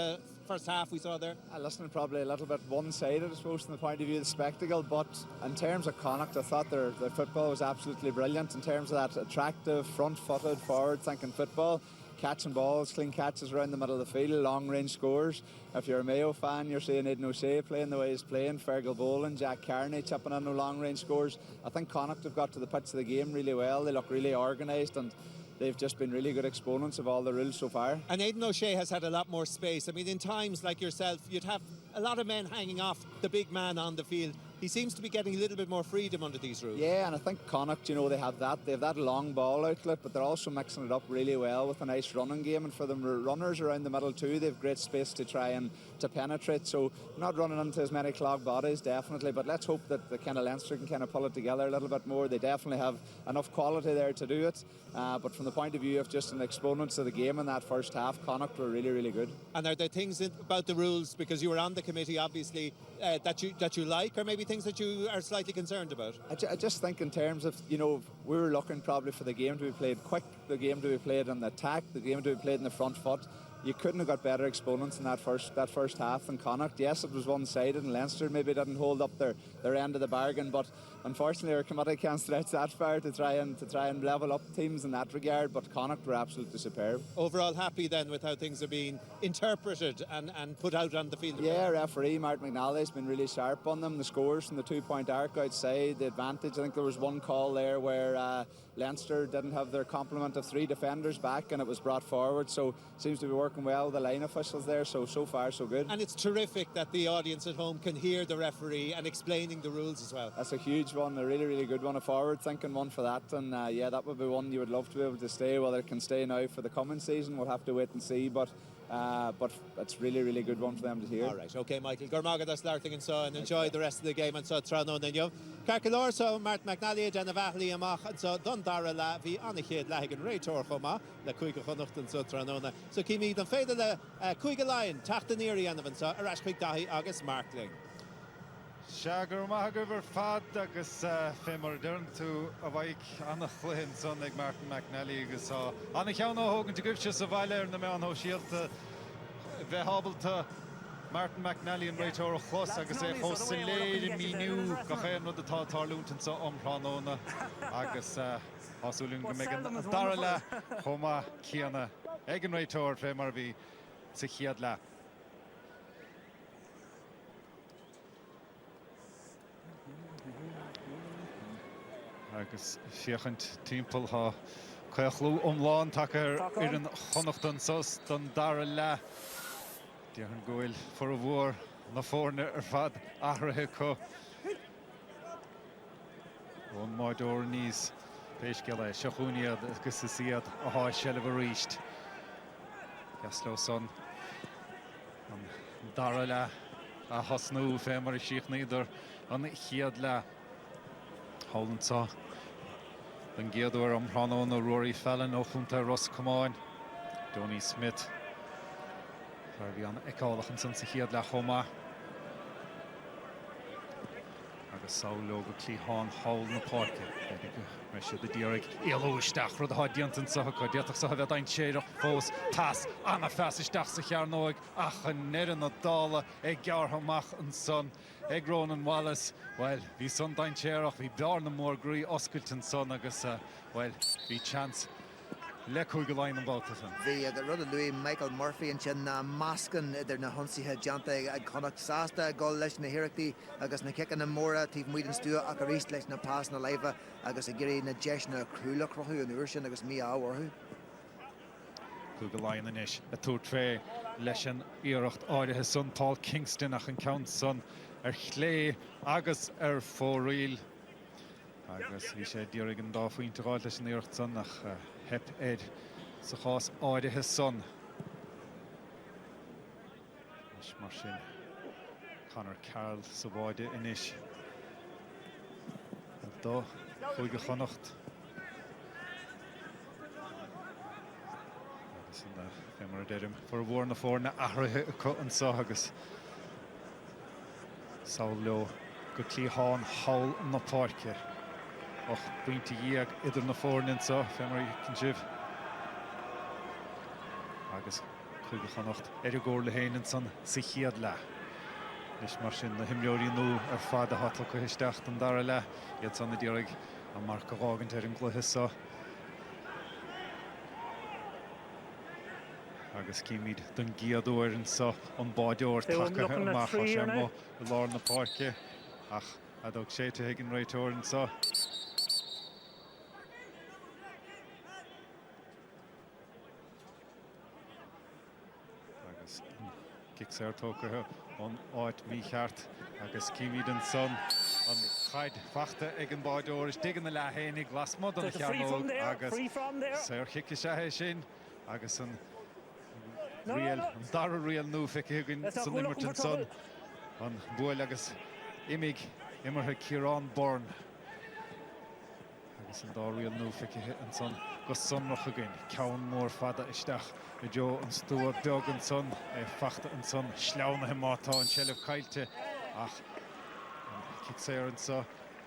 half we saw there? Listen, probably a little bit one-sided, I suppose, from the point of view of the spectacle, but in terms of Connacht, I thought their football was absolutely brilliant in terms of that attractive, front-footed, forward-thinking football. Catching balls, clean catches around the middle of the field, long-range scores. If you're a Mayo fan, you're seeing Aidan O'Shea playing the way he's playing, Fergal Boland, Jack Carney chipping in the long-range scores. I think Connacht have got to the pitch of the game really well. They look really organised and they've just been really good exponents of all the rules so far. And Aidan O'Shea has had a lot more space. I mean, in times like yourself, you'd have a lot of men hanging off the big man on the field. He seems to be getting a little bit more freedom under these rules. Yeah, and I think Connacht, you know, they have that long ball outlet, but they're also mixing it up really well with a nice running game, and for the runners around the middle too, they've great space to try and to penetrate, so not running into as many clogged bodies, definitely, but let's hope that the kind of Leinster can kind of pull it together a little bit more. They definitely have enough quality there to do it, but from the point of view of just an exponents of the game in that first half, Connacht were really, really good. And are there things about the rules, because you were on the committee obviously, that you like, or maybe things that you are slightly concerned about? I just think in terms of, you know, we were looking probably for the game to be played quick, the game to be played on the attack, the game to be played in the front foot. You couldn't have got better exponents in that first half than Connacht. Yes, it was one-sided, and Leinster maybe didn't hold up their end of the bargain, but unfortunately our committee can't stretch that far to try and level up teams in that regard. But Connacht were absolutely superb. Overall, happy then with how things are being interpreted and put out on the field. Yeah, referee Mark McNally has been really sharp on them. The scores from the 2-point arc outside, the advantage. I think there was one call there where Leinster didn't have their complement of 3 defenders back, and it was brought forward. So seems to be working well with the line officials there. So far so good. And it's terrific that the audience at home can hear the referee and explaining the rules as well. That's a huge one, a really, really good one, a forward-thinking one for that. And yeah, that would be one you would love to be able to stay. Whether it can stay now for the coming season, we'll have to wait and see. But it's really, really good one for them to hear. All right, okay, Michael. Gormaga das Larting and so, and enjoy the rest of the game and so Trano and you. Carcalor so Martin McNally, Janavahli Amach and so Dundara La Vi Anachid Lahagan Raytor Homa, La Kuiga Connacht and so Tranona. So Kimi the Fader the Kuiga Lion, Tachtaniri and so Arashpik Dahi August Markling. Shagar Mahagover Fad agus Femor Dern to Avaik Anna Flynn son like Martin McNally agus Anna Kiano Hogan to give just a Weiler and the man who shield Vehabel to Martin McNally and Raytor Chos agus a Hosilade Minu Gachen with the Tatar Luton so Pranona agus Hosulung Megan Darla Homa Kiana Egan Raytor Femor V Sichiadla. Agus fiachant timppel ha chuachlú omláin take ar an Connacht sos don dara le. Dír an goil for a bhór na fórne ar fad ahrathe có. Ón maidóir níos péisceile seachúniad agus is iad a háid sellh a ríist. Gasló son an dara le a hasnú fé mar a síoch níidir an chiad le. Holland saw den Geador Pranón a Rory Fallon óchúnta Ross Comáin, Donny Smith ar bhí an icálachen san sa chiad le chomá agus saoilóga Clíháin Hall na Páirce me sé de dírig éalóisteach rud a hadiantan sa go déach sa bheith ein séireach fós tas anna feasisteach sa chearnóig ach an neran na dála ag gearthamach an son ag Ronan Wallace. Well, hí son dain séireach hí bear na mór grí oscailtan son agus well, hí chance le chuig go lein an báta san. The rud of Louis Michael Murphy and chin mascan idir na honsithe janta ag Connacht sásta gol leis na hiireachtaí agus na kickan na móra tíh muidan stúa ach a rís leis na pás na leifa agus a géirí na deis na crúla crochu an uair sin agus mí áhharthú. Chuig go lein inis a túr tré leis an iireacht áirithe son Paul Kingston ach an count son ar chlé agus ar fóriil. Agus hí sé dírig an dá faointe gáil leis an iireacht son ach hep ed sa chás áirithe son. Is mar sin Conor Carroll sa bháide inis. Dó chuige Connacht. Agus in fémara deirim for a bhór na fórna ahrathe an sa agus saol leo go clíháin hawl na páirce. Och buinte díag idir na fórna sa fémara cin sibh. Agus chuige Connacht góir le héanaan san sa chiad le. Leis mar sin na himleoirí nó ar fad a hatal go histeach an dara le iad sanna díorag an mar go bhágant ar an gluthe sa. Agus cíimiid don giadúir an sa an báideoir tacha amach sé mo i lár na páirce ach a dóg sé te higgin réitóir an sa. Agus kicks ar tócathe an áit mícheart agus cíimiid an son an chaid fachta ag an báideoir is digan na le héananig glasmod an chearmóg agus séir chiice sé sin agus an rial an dara rial nó feiceúgann san Imerton son an bhuail agus imig imirthe Ciarán Born agus an dá rial nó feice an son go sonrach againn ceann mór fada isteach i dteo an stúa beag an son fachta an son sleána mátá an seileh caiilte ach kick sé an sa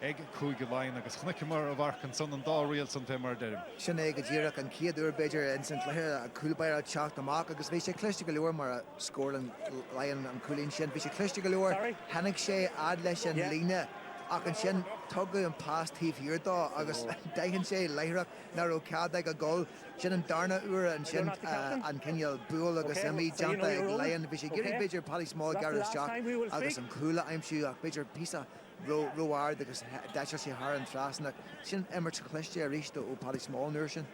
ag cúige Lein agus chnice mar a bharc an son an dá rial san fémar deirim. Sin ag ddíireach an ciadúir beidir in St Clair a cúlbair a teach amach agus bhí sé cléiste go leor mar a scór an Lein an cúlín sin bhí sé cléiste go leor hanig sé ad leis an líne ach an sin tugadh an pás tíomh hirdá agus daigann sé leireach nar ó cad ag a gol sin an darna uair an sin an cineal buail agus imí deanta ag Lein bhí sé géirí beidir palí smá garras teach agus an cúla aimsú ach beidir písa roáard agus deise sé thar an trasnach sin immert chluiste a ríiste ó palí smá nuair sin.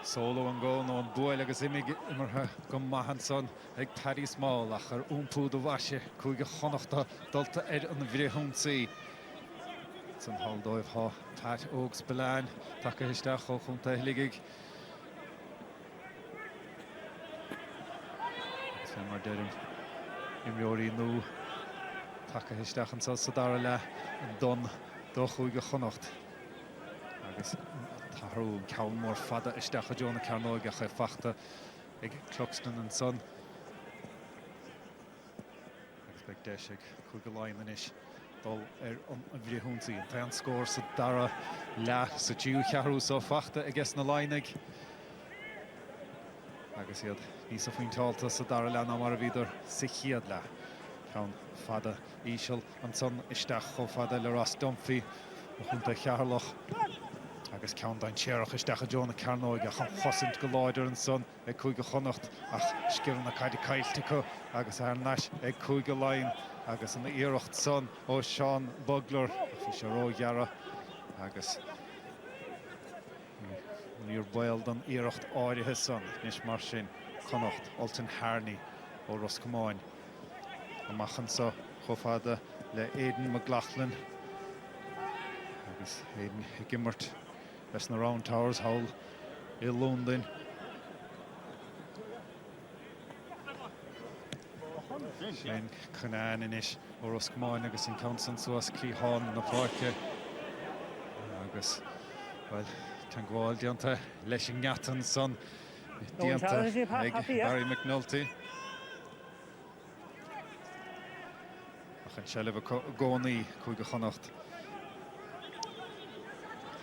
Solo an gón ó an buail agus imig imirthe go maihan son ag tarí smáil ach ar úmpúd ó bhaise chuige Connachta dulta ar an bhríthúnsaí. San haldóibh há Pat Ógs Beláin take isteach ó chunta ligig. Agus mar deirim imreoirí nó take isteach an sa dara le an don do chuige Connacht. Agus Tarú ceann mór fada isteach a Joanna Carnóig a chu fachta ag Cluxton an son. Agus beag deisig chuige Lein inis dul ar an bhríthúnsaí an taon scór sa dara le sa dú chearú sa fachta agus na Leinig. Agus iad níos a faointeálta sa dara le ná mar a bhíidir sa chiad le. Ceann fada íseal an son isteach cho fada le ras Dumphy a chunta chearlach. Agus ceann dain séireach isteach a Joanna Carnóig a chan chosint go láidir an son ag chuige Connacht ach sciann na caiide caiilte go agus ar neis ag chuige Lein agus an iirecht son ó Seán Bugler fi sé rógearra agus níor bail don iirecht áirithe son níos mar sin Connacht Alton Harney ó Roscomáin amachchan sa chofada le Aidan McLaughlin agus Aidan gimmert leis na Round Towers hawl i London. Shane Connacht inis ó Roscomáin agus in Council suas clíháin na páirce agus well tan gháil dianta leis an ngatan son dianta ag Barry McNulty. Ach an seileh gcónaí chuige Connacht.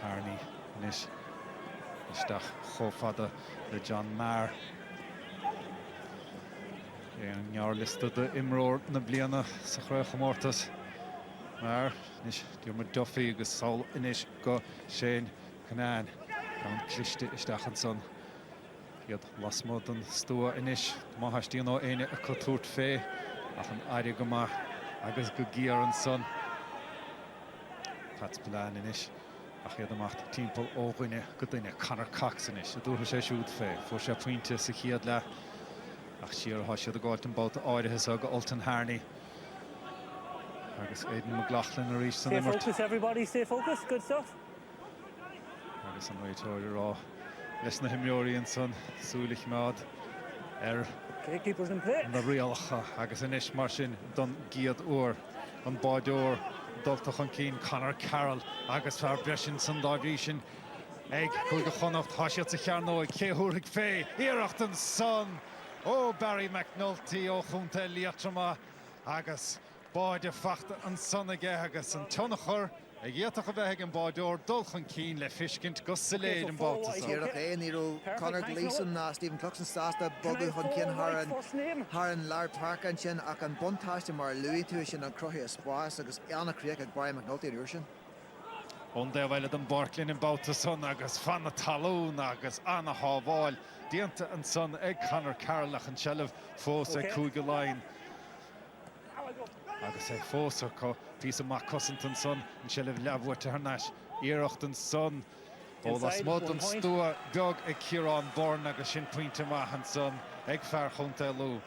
Harney inis isteach chomhfada le John Maher. An ngear lista de imróir na bliana sa chréich mórtas. Maher inis diarmid Duffy agus Saul inis go Shane Connacht an cliste isteach an son. Iad lasmod an stúa inis maithastíon ó éine a cotúirt fé ach an aire go maith agus go gíar an son. Pat Beláin inis ach iad amach timppel óghine go duine Conor Cox inis a dútha sé siúd fé fuair sé pointe sa chiad le ach siar há siad a gáilt an báilta áirithe sa go Alton Harney agus Aidan McLaughlin a rís san Stay focused, everybody, stay focused, good stuff. Agus an réitóir rá leis na himreoirí an son súlaich mád ar Okay, keepers in play. Na rialcha agus inis mar sin don giad uair an báideoir dultach an cín Conor Carroll agus fear bresin san dábhrí sin ag chuig a chonacht háisiad sa chearnóid céthúraigh fé iirecht an son ó Barry McNulty ó chunta Leatrama agus báide fachta an son aige agus an tionachar ag dhéatach a bheith an báideoir dulch an cín le fiscint go saléad an báta. Tíreach é níró Conor Gleeson na Stephen Cluxon stásta bogu chun cin Haran Lard Park an sin ach an buntáiste mar Louis tú sin an cruthaí a spáis agus Anna Creek ag Brian McNulty ar sin. Onda bhile an Barklin an báta son agus fanna talún agus anna hábháil díanta an son ag Conor Carroll ach an sellh fós ag cúige láin. Agus é fósa có písa má cosint an son an sellh leabhhairte harnáis iirecht an son ó las mód an stúa beag ag Ciarán Bourne agus sin puinte maith an son ag fear chunta lú.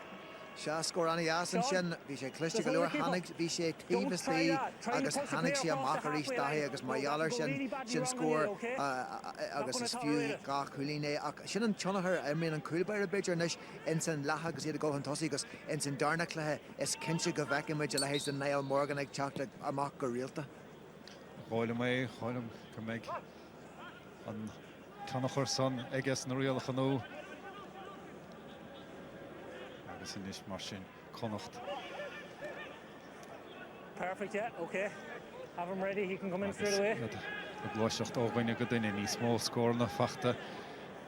Se scór anna jasan sin, bhí sé cliste go leor hanig, bhí sé tíbastí agus hanig sé amach a rís dathí agus maialar sin scór agus is fiú gach chulíné ach sin an tionachar mé an cúlbeir a beidir nes in san letha agus iad a ggóhan tosí agus in san darna clethe is cinse go bhecimid le hééis den Niall Morgan ag teachta amach go rialta. Cháilim go méid an tionachar son agus na rialach nó. Agus inis mar sin Connacht. Perfect, yeah, okay. Have him ready, he can come in straight away. Ag glóiseacht óghaine go duine ní smó scór na fachta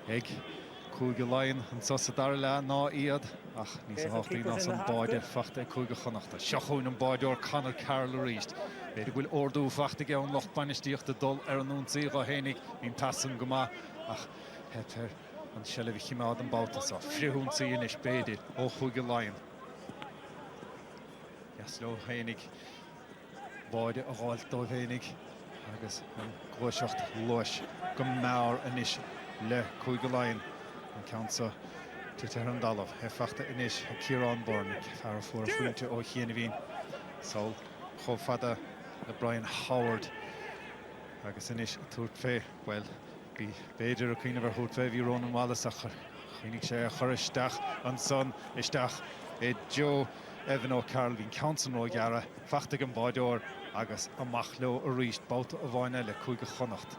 ag cúige láin an sosa dar le ná iad ach níos háchtaí ná san báide fachta ag cúige Connachta. Seachún an báideoir Conor Carroll a ríist. Beidir bhfuil ordú fachta ag an locht bainisteochta dul ar an únsaí go hénig hín tasan go maith ach hetar an sellh chiimeád an báta sa friúnsaí inis beidir ó chuige láin. Jasló hénig báide a gháil dó hénig agus an glóiseacht lois go meabhar inis le chuige láin an ceansa tutar an dalamh he fachta inis a Ciarán Bourne fear fuair fuinte ó chéana bhín Saul chomh fada le Brian Howard agus inis tuairt fé well bhí beidir a chuoine bhar thuairt fé bhí Ronan Wallace a chuoinnig sé a choristeach an son isteach é Joe Evan O'Carroll hín ceansan ó gearra fachta an báideoir agus amach leo a ríist báta a bhaine le cúige Connacht.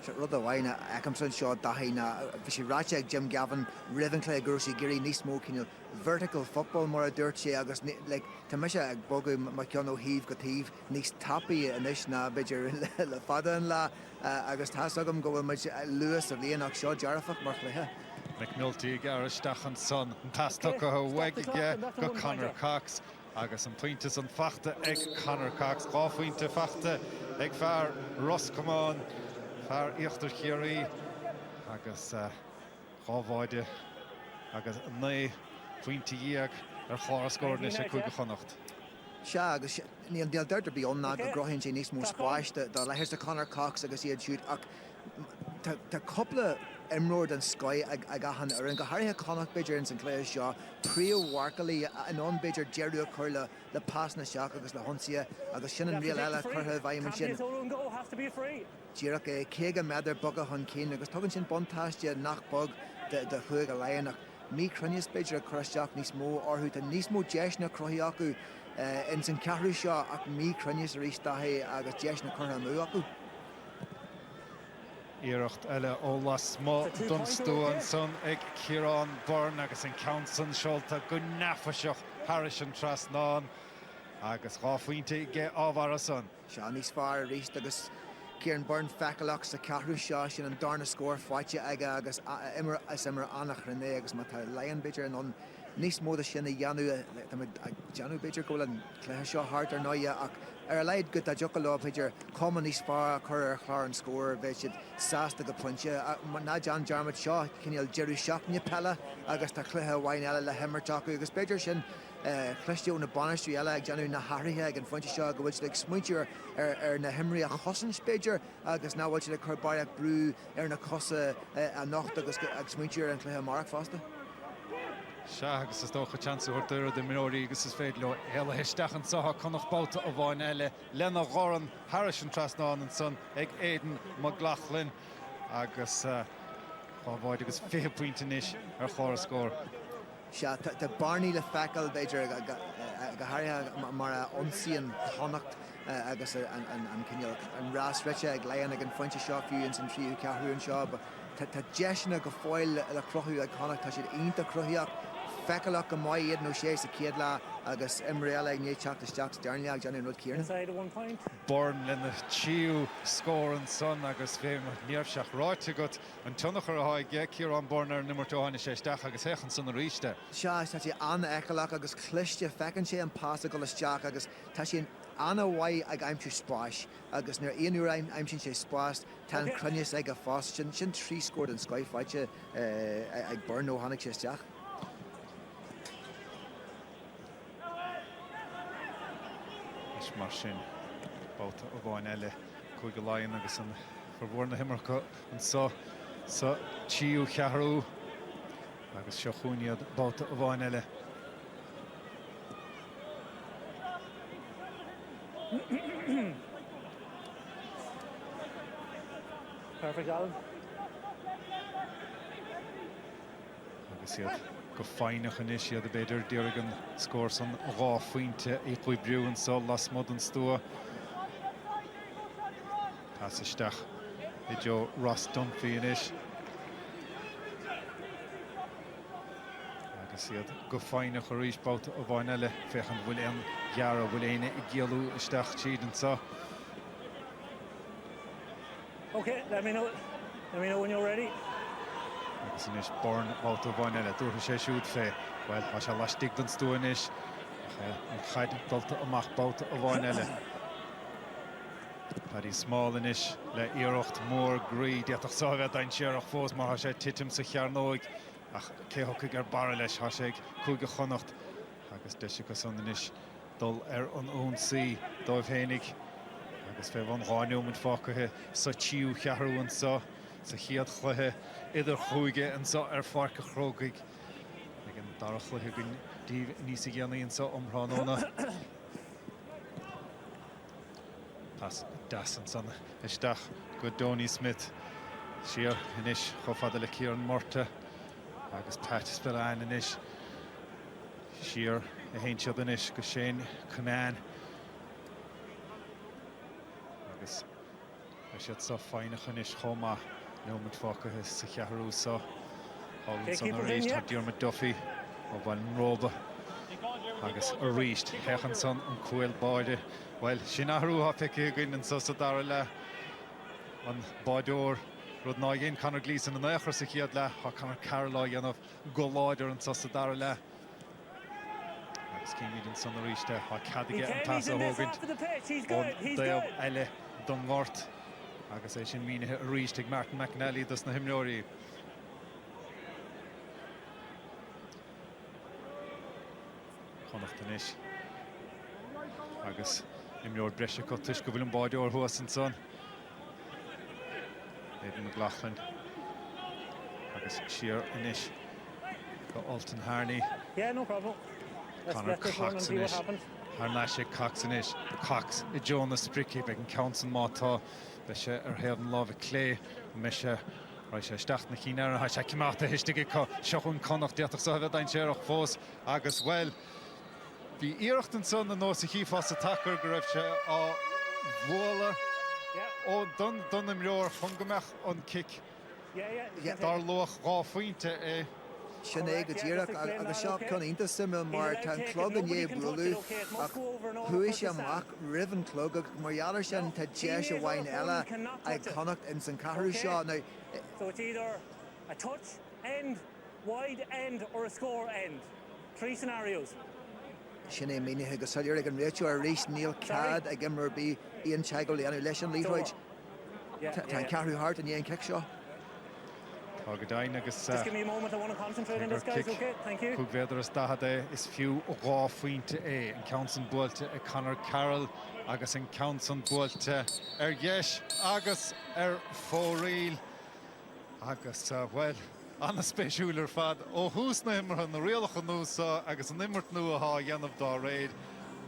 Se rud a bhaine Eccamson seo dahaína bhí sé ráite ag Jim Gavin rihancla gursaí gurí níos mó cinneal vertical football mar a dúirt sé agus tá me se ag bogu mar ceann ó híomh go tíomh níos tapaí inis na beidir le fada an lá agus tá agam go bhfuil luas a bhíonach seo dearafach mar chluthe. McNulty gar isteach an son an tastal go bhaige go Conor Cox agus an pointas an fachta ag Conor Cox gáfuointe fachta ag fear Roscommon fear íochttar chiaí agus gábháide agus né pointe díag ar chláirascóir leis a chuige Connacht. Se agus níl déal deirtar bí onna go grohann sé níos mó spáiste dá leithir a Conor Cox agus iad siúd ach tá coppla imród an Sky ag gahan ar an go háirithe Connacht beidir in san cléir seo príomhharcalaí an an beidir deirú chuir le pás na seach agus le honsaí agus sin an rial eile chutha bhaimman sin. Díreach é cé go medidir bogad chun cín agus tugann sin buntáiste nach bog de chuig a leanach mí crunias beidir a chuisteach níos mó orthú a níos mó deis na cruthaí acu in san ceathrú seo ach mí crunias a rís dathaí agus deis na chutha mú acu. Iirecht eile ó las mó dunstú an son ag Ciarán Bourne agus an ceansan seolta go nafaseach Harris an trasnáin agus gáfuointe ige ábhar a son. Se níos fearr rís agus Ciarán Bourne feiceach sa ceathrú seo sin an darna scór fáite aige agus immer annach rené agus má tá leon beidir an níos móda sinna Janú beidir go an cléthe seo hart ar náide ach ar a leid go a joca lá beidir com níos fearr chur ar chláir an scór bheith siad sásta go pointe ná John Jarmid seo cinneal Jerry Shockne pelle agus tá chluthe bhain eile le himmarteach agus beidir sin chluisteú na banistú eile ag Janú na hairthe ag an fointe seo go bhfuil le smuintear ar na himraí a chosan beidir agus ná bhfuil le churbáideach brú ar na cosa a nocht agus ag smuintear an chluthe marach fásta. Se agus is dócha chance chuir de minóí agus is féad le heile heisteach an satha Connacht báta a bháin eile lena gháran Harris an trasnáin an son ag Aidan McLaughlin agus gábháid agus 5 pointe inis ar chláirascóir. The Barney le fecal beidir go hair mar onsian Connacht agus an cinneal an ras riche ag lean ag an fointe seo fiú in san tríú ceathú an seo, tá deisina go fáil le crothú ag Connacht tá siad ionta cruthaíach fecalach go maiad iad nó sé sa céad le agus imréal ag néteach isteach dearnleach Johnny Rud Kieran. Inside at 1 point. Born in the chiú scór an son agus fé níorseach ráite got an tunnach ar a haig cíar an born ar nummer 2 agus hechan san a ríiste. Tá sé an ecalach agus cliste fecan sé an pás go isteach agus tá sin anna bhaid ag aimimú spáis agus nar aonú aimsin sé spáist tá crunne ag a fás sin trí scóir an scoilfáite ag burn ó tháinig sé isteach. Mar sin báta a bháin eile chuig go láin agus an forbhórna himmarcha an sa tíú cheathrú agus seo chúniad báta a bháin eile. Perfect, Alan. Agus iad go fáinach an is iad a beidir deargan scór san rá faointe i chuig briú an sol las mod an stúa. Pas isteach i Joe Ross Dunphy in is. Agus iad go fáinach a rís báta a bháin eile fechan bhfuil an gearra bhfuil éine i gcealú isteach tíad an sa. Okay, let me know when you're ready. Agus in is born báta a bháin eile dúrtha sé siúd fé. Well, tá sé laistigh don stúa in is. An chaid dulta amach báta a bháin eile. Paddy small in is le iirecht mór grí diaach sábhead ein séarach fós mar sé titim sa chearnóig ach céhocaigh ar bara leis há sé chuig a Connacht agus deise go san in is dul ar an ón sí dóibh hénig agus fé bhain ráinú mit fácathe sa tíú cheathrú an sa chiad chluthe idir chuige an sa ar farca chrógaigh ag an dara chluthe gon díomh níos a gceannaí an sa omránóna. Pas dasan san isteach go Donny Smith siar inis chofada le Kieran Murta agus Pat Spillane inis siar a héintead inis go Shane Connacht agus siad sa fáinach inis chomá nómad fácathe sa cheathrú sa Holland san a ríist tá Diarmaid Duffy ó bhain róba agus a ríist hechan san an cúil báide. Well, sin ahrú ha feice gin an sa dara le an báideoir rud ná gén Conor Gleeson an éachar sa chiad le ha Conor Carlow anmh go láidir an sa dara le. Agus cíimiid an san a ríiste ha cadige an tas a hógant ón daobh eile don Mort agus é sin mínithe a ríist ag Martin McNally dus na himneoirí. Connacht an is agus imneor breise go tuis go bhfuil an báideoir thuas an son. Éidir McLaughlin agus siar inis go Alton Harney. Yeah, no problem. Conor Cox in is. Harnaise Cox in is. Cox I Jonas Spricky be an Council mátá be sé ar headan láh clé me sé ráid sé isteach na cíine ha sé cimáta hiistigh seachún Connacht diaach sa bheith ein séarach fós agus well bhí iirecht an son an nó sa chiífás a takear go raibh sé á bhla ó don im leor fungamach an kick dar loch rá faointe é. Sin é go dtíireach agus seo chunínta simime mar tá clog an é brúlú ach thuis sé amach rihan clog ag marar sin tá déis a bhain eile ag Connacht in san cathrú seo. So it's either a touch end, wide end or a score end. 3 scenarios. Sin é mínithe go salir ag an réiteú a rís Neil Cad ag imar bí Ian Teagle leanú leis an líthroid. Tá cathrú hart an éon kick seo. Just give me a moment, I want to concentrate on this, guys, okay? Thank you. Cúg bhéidir is dahada is fiú rá faointe é an Council buailte a Conor Carroll agus an Council buailte ar dheis agus ar fóríl agus well anna spéisiúlar fad ó hús na imar na rialach an núsa agus an imirt nua há dhéanamh dá réid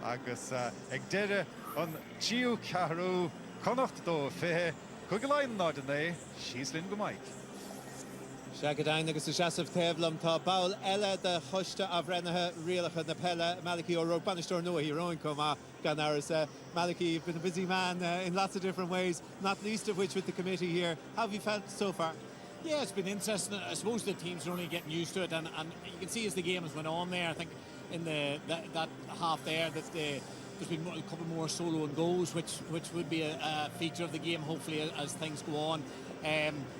agus ag deire an tíú ceathrú Connacht dó fithe chuig go lein náid an é síos linn go maic. Shagadain agus Shasov Tevlam tá Baul Ella the Hushta of Renaha Rialacha Napella Maliki or Banistor Noah heroin Koma Ganaris Maliki, you've been a busy man in lots of different ways, not least of which with the committee here. How have you felt so far? Yeah, it's been interesting. I suppose the teams are only getting used to it, and you can see as the game has went on there, I think in that half there that there's been a couple more solo and goals, which would be a feature of the game hopefully as things go on.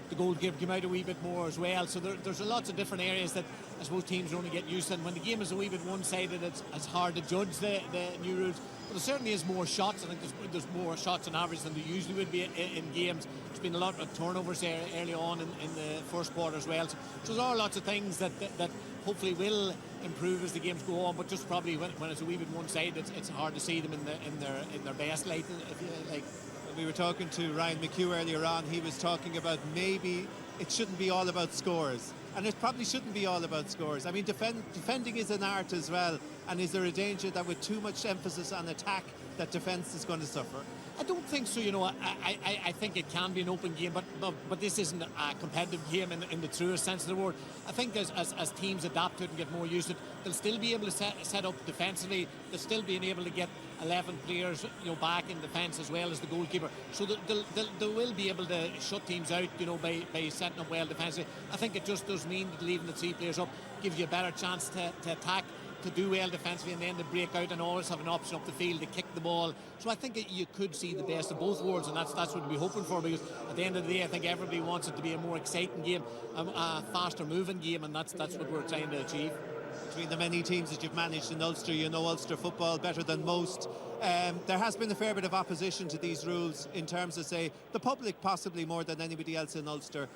The goal came out a wee bit more as well, so there's lots of different areas that I suppose teams are only getting used to, and when the game is a wee bit one-sided it's hard to judge the new rules, but there certainly is more shots. I think there's more shots on average than there usually would be in games. There's been a lot of turnovers there early on in the first quarter as well, so there are lots of things that hopefully will improve as the games go on, but just probably when it's a wee bit one-sided it's hard to see them in their best light, if you like. We were talking to Ryan McHugh earlier on. He was talking about maybe it shouldn't be all about scores, and it probably shouldn't be all about scores. I mean, defending is an art as well, and is there a danger that with too much emphasis on attack that defence is going to suffer? I don't think so. I think it can be an open game, but this isn't a competitive game in the truest sense of the word. I think as teams adapt to it and get more used to it, they'll still be able to set up defensively. They'll still be able to get 11 players, back in defence as well as the goalkeeper. So they will be able to shut teams out, by setting up well defensively. I think it just does mean that leaving the 3 players up gives you a better chance to attack, to do well defensively, and then to break out and always have an option up the field to kick the ball. So I think you could see the best of both worlds, and that's what we're hoping for, because at the end of the day I think everybody wants it to be a more exciting game, a faster moving game, and that's what we're trying to achieve. Between the many teams that you've managed in Ulster, you know Ulster football better than most. There has been a fair bit of opposition to these rules in terms of, say, the public possibly more than anybody else in Ulster.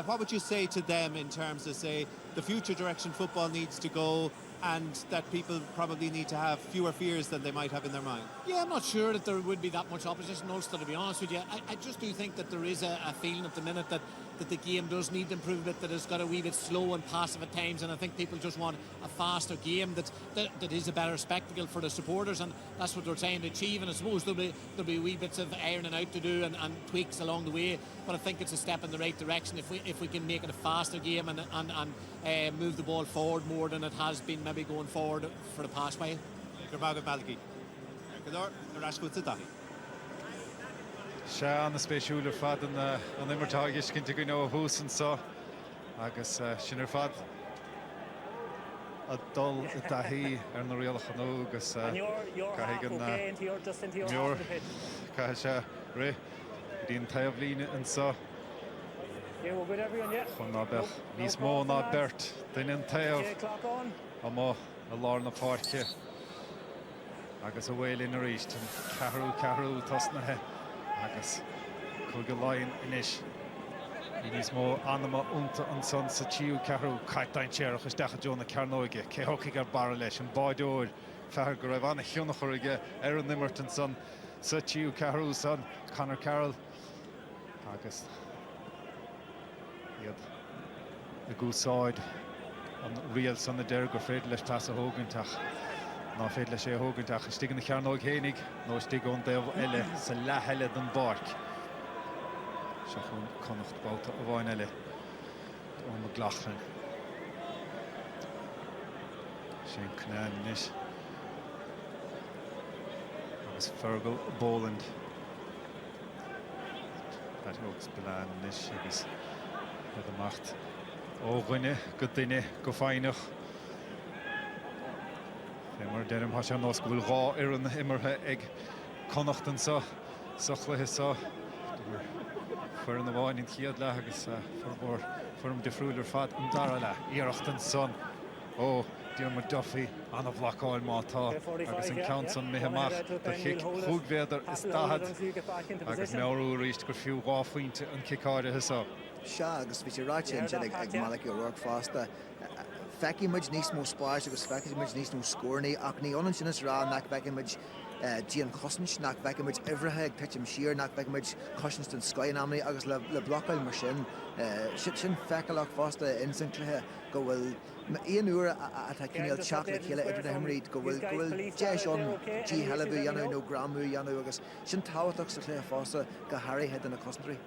What would you say to them in terms of, say, the future direction football needs to go, and that people probably need to have fewer fears than they might have in their mind? Yeah, I'm not sure that there would be that much opposition in Ulster, to be honest with you. I just do think that there is a feeling at the minute that the game does need improvement, that it's got a wee bit slow and passive at times, and I think people just want a faster game that is a better spectacle for the supporters, and that's what they're trying to achieve. And I suppose there'll be wee bits of ironing out to do and tweaks along the way, but I think it's a step in the right direction if we can make it a faster game and move the ball forward more than it has been maybe going forward for the past while. Sean the spéisiúlar fad an immertáis cinnte go nó a húsan so agus sin fad a dul i dahí na rialacha nó agus cai se ré dín taobh líne an so chun ná bech níos mó ná bert den an taobh a má a lár na páirce agus a bhfuil in a ríist an ceathrú tosnathe agus chuig go láin inis níos mó anama únta an son sa tíú ceathrú caiitainn séireach is decha Joe na Cearnóige cé hocaigh ar bara leis an báideoir fear go raibh anna chionnach chuige ar an nimmert an son sa tíú ceathrú son Conor Carroll agus iad a gúsáid an rial son na deir go féidir leis tas a hógantach ná féidir leis sé a hógantach is stigin na Cearnóig hénig nó stig ón déobh eile sa leheile den barc se chun Connacht báta a bháin eile ón na glachran sin cnán inis agus Fergal Boland that hooks belan inis agus le macht ó ghuine go duine go fáinach mar denim has an nos bhfuil rá ar an immerthe ag Connacht an sa chluithe sa fuair an bháin in chiad le agus fuair defriúlar fad an dara le iarracht an son ó Diarmaid Duffy an a bhlacáil mátá agus an count san mihamach de chic chúgvéidir is dahad agus meú ríist gur fiú gáfuointe an kicáide sa Se agus bhí sé ráite an ag Malachy O'Rourke fásta feiciimiid níos mó spáis agus feiciimiid níos mó scóirnaí ach ní onan sin is rá nach feiciimiid Dían Cosins nach feiciimiid ihrithe ag teim siar nach feiciimiid Cosins den Scoin amnaí agus le blocail mar sin sin feicilach fásta insan cluthe go bhfuil íon uair a cinneal teach le chéile idir na himríd go bhfuil deisión dí heilebú dhéanú nó gramú dhéanú agus sin táhaach sa cluthe fásta go hairithe den na Cosintry.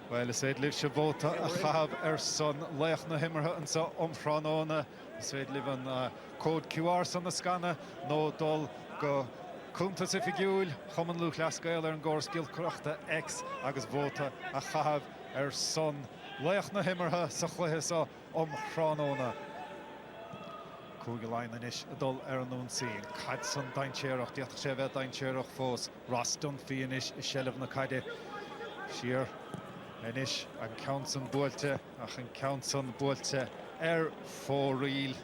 Well, said live Shabota a chab son lech na himmerha and so Franona said live on code QR son the scanner no dol go Kuntas if you Common Luke Lascale and Gore Skill Crochta X agus Vota a chab son lech na himmerha sa so Franona Cúgalain inis adul an sí Cadson daintéireach diach séve daintéireach fós Ross Dunphy inis Shellef na caide Sheer inis an Council Builte ach an Council Builte fóríl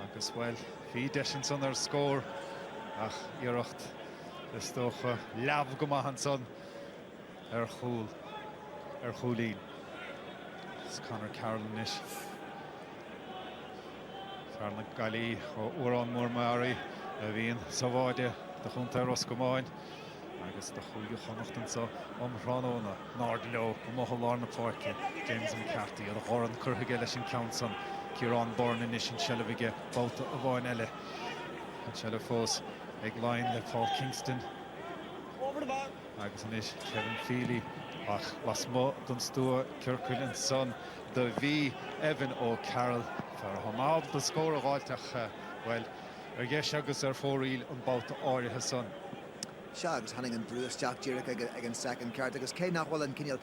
agus well hí desinson score ach iirecht is stocha leab go maithan son chúlín is Conor Carroll inis Farna Galí ó mór Mary a bhíon saváide de chunta Roscomáin agus de chuige Connacht so Ranóna Nardlo Mohallarna Parke James McCarthy a Horan Curthige leis an Council Kieran Bourne inis an Shellevige Bouta a bháin eile an Shellef fós ag Line le Paul Kingston agus inis Kevin Feely ach las mo don stúa Kirkul and son de bhí Evan O'Carroll for Hamal the score of Altach well Geis agus fóríl an Bouta áirithe son Shags Hanning and Bruce Jack Jerick against second card agus cé nachhfuil an cinneal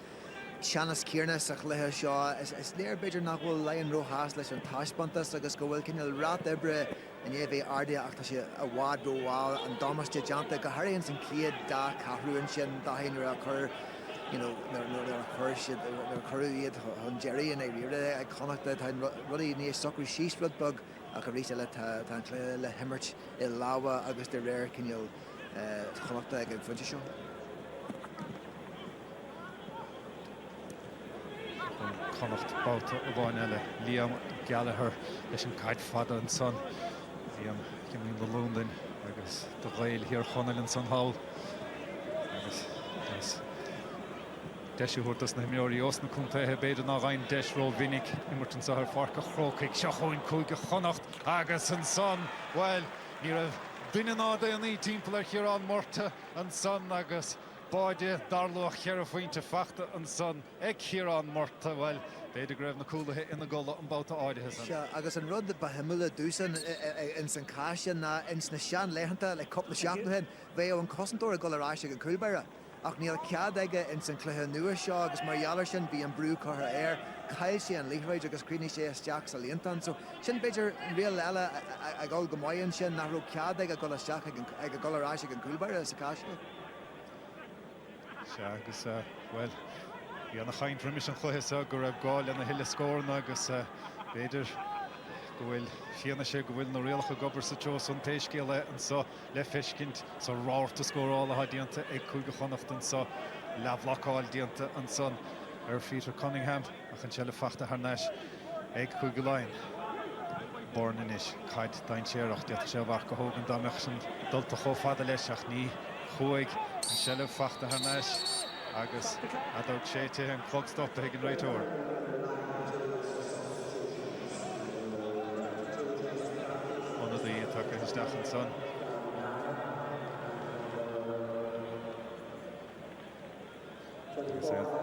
Seanas Kearna sa chluithe seo is léir beidir nachhfuil Lion Rojas leis an taispantas agus go bhfuil cinneal rat ebre in éh ardé ach tá sé a bhád roháil an dámaiste deanta go haíonn san céad dá cathrúin sin dahéanaar a chur chur chuiad an Jerry in éire ag Connacht rudí níos socrú síosrud bug a go rí le himirt I láha agus de réir cinneal Connacht ag fuinte seo. Connacht Bouta a bháin eile Liam Gallagher leis an caiid fada an son Liam Jimmy the London agus de réil hir Chonel an son Hall agus deisiúirtas na himóí os na cúntathe beidir ná rain deisró vinnig immortan sa farca Croke ag seachain cúige Connacht agus an son well ní a duine náda an í timppla Chiarán Murta an son agus Báide darlóach chear a faointe fachta an son ag Chiarán Murta well beidir greibh na cúlathe ina gola an Bouta áirithe san. Agus an rud ba himúla dúsan in san cáisian na ins na sean leihananta le coppla seaachna hen bheith an cosantóir go leráise an cúlbeire ach níl cead aige in san cluthe nua seo agus mar dhealar sin bhí an brú chutha air cail sé an líthráid agus cuioine sé isteach sa líontan so sin beidir rial eile a gáil go maion sin nach raibh cead aige go isteach ag go leráise an cúlbeire sa cáisian. Se agus well hí anna chaint rimis an chluithe go raibh gáil anna hiile scóirna agus beidir go bhfuil fianna sé go bhfuil na réalcha gobar sa teo san téiscéile an so le feiscint sa ráirta scórála díanta ag cúige Connacht an so leabhlacháil díanta an son Peter Cunningham ach an seile fachta harneis ag cúige Line Bourne inis caiid daintéireach deach sé bhar go hógan dámeach san dulta chomhfada leis ach ní chuig an seile fachta harneis agus adóg sé tithe an clogstop ag an réitóir. Take isteach an son.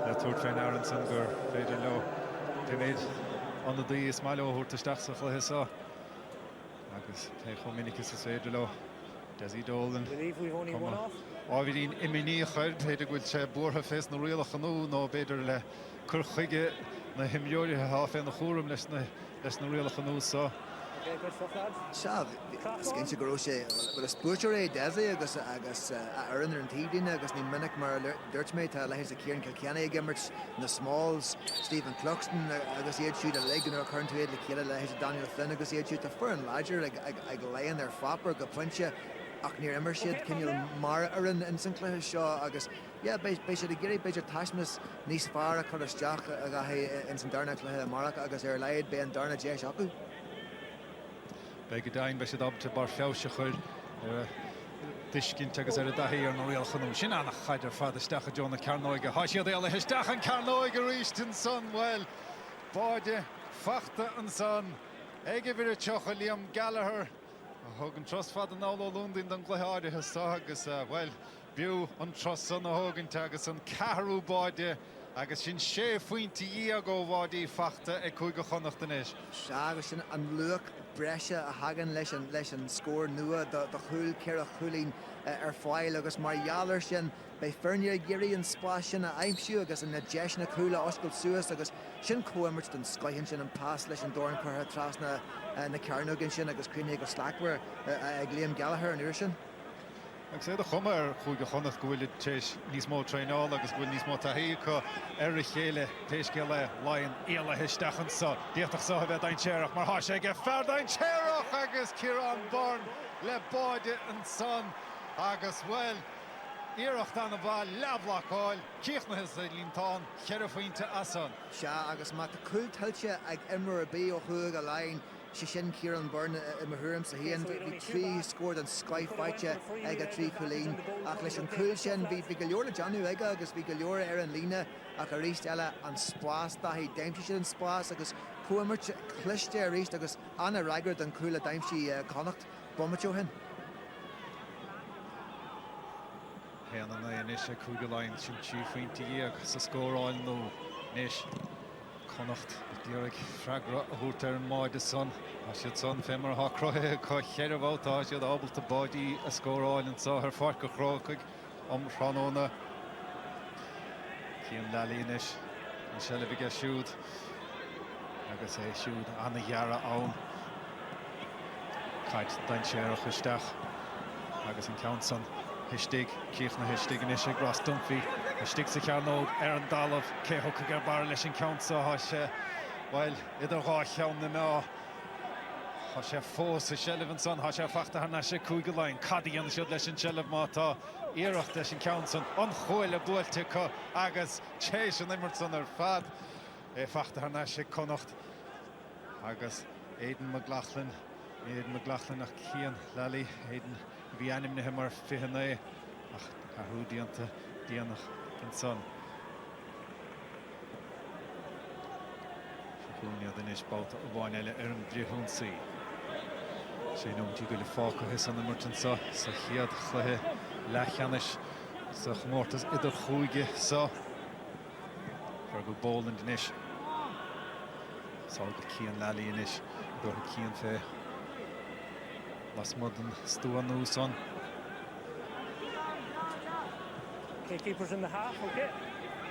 Le túirt féin an san gur féidir le Téméid an daí is mai leúirt isteach sa chluithe sá agus té chomininic is féidir le Desi Dolan áhíon iminí chuir féidir bhfuil sé buortha fés na rialach anú nó beidir le chur chuige na himleoirithe há féin na chúram leis na rialach anú sá. Seab, cin sé go sé bhfuil a spúirtear é Desi agus arannar an tídaine agus ní minic mar dúirtméid a leis a Kieran Kilkenny gimmert na Smalls, Stephen Cluxton agus iad siúd a legan ar chuintúid le chéile leis a Daniel Flynn agus iad siúd a fur an láidir ag léon ar fapar go pointse ach níor immer siad cinneal mar aran in san cluthe seo agus bei siad a géirí beidir taismas níos fearr a chur isteach a gaithe in san darna cluthe marach agus ar leiad be an darna déis acu. Be go dain be sé abte bar feáise chuir tuiscint agus ar a dathí ar nó réalchanú sin annach chaidir fad isteach a John na Carnoige. Tá siad éile isteach an Carnoige ríist an son well. Báide fachta an son. Ige bhir teocha Liam Gallagher. A thug an tros fad an ála lúndín don glutháirithe sa agus well, biú an tros san a thugannte agus an ceathrú Báide agus sin sé faointe dhé go bhádaí fachta ag chuig go Connacht inis. Agus sin an luach breise a hagan leis an scór nua do chuúil ceir a chuúlín ar fáil agus mar jalar sin bei fearne géirí an spás sin a aimimsú agus an na deisna cúla oscail suas agus sin cuaimmart den scoihann sin an pás leis an dóran chutha trasna na cearnógin sin agus cruine go slacmhar ag Liam Gallagher an uair sin. Ag sé a chumar chuig go Connacht go bhfuil tééis níos mó tréáil agus bhfuil níos mó taí chu ar a chéile tééis go le laon éile histeachchan sa díochtach sa bheith dain téireach mar há sé go feardain téireach agus Ciarán Byrne le báide an son agus bhfuil iirecht an a bhil leabhlacháil cíochnachas a líntán cheir faointe asan. Se agus má tá cúil tiltte ag imar a bí ó chuig a lainn sin Ciarán Byrne I mahuaim sa híon bhí trí scóir an scaithfáite ag a trí chulín ach leis an cúil sin bhí go leor le Johnú aige agus bhí go leor ar an líne ach a ríist eile an spás daithí daimsí sin an spás agus cuaimmart cliste a ríist agus anna raigart an cúil a daimsí Connacht bomateo hin. Héan an éis a chuig go láin sin trí faointe dhé agus sa scóráil nó níos Connacht díorag freigra a thuút ar an máide son a siad son fémar a crothe chu chéir a bhátá siad ábalta báidí a scóráil an sa ar fáir go Croke Ránóna Cian Lálínis an seile bhí siúd agus é siúd anna dhearra ann caiid dain séireach isteach agus an ceanson Histig, Cíochna Histig in Ishig Ross Dunphy, Histig sa cearnóg ar an dalamh céthó go gur bar leis an ceansa há sé bhil idir dhá cheann na mé há sé fós a seileh an son há sé fachta hana sé cúig go láin cadíon siad leis an seileh mátá iirecht leis an ceansan an chuil a buailte chu agus tééis an immert ar fad é fachta hana sé Connacht agus Aidan McLaughlin nach Cian Lally Aidan bhí anim na mar fihanna ach cathú díanta díanach an son. Fúne den is báta a bháin eile ar an bríthúnsaí. sé nómtí go le fácha his an immert an sa chiad chluthe lechanis sa chmórtas idir chúige sa for go bólan den is. Sá go Cian Lally inis gur Cian fé Las modern Stuan Úson. Okay, keepers in the half, okay.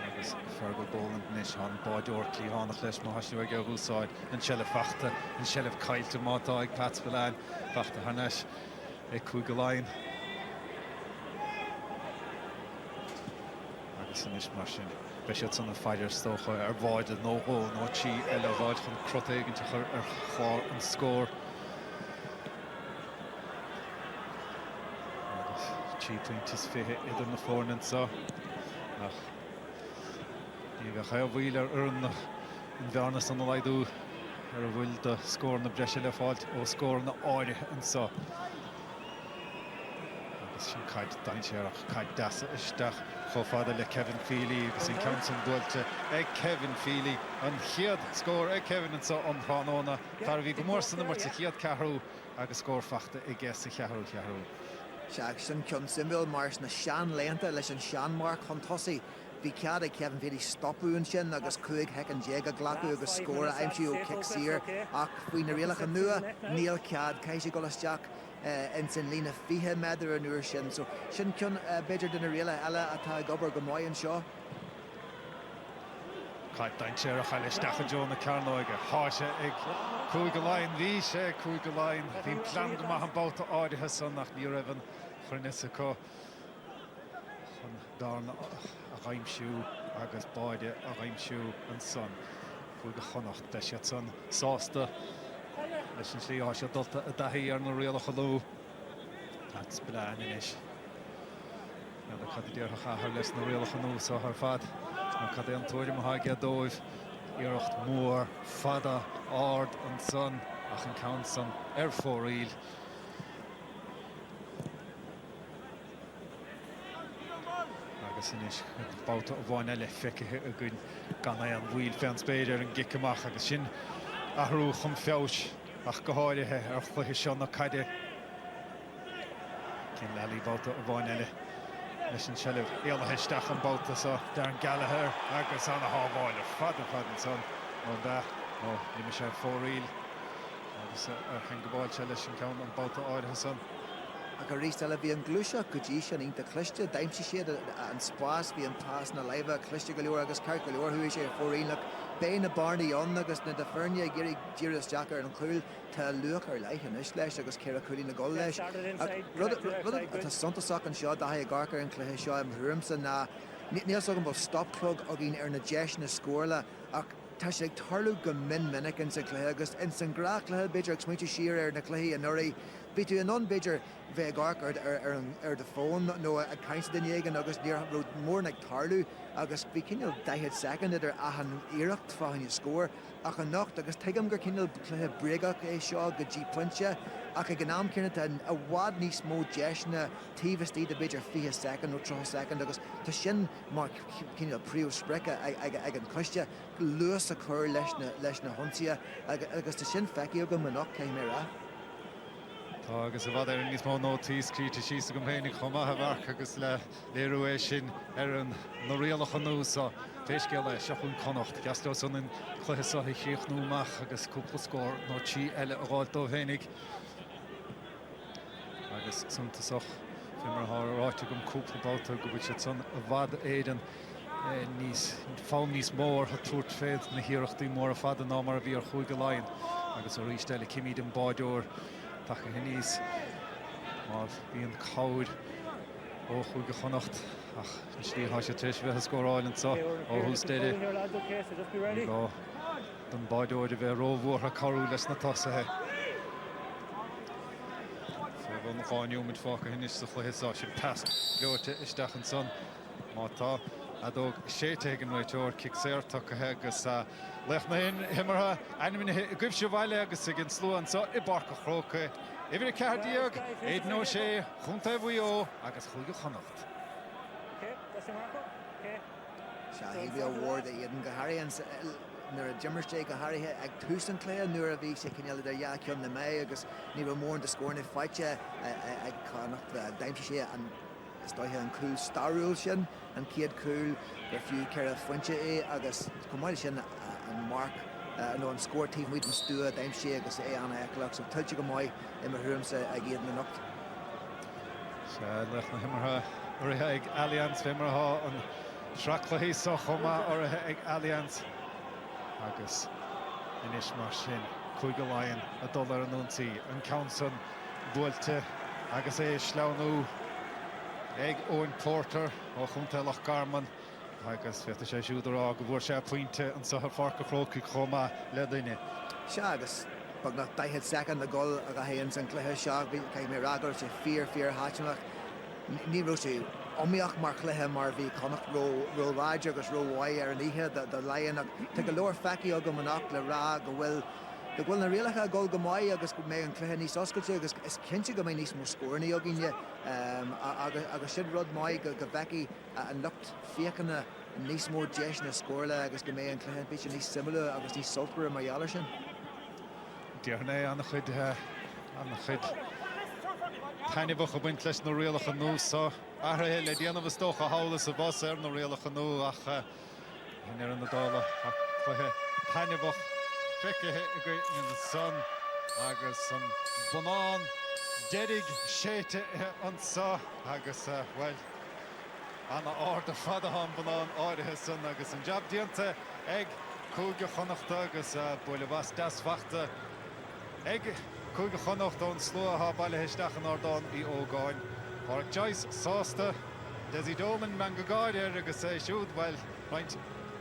Agus fergal bólan níos an báid orclí hánach leis má hasú ag úsáid an seileh fachta an seileh caiilte mátá ag Patsfilein fachta haneis ag cúig go láin. Agus an is mar sin beisiad san an feidir stócha ar bháid a nóó nó tí eile bháid chun crotaigh ar chlár an scór. Twenties fithe idir na fórnan sa ach ní bheith cha bhhuiil ar an bhearnas an leidú ar a bhfuil de scór na breise le fáilt ó scór na áirithe an sa agus sin caiid daintearach caiid deasa isteach chomh fada le Kevin Feely agus in ceann dúilte ag Kevin Feely an chiad scór ag Kevin an sa an Ránóna tar bhí go mór san mar sa chiad ceathrú agus scór fachta i gceas sa cheathrú. Seach sin ceann symbol mars na sean lenta leis an sean mark chun tosaí. Bhí cead ag Kevin Feely stopú an sin agus cuaig heic an déag a ghlacu agus scóra aimsí ó kick sír ach faoin na rialacha nua níl cead caiise go isteach in san lína fiche meidir an uair sin. So sin ceann beidir den na riala eile atá gobar go maiid an seo. Caiid daintear a chaile isteach an Joe na Carnoige. Háise ag cúig go láin bhí sé cúig go láin bhín plan go maith an báta áirithe san nach ní raibhann chuirnisa có chun darna a ghaimsiú agus báide a ghaimsiú an son cúig go Connacht de siad san sásta leis an slí áise dulta a dathí ar na rialacha lú that's bilean inis na cadíar a chathair leis na rialacha lú sa ar fad an cad an túir mo haige dóibh iirecht mór fada ard an son ach an count san ar fóríl. Agus inis báta a bháin eile feicithe a gún gan é an bhíl fean spéidir an gicamach agus sin ahrú chun feabhs ach go háirithe ar chluiche seo na caide. Cian Lally báta a bháin eile leis an seileh éalaisteach an bóta so Darren Gallagher agus an a hábháile fad son nó da nó ní sé fóríl agus an gobáil se leis an count an bóta áirithe son. Ag a rítile bhí an glúise go dtí sin ínta cluiste, daimsí siad an spás bhí an pás na leive cluiste go leor agus ceart go leor thuí sé fóríach bé na barnaí an agus na de fearne géirí Díras Jackar an cúil tá luach ar leith an is leis agus céir a chuí na gáil leis. Tá suntasach an seo da garcar an cluthe seo an thuúmsa na níos agam bh stopclog a gin ar na deis na scóla ach tá sé ag tarlú go minic in sa cluthe agus in san grá cluthe beidir ag smuointe siar ar na cluthaí an nuirí bí tú an beidir bheith garcar ar de fón nó a caiint duine agus níor mór ag tarlú agus bhí cineal 10 second idir an iirecht fáinne scór ach an nacht agus teigem gur cineal cluthe bréagach é seo go dtí pointe ach ag gnám cinenne a bhád níos mó deisna tíhistí de beidir 5 second nó 3 second agus tá sin mar cineal príomh sprecha ag an cluiste luas a chur leis na hontia agus tá sin feici go manach céim ra. Tá agus a bhd ar níos mó nótíos críte síos go mhénig chumá bhach agus le léirú sin ar an nó réalach an nús a féiscéil le seachún Connacht gasú san in chluithe sothaí chéochnúach agus cúpla scór nó tí eile a gháil dó fénig agus suntasach fimmarthráite gom cúpla báta go bhfuil sé san a bhd éan fám níos mór a tuairt féad na hiireachtaí mór a fada ná mar a bhí ar chuig go láin agus a rísteile cimíd an báideoir tacha níos mar bhí an cáid ó chuig go Connacht ach slíthá sé tuis bheith a scóráil an sa ó hústéide gá don báideoir a bheith rómhór a carú leis na tasathe. Bhn gáinúmid fácha hinis sa chluithá sin pas leirte isteach an son má tá a dóg sétéigen réiteir kick séirtachathe agus lech na himmartha aimimine gubh se bhaile agus gin slú an sa I barca Croke. Idir ceardíag éiad nó sé chunta bhuió agus chuig go Connacht. Se hí bhí award a iad go Harry nuair a Jimmerste go Harrythe ag túsan cléir nuair a bhí sé cineal idir jaicion na mé agus ní bh mór de scóirna fáite ag Connacht daimte sé an stoithe an cúil starúil sin an ciad cúil gur fiú ceir a foiinte é agus cumáile sin an mark nó an scóirtíh muid an stúa daim sé agus é anna eicleach so tuilte go maiid I mar thuúmsa ag iad na nocht. Se lech na himmartha orthe ag Allianz fimmartha an sreachlaí so chuma orthe ag Allianz agus inis mar sin chuig go láin a dul ar an úntaí an Council buailte agus é sleanú ag Owen Porter ó chunta Loch Garman agus fiata sé siúdarrá go bhfuair sé pointe an sa farca Croke chuma le daine. Se agus bag nach 10 second na gol a gahéann san cluthe seo bhí caiim mé ragar sé fear háiteach ní ró sé omíoch mar cluthe mar bhí Connacht róráide agus róháid ar an ihe de leion te go leor feici a go manach le rá go bhfuil na rialacha gol go maiid agus go mé an cluthe níos oscailte agus is cinnte go mé níos mó scóirnaí a gine agus siad rud maiid go bheici an lucht fiochanna níos mó deis na scóirla agus go mé an cluthe bit níos simile agus níos sultúir mar ealar sin. Dearné anna chud tainebh a buint leis nó réalach an nús athraithe le déanamh tócha hálas a bhas ar nó réalach an nú ach ar an na dála chuthe tainebh feicithe a gcuid na son agus an banán deirig séite an sa agus well anna áda fada an banán áirithe san agus an jab dianta ag cúig go Connacht agus buile bhas dasfachta ag cúig go Connacht an slútha bailile heisteach an ordáin I ógáin. Par Joyce sásta Desi Doman man go gáir agus é siúd bhil roint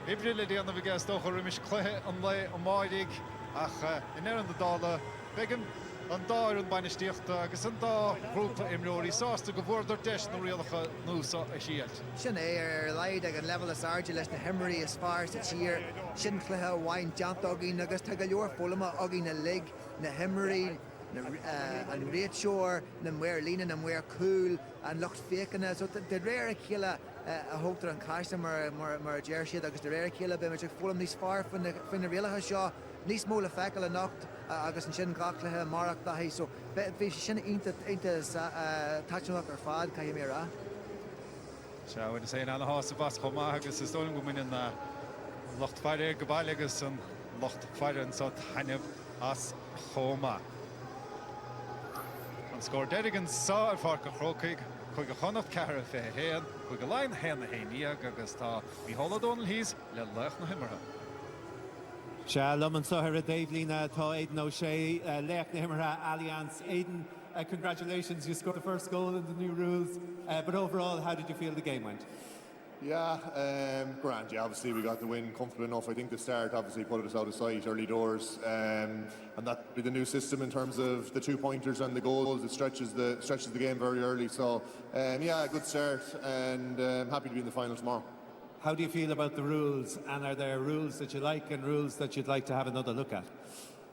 ibrile déanamh gas dócha rimis cluthe an le an máidig ach in ar an dála began an dáir an bainistíochta agus an dá grúpa imróí sásta go bhórdar deis nó réalacha núsa a síalt. Sin é ar leid ag an level is airde leis na himmarí is fearr sa tír sin cluthe bhhain deanta agin agus te go leor fólama agin na lig na himmarí an réitseoir na muir lína na muir cúil an lucht fécanna so de réir chéile a thugtar an caiiste mar déir siad agus de réir chéile be mar fólam níos fearr fin na réalacha seo níos mó le feiceil a nacht agus an sin gaclathe marach daí so bhí sin ionta taitneach ar fad cai mé ra. So we're saying on the house of us, Comagus is only women in the Locht Fire, Gabaligus, and Locht Fire, and so Hanib as Homa. And scored Derrigan saw a fork of Croke, Quick a Connacht Carra Fair, Quick a line hen the Hania, Gagasta, we hold on he's Lech no Himmerha. Shalom and Sohara Dave Lina, Tha Aiden O'Shea, Lech na Himmerha Alliance. Aiden, congratulations, you scored the first goal in the new rules. But overall, how did you feel the game went? Yeah, grand. Yeah, obviously we got the win comfortable enough. I think the start obviously put us out of sight early doors, and that with the new system in terms of the 2-pointers and the goals, it stretches the game very early. So yeah, a good start, and happy to be in the final tomorrow. How do you feel about the rules, and are there rules that you like and rules that you'd like to have another look at?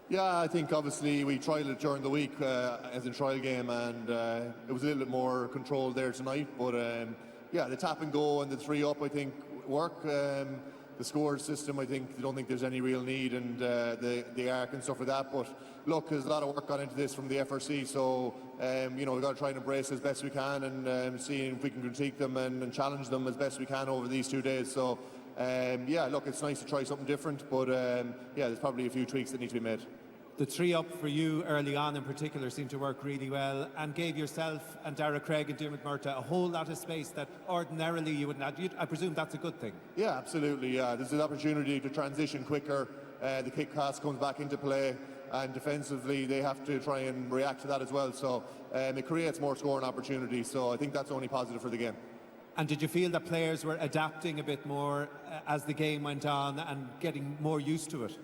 Yeah, I think obviously we tried it during the week as a trial game, and it was a little bit more controlled there tonight, but yeah, the tap and go and the 3 up I think work. The score system, I don't think there's any real need, and the arc and stuff like that. But look, there's a lot of work gone into this from the FRC, so you know, we've got to try and embrace it as best we can, and see if we can critique them and challenge them as best we can over these 2 days. So yeah, look, it's nice to try something different, but yeah, there's probably a few tweaks that need to be made. The 3 up for you early on in particular seemed to work really well, and gave yourself and Dara Craig and Dermot Murta a whole lot of space that ordinarily you wouldn't have. I presume that's a good thing. Yeah, absolutely. Yeah, there's an opportunity to transition quicker. The kick pass comes back into play, and defensively they have to try and react to that as well. So it creates more scoring opportunities. So I think that's only positive for the game. And did you feel that players were adapting a bit more as the game went on and getting more used to it?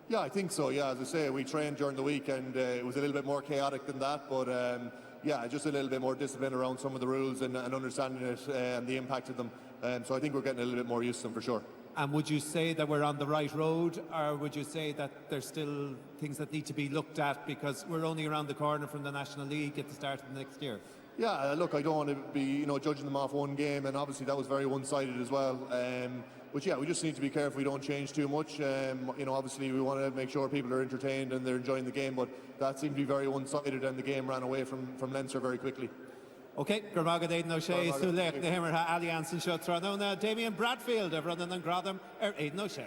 Yeah, I think so. Yeah, as I say, we trained during the week, and it was a little bit more chaotic than that. But yeah, just a little bit more discipline around some of the rules and understanding it and the impact of them. So I think we're getting a little bit more used to them for sure. And would you say that we're on the right road, or would you say that there's still things that need to be looked at, because we're only around the corner from the National League at the start of the next year? Yeah, look, I don't want to be judging them off one game, and obviously that was very one-sided as well. But yeah, we just need to be careful we don't change too much. Obviously we want to make sure people are entertained and they're enjoying the game, but that seemed to be very one-sided, and the game ran away from Leinster very quickly. Okay, Gramagad Aiden O'Shea, Sulek na Himmerha Alliance and Shot Tranona, Damien Bradfield of Runnan and Gratham, Aiden O'Shea.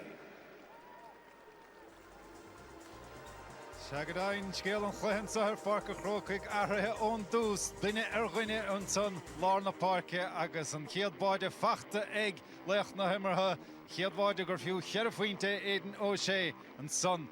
Shagadain, Scale and Chlensa, Farka Croke, Arhe on Doos, Dinne Erwine and Son, Lorna Parke, Agus and Kiad Bode, Fachte Egg, Lechna Himmerha, Kiad Bode Gurfew, Sheriffwinte, Aiden O'Shea and Son,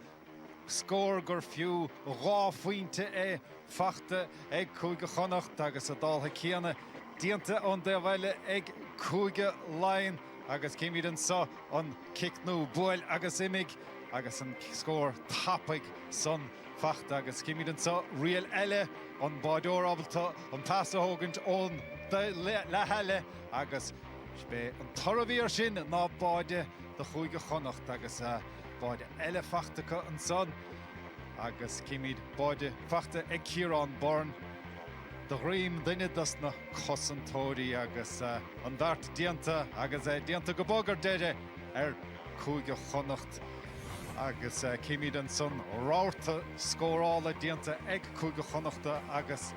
Score Gurfew, Raw Fuinte, Fachte Egg Kuige Connacht, Agus Adal Hakiana, Diente on the Welle Egg Kuige Line, Agus Kimiden saw on Kick No Boil, Agus Imig. Agus an score tapig son facht agus Kimiden sa real elle on Bador Abelta on Passa Hogant on the Lahelle agus spe an Toravir Shin na Bade the Chuige Connacht agus Bade elle fachteka an son agus Kimid Bade fachte e Kieran Born the Ream dinne das na Cossantori agus an dart Dianta agus Dianta Gabogar dede Chuige Connacht agus Kimid an son Rauta score all a Dianta eg Chuige Connachta agus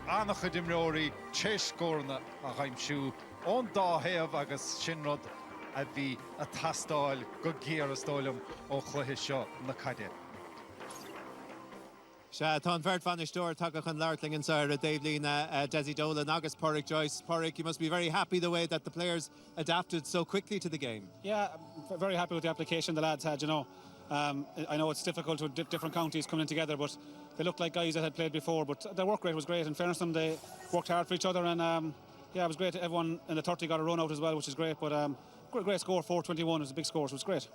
Anach Dimrori Chesh Gorna a Haimshu on da hev agus Shinrod a vi a tastal go gear a stolum o chluhisho na Cade. Tá bheirt fan isteoir tugadh an leirling in Sarah, Dave Lina, Desi Dolan, agus Porrick Joyce. Porrick, you must be very happy the way that the players adapted so quickly to the game. Yeah, I'm very happy with the application the lads had, you know. I know it's difficult with different counties coming together, but they looked like guys that had played before. But their work rate was great. In fairness to them, they worked hard for each other, and yeah, it was great. Everyone in the 30 got a run out as well, which is great. But great score, 4-21. It was a big score, so it was great.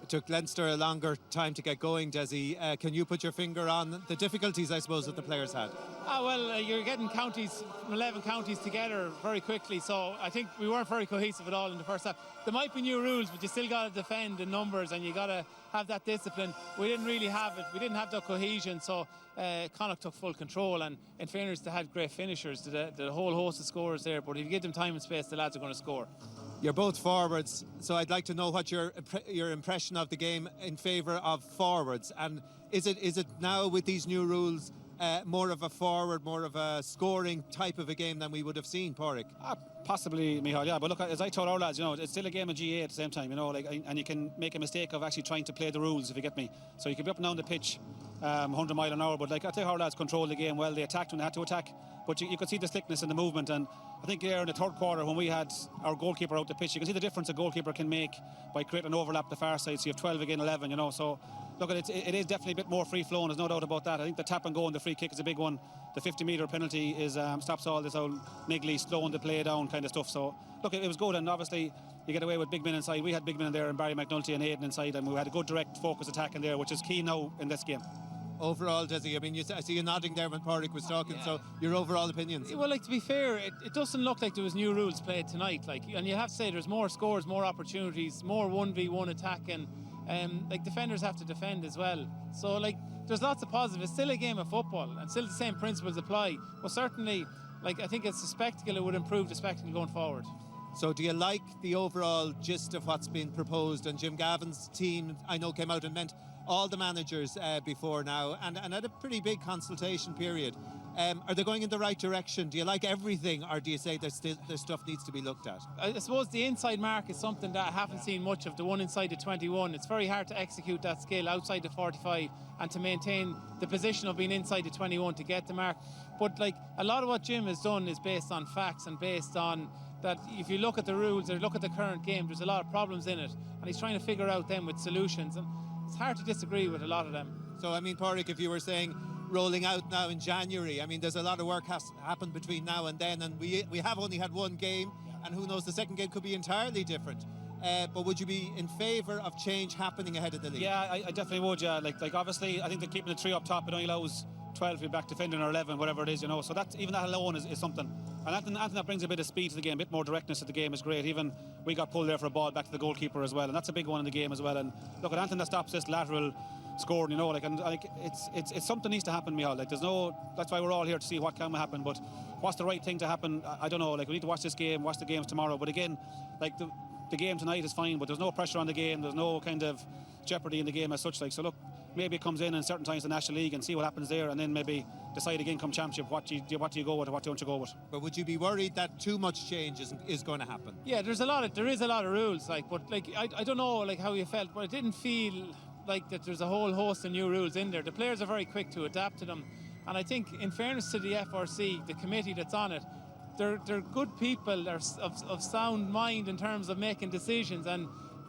It took Leinster a longer time to get going, Desi. Can you put your finger on the difficulties, I suppose, that the players had? Well, you're getting counties, 11 counties together very quickly, so I think we weren't very cohesive at all in the first half. There might be new rules, but you still got to defend in numbers, and you got to have that discipline. We didn't really have it. We didn't have the cohesion, so Connacht took full control, and in fairness, they had great finishers. The whole host of scorers there, but if you give them time and space, the lads are going to score. You're both forwards, so I'd like to know what your impression of the game in favour of forwards. And is it now with these new rules more of a forward, more of a scoring type of a game than we would have seen, Pádraig? Possibly, Michal, yeah. But look, as I told our lads, it's still a game of GA at the same time, and you can make a mistake of actually trying to play the rules, if you get me. So you can be up and down the pitch 100 mile an hour, but I think our lads controlled the game well. They attacked when they had to attack, but you could see the slickness in the movement. And I think there in the third quarter, when we had our goalkeeper out the pitch, you can see the difference a goalkeeper can make by creating an overlap the far side. So you have 12 again 11, so look, it is definitely a bit more free-flowing, there's no doubt about that. I think the tap and go and the free kick is a big one. The 50-metre penalty is stops all this old niggly, slowing the play down kind of stuff. So, look, it was good, and obviously you get away with big men inside. We had big men in there, and Barry McNulty and Aidan inside, and we had a good direct focus attack in there, which is key now in this game. Overall, Desi, I mean, I see you nodding there when Pádraig was talking, so your overall opinions? Well, to be fair, it doesn't look like there was new rules played tonight, and you have to say there's more scores, more opportunities, more 1v1 attacking. Defenders have to defend as well. So, there's lots of positives. It's still a game of football, and still the same principles apply. But certainly, I think it's a spectacle. It would improve the spectacle going forward. So do you like the overall gist of what's been proposed? And Jim Gavin's team, I know, came out and met all the managers before now and had a pretty big consultation period. Are they going in the right direction? Do you like everything, or do you say there's stuff needs to be looked at? I suppose the inside mark is something that I haven't seen much of, the one inside the 21. It's very hard to execute that skill outside the 45 and to maintain the position of being inside the 21 to get the mark. But a lot of what Jim has done is based on facts and based on that if you look at the rules or look at the current game, there's a lot of problems in it, and he's trying to figure out them with solutions, and it's hard to disagree with a lot of them. So, I mean, Pádraig, if you were saying rolling out now in January, I mean, there's a lot of work has happened between now and then, and we have only had one game, and who knows, the second game could be entirely different. But would you be in favour of change happening ahead of the league? Yeah, I definitely would, yeah. Obviously, I think that keeping the three up top, it only allows 12 to be back defending or 11, whatever it is, So even that alone is something. And anything that brings a bit of speed to the game, a bit more directness to the game is great. Even we got pulled there for a ball back to the goalkeeper as well, and that's a big one in the game as well. And look, anything that stops this lateral scoring, it's something needs to happen, Michal. That's why we're all here to see what can happen. But what's the right thing to happen? I don't know. We need to watch this game, watch the games tomorrow. But again, the game tonight is fine, but there's no pressure on the game. There's no kind of jeopardy in the game as such. So look, maybe it comes in certain times the National League and see what happens there, and then maybe decide again come Championship what do you go with or what don't you go with. But would you be worried that too much change is going to happen? Yeah, there is a lot of rules, but I don't know how you felt, but it didn't feel like that there's a whole host of new rules in there. The players are very quick to adapt to them, and I think in fairness to the FRC, the committee that's on it, they're good people, they're of sound mind in terms of making decisions, and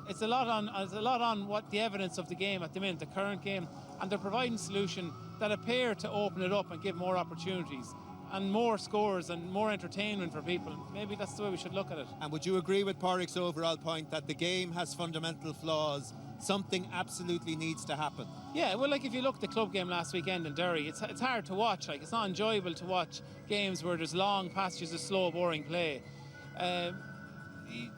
it's a lot on what the evidence of the game at the minute, the current game, and they're providing solutions that appear to open it up and give more opportunities and more scores and more entertainment for people. Maybe that's the way we should look at it. And would you agree with Pádraig's overall point that the game has fundamental flaws? Something absolutely needs to happen. Yeah, well, if you look at the club game last weekend in Derry, it's hard to watch. It's not enjoyable to watch games where there's long passages of slow, boring play.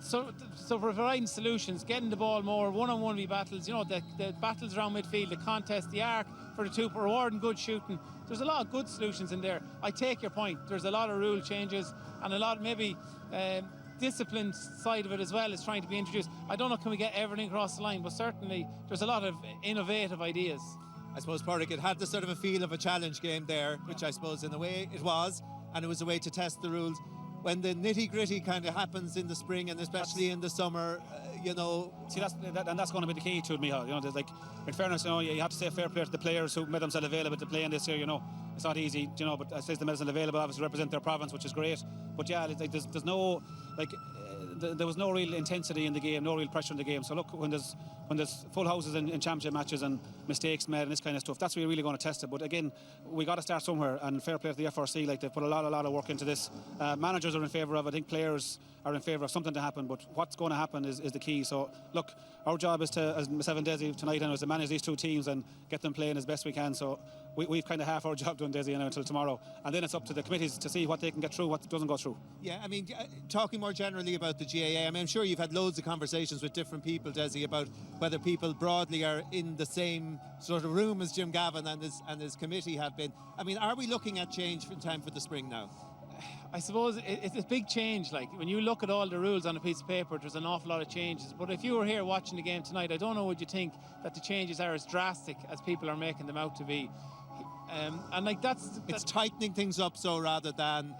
So providing solutions, getting the ball more, one-on-one battles, the battles around midfield, the contest, the arc for the two, rewarding good shooting. There's a lot of good solutions in there. I take your point. There's a lot of rule changes and a lot of maybe discipline side of it as well is trying to be introduced. I don't know, can we get everything across the line, but certainly there's a lot of innovative ideas. I suppose, Pádraig, it had the sort of a feel of a challenge game there, which I suppose in a way it was, and it was a way to test the rules. When the nitty-gritty kind of happens in the spring and especially in the summer, See, that's going to be the key to it, Michal. In fairness, you have to say fair play to the players who made themselves available to play in this year. It's not easy, but I say they made themselves available, obviously to represent their province, which is great. But yeah, there's no there was no real intensity in the game, no real pressure in the game. So look, when there's full houses in championship matches and mistakes made and this kind of stuff, that's where you're really going to test it. But again, we got to start somewhere, and fair play to the FRC. They've put a lot of work into this. Managers are in favour of it. I think players are in favour of something to happen, but what's going to happen is the key. So look, our job is to, as myself and Desi tonight, is to manage these two teams and get them playing as best we can. So we've kind of half our job done, Desi, until tomorrow, and then it's up to the committees to see what they can get through, what doesn't go through. Yeah, I mean, talking more generally about the GAA, I mean, I'm sure you've had loads of conversations with different people, Desi, about whether people broadly are in the same sort of room as Jim Gavin and his committee have been. I mean, are we looking at change in time for the spring now? I suppose it's a big change. When you look at all the rules on a piece of paper, there's an awful lot of changes. But if you were here watching the game tonight, I don't know, would you think that the changes are as drastic as people are making them out to be? And like It's tightening things up so rather than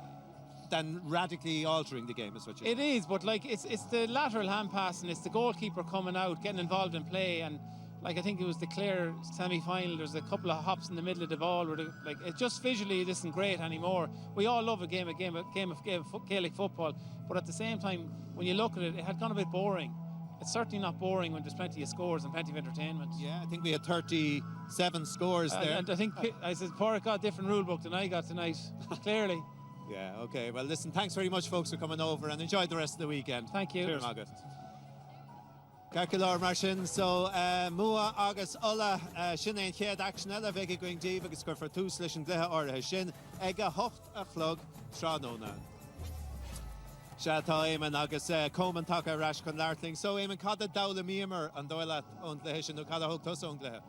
radically altering the game, is what you're saying. It is, but like it's the lateral hand pass and it's the goalkeeper coming out, getting involved in play, and like I think it was the Clare semi-final. There's a couple of hops in the middle of the ball where like it just visually it isn't great anymore. We all love a game of Gaelic football, but at the same time, when you look at it, it had gone a bit boring. It's certainly not boring when there's plenty of scores and plenty of entertainment. Yeah, I think we had 37 scores there. And I think I said Porrick got a different rule book than I got tonight, clearly. Yeah, okay. Well, listen, thanks very much, folks, for coming over, and enjoy the rest of the weekend. Thank you. Cheers. Carculor Martin, so Mua August Ola Shin Ked Action Ella Vega going deep because for two slishin Gleha or Shin Ega Hocht a Flug Shranona. Shata Eamon August Coleman Taka Rash Con Lartling. So Eamon Kada Dowla Mimer and Doyle on the Hishin who Kada Hook Tos on Gleha.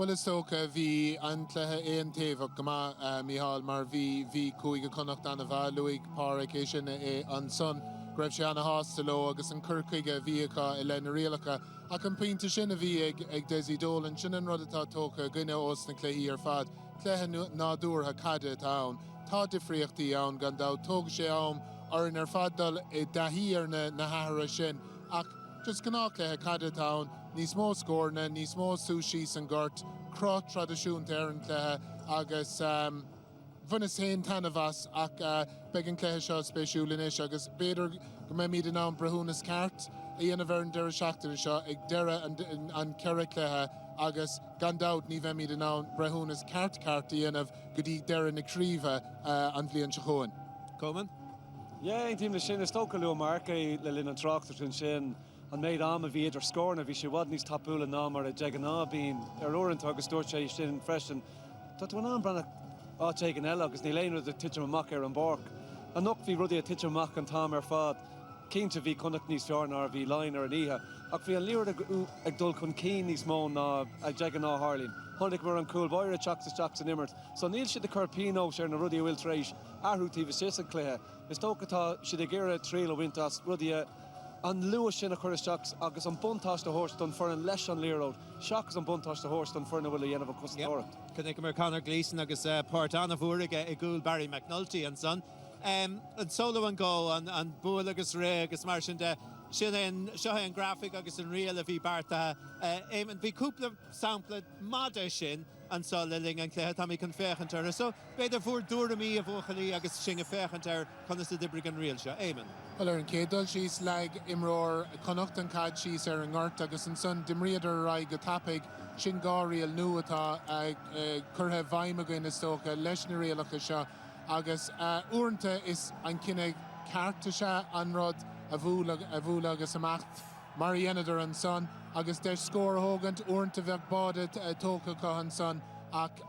Well, it's okay. Vi antlehe ein tevok gama Mihal mar vi kuiga Connacht anava Louis Park Ishin an son. Gref Shana Hostelo agus an Kirkiga Viaka Elena Rielaka a campaign to Shina Vi ag Desi Dolan Shinan Rodata Toka Gina Austin Clehi ar Fad Clehe Nadur ha Kada Town Ta Difriachti Aun Gandau Tog Sheaum or in ar Faddal Dahir na Hahara Shin Ak just Gana Clehe Kada Town Ní smó scorna, ní smó sushi and gurt Crot tradition Teran Clehe agus Vunus Hain Tanavas ac Began Clehe Shaw Specialinish agus Bader Gmemid and Am Brahunas Cart Ian of Ern Dera Shachter Shaw Ig Dera and Kerry Clehe agus Gandout Ni Vemid and Am Brahunas Cart Ian of Goody Dera Nikriva and Vlian Chahoan. Coleman? Yeah, ein team the Shin is Stokaloo Marke Lilin and Tractor and Shin and made Am of Viet or scorn if she wasn't his tapula nam or a Jagana being Oran Tugus Dorche Shin fresh and Tatuan Brana taken Ella because Nilaine was the Titcham Macker and Bork. And not fi Ruddy a Titcham Mack and Tom Fad. Keen to be Connacht Nis Fjorn or V Liner and Iha. Ak fi a Lear a Dul Kun Keen Nis Mon a Jagana Harlin. Hundic were on cool boy Chocks and Immert. So Neil should the Carpino share and Ruddy will trace. Aru TV Sisson Clehe. Mistokata should the Gira Trail of Wintas Ruddy an Lewis sin a chuir Shocks agus an buntáis de horse done for an leis an Lear Road. Shocks an buntáis de horse done for an bhfuil a dhéanamh cos Connacht. Cynnig mar Conor Gleeson agus Port Anna Bhúrig a gúil Barry McNulty and son. And solo and go and Búil agus Ray agus mar sin de sin an graphic agus an real a bhí Barta Éimean bhí cúpla sampla mada sin an so liling an Cléthe Tamí con féchantar. So beidir bhúr dúramí a bhuachalí agus sin a féchantar chuna sa dibrig an real seo. Éimean. Well, ar an cédal she's lag imróir Connacht an cad she's ar an gart agus an son dimriadar rai go tapig sin gárial nu atá curthe bhaime goin is tóca leis na réalacha seo agus uanta is an cinnig carta se an rod a bhúla agus amacht Marianadar an son agus de scór hógant uanta bheith báda tóca cahan son ach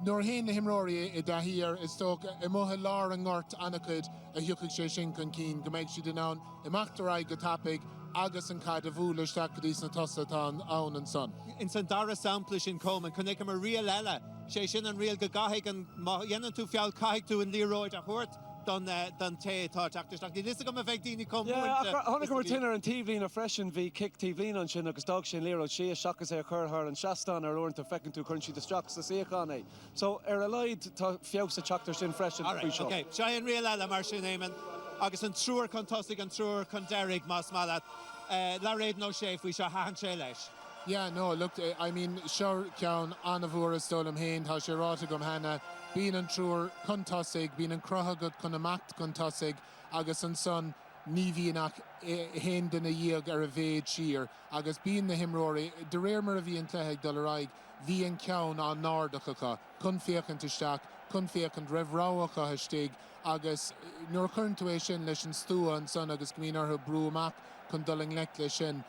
Nor hen himrory dahir is tok emohe lar an gort anacud a hiuchig sé sin con keen gomeid si den an imachtarai gotapig agus an cad a bhúla stacadís na tosatán aun an son. In St. Dara samplish in Coleman, connect him a real ella. Sé sin an real gagahig and yenan tu fial kahig tu in Leroy a hort done te thought actors like this come affect dini come. Yeah, Honig were tinner and Tivlin a fresh and vi kick Tivlin on shin agus dog shin Leroy she shock as occur her and Shastan or ornt affecting to currently the strokes the see on so allied to fios a choctor shin fresh and crucial. Okay, Cheyenne real ella marshin name agus an truer contostig and truer conderrig mas malat la raid no chef we shall hand shelesh. Yeah, no, look, I mean, sure, Cian, Anavura Stolam Hain, how she Rottagum Hannah, being an truer contosig, being an Crohagut Conamact contosig, agus an son, Nivianak Hain den a Yeg or a Vade Sheer, agus being the Himrory, the rare Meravi and Cleheg Dollarag, V and Cian on Nordachaka, Confiakan to Shack, Confiakan Rev Rawaka Hastig, agus nor current tuition Leshin Stua and son agus Gminar her Brumak, Condoling Leklishin.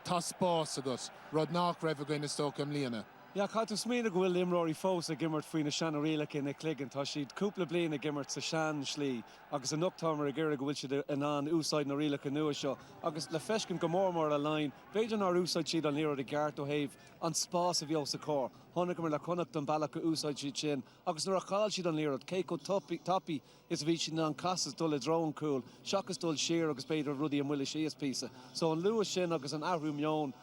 Tas boss agus rod nach raibh goin stocam líana. Ja, Catu Smina go bhfuil Imrory fós a gimmert faoin na sean rialach in na cligan tá siad cúpla bliana a gimmert sa sean slí agus an uptámar a ggéire go bhfuil siad an úsáid na rialach an nua seo agus le feiscin go mór a line beidir ná úsáid siad an Leroy de Gart ó Haimh an spás a bhíos a cór tháinig go mar le Connacht an bailach go úsáid siad sin agus nuair a cháil siad an Leroy Keiko Topi is bhí siad an casas dul a drone cool seachas dul siar agus beidir rudí an bhfuil síos písa so an luas sin agus an ahrú meón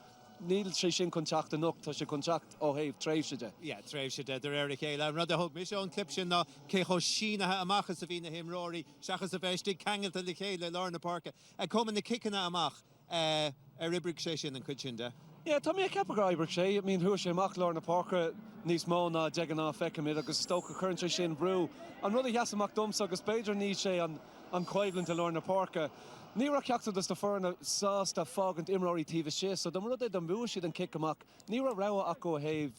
níl sé sin contact an tá sé contact ó héh tréifhide. Yeah, tréifhide der Eric Chéile. Rud a hog mis an clipsin na cé cho sínathe amachchas a bhí na himróí seachas a bheití kegel a le chéile Lárna Parka. A cum na kickanna amach ribrig sé sin an cuid sin de. Yeah, tá mé cepa go ibric sé, mín thuair sé amach Lárna Parka níos mó ná degan ná feicimid agus stocha chuann sé sin brú. An rud a heasamach domsa agus beidir ní sé an coiblann a Lárna Parka. Ní ra ceachta dus do fearna sásta fágant imróí tíomh sé, so dom rud é don bhuail siad an kick amach. Ní ra rá acu a héh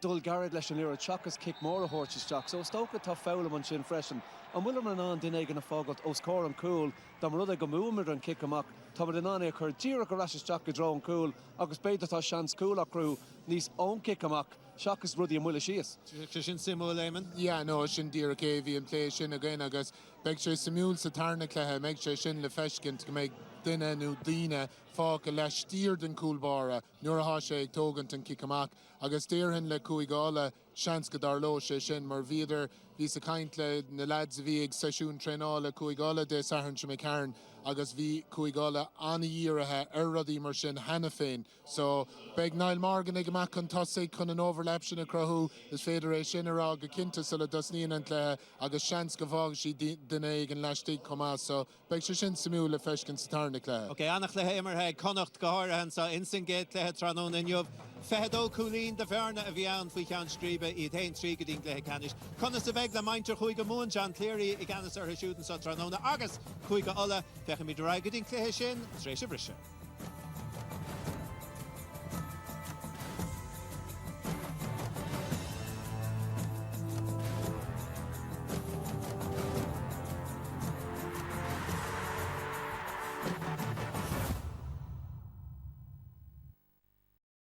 dul garad leis an líra teachas kick mór a thuirteteach, so stocha tá fála an sin freisin. An bhfuil man an duine gan na fágad ó scór an cúil, dom rud é go múmid an kick amach, tá mar den anna chur díra go reisteach go drón cúil, agus beidir tá seans cúil a crú níos ón kick amach. Seachas rudí an bhfuil síos. Sin simú Léman? Yeah, no, sin díra céhí an plé sin again agus beag sé simúl sa tarna clethe, meag sé sin le feiscint go méid duine nó daoine fáca leis tír den cúlbára, nuair a há sé ag tógant an kick amach, agus tíorhann le cúigála seans go darló sé sin mar bhíidir hí sa caint le na lads a bhí ag seisiún tréála cúigála de sahann se me cairn agus bhí cúigála anna díirithe radí mar sin hena féin. So beag Niall Morgan ag amach an tosaigh chun an overlap sin a crothú is féidir é sin ará go cinnta sula dosníon an clethe agus seans go bhág sí duine ag an leistigh comá, so beag sé sin simú le feiscin sa tarna clethe. Okay, annach le héimar he Connacht go háirthan sa insingate clethe tróna inniuh. Fehedó cúlín de bhearna a bhí an faoi ceann stríbe iad haon trí go dtín clethe canis. Conas a bheith le maintir chuig go mún John Cleary I ganas ar siúdan sa tróna agus chuig go ola fecha mí do ra go dtín clethe sin, tréis a brise.